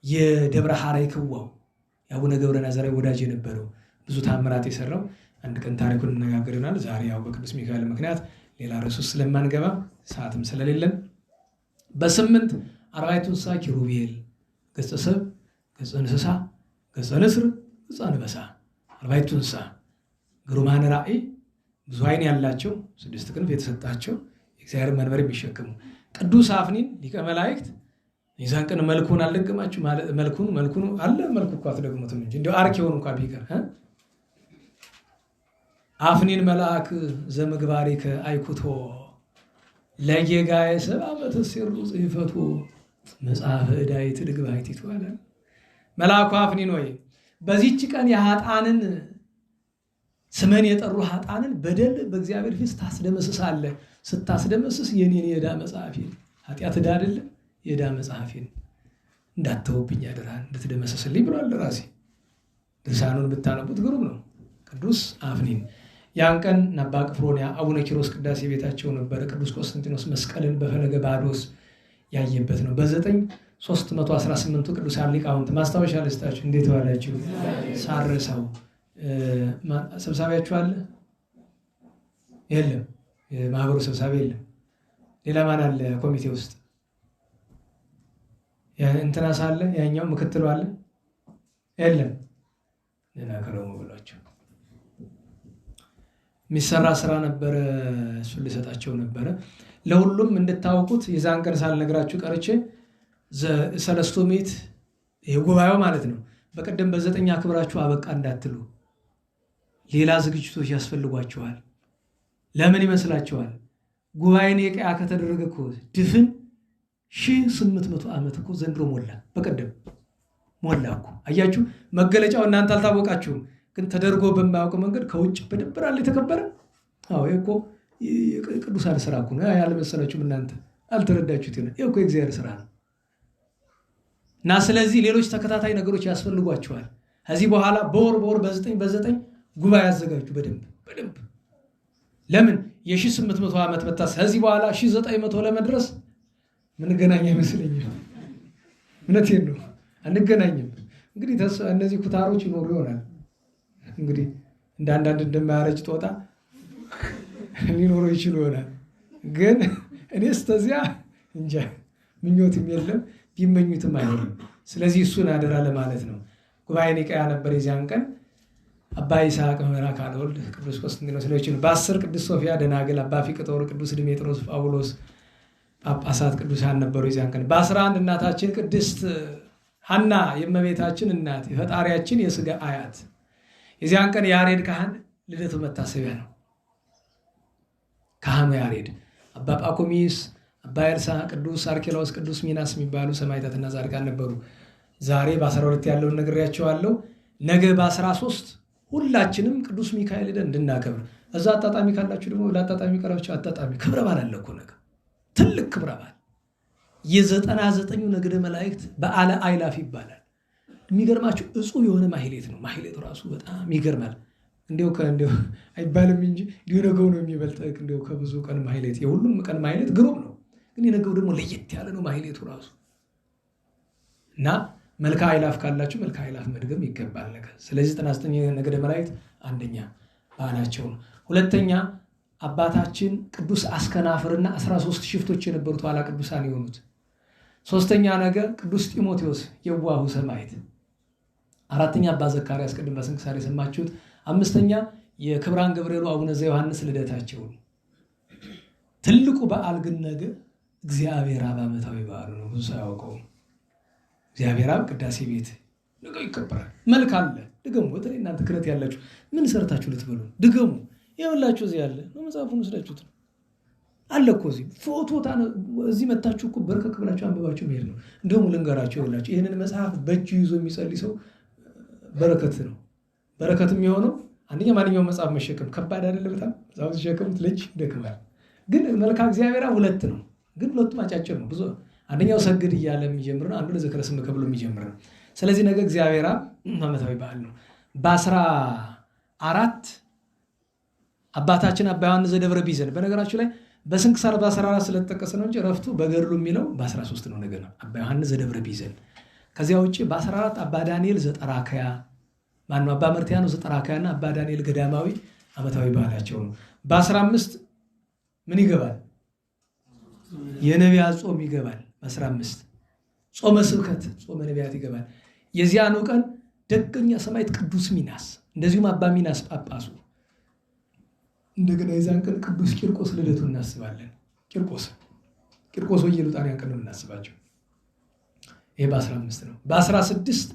የደብረ ሐራይ ክዋው የአቡነ ገብረ ናዝራዊ ወዳጅ የነበረው ብዙ ታምራት የሰራው። አንድ ቀን ታሪኩን እንነጋገር ይሆናል። ዛሬ ያው በቅዱስ ሚካኤል ምክንያት ሌላ ርዕስ ውስጥ ስለማንገባ ሰዓትም ስለሌለን በ8 አርባዕቱ እንስሳ ኪሩቤል ገጸ ሰብ፣ ገጸ እንስሳ፣ ገጸ ንስር፣ ገጸ አንበሳ። አርባዕቱ እንስሳ ግሩማን ራእይ ብዙ አይን ያላቸው 6 ክንፍ የተሰጣቸው የእግዚአብሔር መንበር የሚሸከሙ ቅዱስ አፍኒን ሊቀ መላእክት የዛን ቀን መልኩን አልደገማችሁ ማለት መልኩን አለ መልኩ እኮ አትደግሙትም እንጂ እንደው አርኬውን እንኳን ቢቀር አፍኒን መልአክ ዘምግባሪከ አይኩቶ ለጌጋዬ ሰብአ በተሰሩ ጽሕፈቱ መጽሐፈ ዕዳይት ድግባይቲቱ አለ መልአኩ አፍኒን ወይ በዚህች ቀን የኃጥአንን ስመን የጠሩ ኃጥአንን በደል በእግዚአብሔር ፊት ታስደመስሳለህ። ስታስደመስስ የኔን የዕዳ መጽሐፌን ኃጢአት ዕዳ አይደለም የዕዳ መጽሐፌን እንዳትተውብኝ አደራህን እንድትደመስስልኝ ብሏል ራሴ። ድርሳኑን ብታነቡት ግሩም ነው። ቅዱስ አፍኒን ያን ቀን አባ ቅፍሮንያ አቡነ ኪሮስ ቅዳሴ ቤታቸው ነበረ። ቅዱስ ቆስጠንጢኖስ መስቀልን በፈለገ ባዶስ ያየበት ነው። በ918 ቅዱሳን ሊቃውንት ማስታወሻ ልስጣችሁ። እንዴት ዋላችሁ? ሳረሰው ሰብሳቢያችሁ አለ? የለም። የማህበሩ ሰብሳቢ የለም። ሌላ ማን አለ ኮሚቴ ውስጥ? እንትና ሳለ ያኛው ምክትሉ አለ? የለም። ለናከረሙ ብሏቸው የሚሰራ ስራ ነበረ። እሱን ልሰጣቸው ነበረ። ለሁሉም እንድታውቁት የዛን ቀን ሳልነግራችሁ ቀርቼ ሰለስቱ ምዕት የጉባኤው ማለት ነው። በቀደም በ9 አክብራችሁ አበቃ እንዳትሉ፣ ሌላ ዝግጅቶች ያስፈልጓችኋል። ለምን ይመስላችኋል? ጉባኤ ኒቅያ ከተደረገ እኮ ድፍን 1800 ዓመት እኮ ዘንድሮ ሞላ። በቀደም ሞላ እኮ አያችሁ። መገለጫው እናንተ አልታወቃችሁም፣ ግን ተደርጎ በማያውቅ መንገድ ከውጭ በደብራል የተከበረ። አዎ እኮ ቅዱሳን ስራ እኮ ነው። ያልመሰላችሁም እናንተ አልተረዳችሁት ይሆናል። ይሄ እኮ የእግዚአብሔር ስራ ነው። እና ስለዚህ ሌሎች ተከታታይ ነገሮች ያስፈልጓችኋል። ከዚህ በኋላ በወር በ9 ጉባኤ ያዘጋጁ በደንብ። ለምን የ1800 ዓመት መታሰብ ከዚህ በኋላ 1900 ለመድረስ ምንገናኝ አይመስለኝም። እውነቴን ነው፣ አንገናኝም። እንግዲህ እነዚህ ኩታሮች ይኖሩ ይሆናል። እንግዲህ እንዳንዳንድ እንደማያረጅ ጦጣ ሊኖሩ ይችሉ ይሆናል። ግን እኔ እስከዚያ እንጃ ምኞትም የለም ቢመኙትም አይሆንም። ስለዚህ እሱን አደራ ለማለት ነው። ጉባኤ ኒቅያ ነበር የዚያን ቀን። አባ ይስሐቅ መምህራ ካልወልድ ቅዱስ ቆስጠንጢኖስ ሌሎችን በ10 ቅዱስ ሶፊያ ደናግል፣ አባ ፊቅጦር፣ ቅዱስ ድሜጥሮስ፣ ጳውሎስ ጳጳሳት ቅዱሳን ነበሩ የዚያን ቀን። በ11 እናታችን ቅድስት ሐና የእመቤታችን እናት የፈጣሪያችን የሥጋ አያት የዚያን ቀን ያሬድ ካህን ልደቱ መታሰቢያ ነው። ካህኑ ያሬድ አባ ጳኩሚስ፣ አባ ኤልሳ፣ ቅዱስ አርኬላዎስ፣ ቅዱስ ሚናስ የሚባሉ ሰማዕታትና ጻድቃን ነበሩ። ዛሬ በ12 ያለውን ነግሬያቸዋለሁ። ነገ በ13 ሁላችንም ቅዱስ ሚካኤል ሄደን እንድናከብር። እዛ አጣጣሚ ካላችሁ ደግሞ ለአጣጣሚ ቀራችሁ። አጣጣሚ ክብረ በዓል አለ እኮ ነገ፣ ትልቅ ክብረ በዓል የ99 ነገደ መላእክት በዓለ አእላፍ ይባላል። የሚገርማችሁ እጹብ የሆነ ማህሌት ነው። ማህሌቱ ራሱ በጣም ይገርማል። እንዲያው አይባልም እንጂ ሊነገው ነው የሚበልጥ እንዲያው ከብዙ ቀን ማህሌት። የሁሉም ቀን ማህሌት ግሩም ነው፣ ግን የነገው ደግሞ ለየት ያለ ነው ማህሌቱ ራሱ። እና መልካ አእላፍ ካላችሁ መልካ አእላፍ መድገም ይገባል ነገር። ስለዚህ 99 ነገደ መላእክት አንደኛ በዓላቸው ነው። ሁለተኛ አባታችን ቅዱስ አስከናፍርና 13 ሽፍቶች የነበሩት ኋላ ቅዱሳን የሆኑት። ሶስተኛ ነገር ቅዱስ ጢሞቴዎስ የዋሁ ሰማዕት። አራተኛ አባ ዘካርያስ ቅድም በስንክሳር የሰማችሁት። አምስተኛ የክብራን ገብርኤሉ አቡነ ዘዮሐንስ ልደታቸው። ትልቁ በዓል ግን ነገ እግዚአብሔር አብ ዓመታዊ በዓሉ ነው። ብዙ ሳያውቀው እግዚአብሔር አብ ቅዳሴ ቤት ነገ ይከበራል። መልክ አለ ድገሙ። በተለይ እናንተ ክህነት ያላችሁ ምን ሰርታችሁ ልትበሉ ድገሙ። ይኸውላችሁ እዚህ ያለ ነው፣ መጽሐፉን ወስዳችሁት ነው አለ እኮ እዚህ ፎቶ እዚህ መታችሁ እኮ በርከክ ብላችሁ አንብባችሁ መሄድ ነው። እንደውም ልንገራችሁ፣ ይኸውላችሁ ይህንን መጽሐፍ በእጁ ይዞ የሚጸልይ ሰው በረከት ነው። በረከት የሚሆነው አንደኛ ማንኛውም መጽሐፍ መሸከም ከባድ አይደለም። በጣም መጽሐፍ ሲሸከሙት ልጅ ይደክማል። ግን መልካ እግዚአብሔር ሁለት ነው፣ ግን ሁለቱም አጫጭር ነው። ብዙ አንደኛው ሰግድ እያለ የሚጀምር ነው፣ አንዱ ለዝክረ ስምከ ብሎ የሚጀምር ነው። ስለዚህ ነገ እግዚአብሔር ዓመታዊ በዓል ነው። በ14 አባታችን አባ ዮሐንስ ዘደብረ ቢዘን። በነገራችሁ ላይ በስንክሳር በ14 ስለተጠቀሰ ነው እንጂ ረፍቱ በገድሉ የሚለው በ13 ነው። ነገ ነው አባ ዮሐንስ ዘደብረ ቢዘን። ከዚያ ውጭ በ14 አባ ዳንኤል ዘጠራከያ ማነው አባ መርትያኖስ ዘጠራከያና አባ ዳንኤል ገዳማዊ ዓመታዊ በዓላቸው ነው። በ15 ምን ይገባል? የነቢያት ጾም ይገባል። በ15 ጾመ ስብከት ጾመ ነቢያት ይገባል። የዚያኑ ቀን ደገኛ ሰማዕት ቅዱስ ሚናስ፣ እንደዚሁም አባ ሚናስ ጳጳሱ። እንደገና የዛን ቀን ቅዱስ ቂርቆስ ልደቱ እናስባለን። ቂርቆስ ወየሉጣንያን ቀን ነው እናስባቸው። ይሄ በ15 ነው። በ16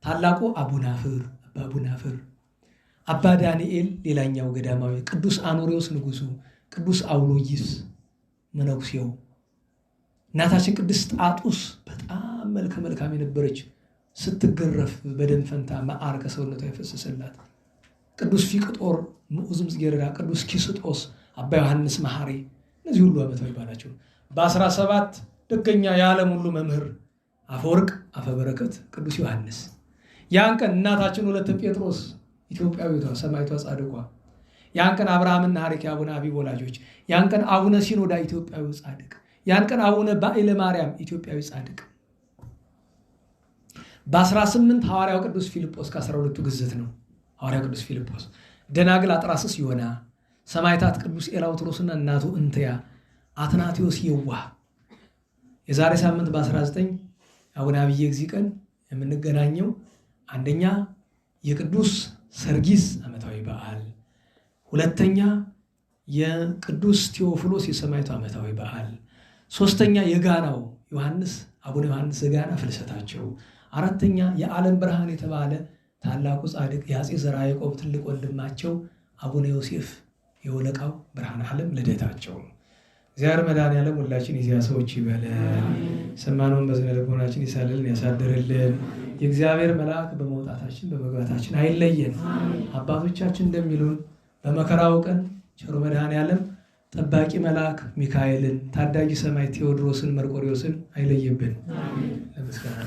ታላቁ አቡናፍር አባ አቡናፍር፣ አባ ዳንኤል ሌላኛው ገዳማዊ፣ ቅዱስ አኖሪዎስ ንጉሱ፣ ቅዱስ አውሎጊስ መነኩሴው፣ እናታችን ቅድስት ጣጡስ በጣም መልከ መልካም የነበረች ስትገረፍ በደም ፈንታ መዓር ከሰውነቷ የፈሰሰላት፣ ቅዱስ ፊቅጦር ምዑዝም ጽጌረዳ፣ ቅዱስ ኪስጦስ፣ አባ ዮሐንስ መሐሪ። እነዚህ ሁሉ ዓመታዊ በዓላቸው። በ17 ደገኛ የዓለም ሁሉ መምህር አፈወርቅ አፈበረከት ቅዱስ ዮሐንስ። ያን ቀን እናታችን ወለተ ጴጥሮስ ኢትዮጵያዊቷ ሰማዕቷ ጻድቋ፣ ያን ቀን አብርሃምና ሐሪክ አቡነ አቢብ ወላጆች፣ ያን ቀን አቡነ ሲኖዳ ኢትዮጵያዊ ጻድቅ፣ ያን ቀን አቡነ ባዕለ ማርያም ኢትዮጵያዊ ጻድቅ። በ18 ሐዋርያው ቅዱስ ፊልጶስ ከ12ቱ ግዝት ነው። ሐዋርያው ቅዱስ ፊልጶስ፣ ደናግል አጥራስስ ዮና፣ ሰማዕታት ቅዱስ ኤላውትሮስና እናቱ እንትያ፣ አትናቴዎስ የዋህ። የዛሬ ሳምንት በ19 አቡነ አብየ እግዚእ ቀን የምንገናኘው አንደኛ የቅዱስ ሰርጊስ ዓመታዊ በዓል፣ ሁለተኛ የቅዱስ ቴዎፍሎስ የሰማዕቱ ዓመታዊ በዓል፣ ሶስተኛ የጋናው ዮሐንስ አቡነ ዮሐንስ ዘጋና ፍልሰታቸው፣ አራተኛ የዓለም ብርሃን የተባለ ታላቁ ጻድቅ የአፄ ዘርዓ ያዕቆብ ትልቅ ወንድማቸው አቡነ ዮሴፍ የወለቃው ብርሃን ዓለም ልደታቸው። እግዚአብሔር መድኃኔዓለም ሁላችን የዚያ ሰዎች ይበለን። ሰማነውን በዝነ ልቦናችን ይሳልልን ያሳድርልን። የእግዚአብሔር መልአክ በመውጣታችን በመግባታችን አይለየን። አባቶቻችን እንደሚሉን በመከራው ቀን ቸሩ መድኃኔዓለም ጠባቂ መልአክ ሚካኤልን፣ ታዳጊ ሰማዕት ቴዎድሮስን መርቆሬዎስን አይለይብን። ለምስጋና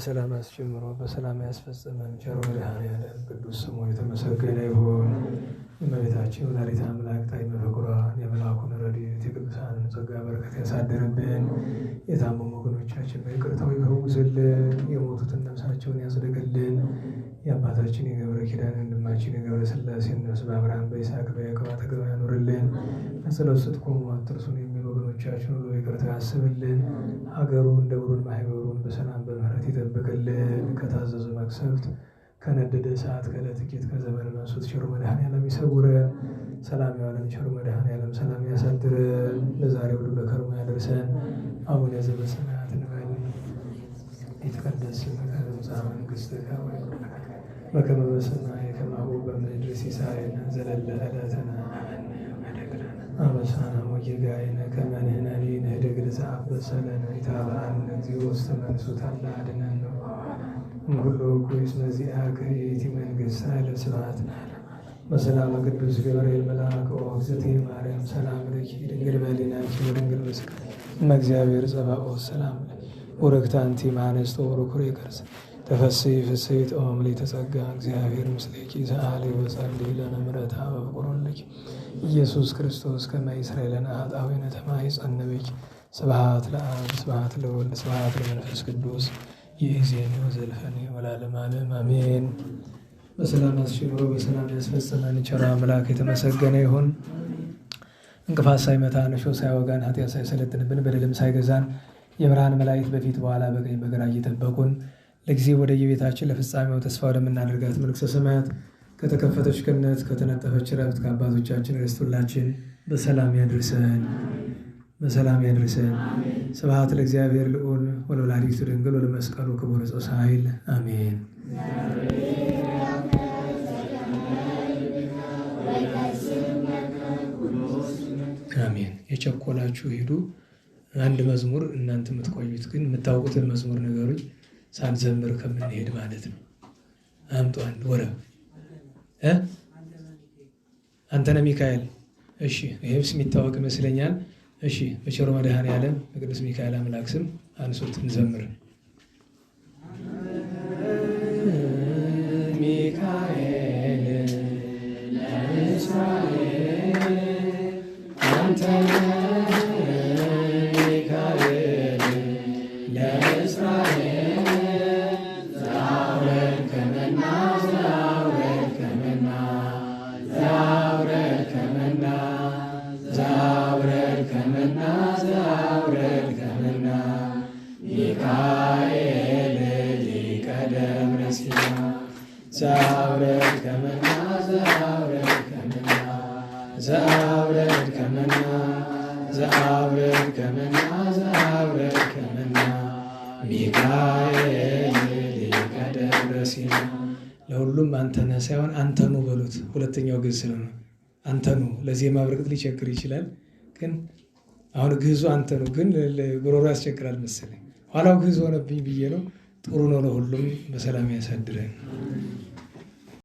በሰላም አስጀምሮ በሰላም ያስፈጸመን ቸር መድኃኔዓለም ቅዱስ ስሙ የተመሰገነ ይሁን። እመቤታችን ወላዲተ አምላክ ጣዕመ ፍቁሯን የመልአኩን ረድኤት የቅዱሳንን ጸጋ በረከት ያሳድርብን። የታመሙ ወገኖቻችን በይቅርታው ይፈውስልን። የሞቱትን ነፍሳቸውን ያጽድቅልን። የአባታችን የገብረ ኪዳን ወንድማችን የገብረ ሥላሴን ነፍስ በአብርሃም በይስሐቅ በያዕቆብ አጠገብ ያኑርልን። በጸሎት ስትቆሙ አትርሱን የሚሉ ወገኖቻችን ሁሉ በይቅርታው ያስብልን። ሀገሩን ደብሩን ማህበሩን በሰላም በምህረት ይጠብቅልን። ከታዘዙ መቅሰፍት ከነደደ ሰዓት ከዕለት ጥቂት ከዘመን መንሱት ቸሩ መድኃኔዓለም ይሰውረን። ሰላም ያዋለን ቸሩ መድኃኔዓለም ሰላም ያሳድረን። ለዛሬ ሁሉ ለከርሞ ያደርሰን። አቡነ ዘበሰማያት እንበል። ይትቀደስ ስምከ ትምጻእ መንግሥትከ በከመ በሰማይ ከማሁ በምድር ሲሳየነ ዘለለ ዕለትነ አበሳነ ወጌጋየነ ከመ ንሕነኒ ንኅድግ ለዘአበሰ ለነ ኢታብአነ እግዚኦ ውስተ መንሱት አላ አድኅነነ እምኩሉ እኩይ እስመ ዚአከ ይእቲ መንግሥት ኃይለ ስብሐት በሰላመ ቅዱስ ገብርኤል መልአክ እግዝእትየ ማርያም ሰላም ለኪ ድንግል በኅሊናኪ ወድንግል በሥጋኪ እመ እግዚአብሔር ጸባኦት ሰላም ቡርክት አንቲ እምአንስት ወቡሩክ ፍሬ ተፈሥሒ ፍሥሕት ኦ ምልዕተ ጸጋ እግዚአብሔር ምስሌኪ ሰአሊ ወጸልዪ ለነ ምሕረተ ወፍቁር ኢየሱስ ክርስቶስ ከመ ይስረይ ለነ ኃጣውኢነ ተማኅፀነ ብኪ። ስብሐት ለአብ ስብሐት ለወልድ ስብሐት ለመንፈስ ቅዱስ ይእዜኒ ወዘልፈኒ ወለዓለመ ዓለም አሜን። በሰላም አስጀምሮ በሰላም ያስፈጸመን ቸር አምላክ የተመሰገነ ይሁን። እንቅፋት ሳይመታን እሾህ ሳይወጋን ኃጢአት ሳይሰለጥንብን በደልም ሳይገዛን የብርሃን መላእክት በፊት በኋላ በቀኝ በግራ እየጠበቁን ለጊዜ ወደ የቤታችን ለፍጻሜው ተስፋ ወደምናደርጋት መንግሥተ ሰማያት ከተከፈተች ገነት ከተነጠፈች ዕረፍት ከአባቶቻችን ርስት ሁላችን በሰላም ያድርሰን በሰላም ያድርሰን። ስብሐት ለእግዚአብሔር ልዑል ወለወላዲቱ ድንግል ወለመስቀሉ ክቡር ዕፀ ኃይል አሜን። አሜን። የቸኮላችሁ ሂዱ። አንድ መዝሙር እናንተ የምትቆዩት ግን የምታውቁትን መዝሙር ነገሮች ሳንዘምር ከምንሄድ ማለት ነው። አምጡ አንድ ወረብ አንተነ ሚካኤል። እሺ ይሄስ የሚታወቅ ይመስለኛል። እሺ በቸሩ መድኃኔዓለም በቅዱስ ሚካኤል አምላክ ስም አንሱት እንዘምር። ሚካኤል ለእስራኤል አንተነ ሚካኤል ለእስራኤል ሚካኤል ሊቀ ደብረ ሲና ዘአውረድ ከመና ዘአውረድ ከመና ዘአውረድ ከመና ዘአውረድ ከመና ዘአውረድ ከመና ሚካኤል ሊቀ ደብረ ሲና። ለሁሉም አንተነ ሳይሆን አንተኑ በሉት። ሁለተኛው ግዕዝ ስለሆነ አንተኑ ለዜማ ብርቅት ሊቸግር ይችላል። ግን አሁን ግዕዙ አንተኑ ግን ጉሮሮ ያስቸግራል መሰለኝ። ኋላው ግዕዝ ሆነብኝ ብዬ ነው። ጥሩ ነው። ለሁሉም በሰላም ያሳድረን።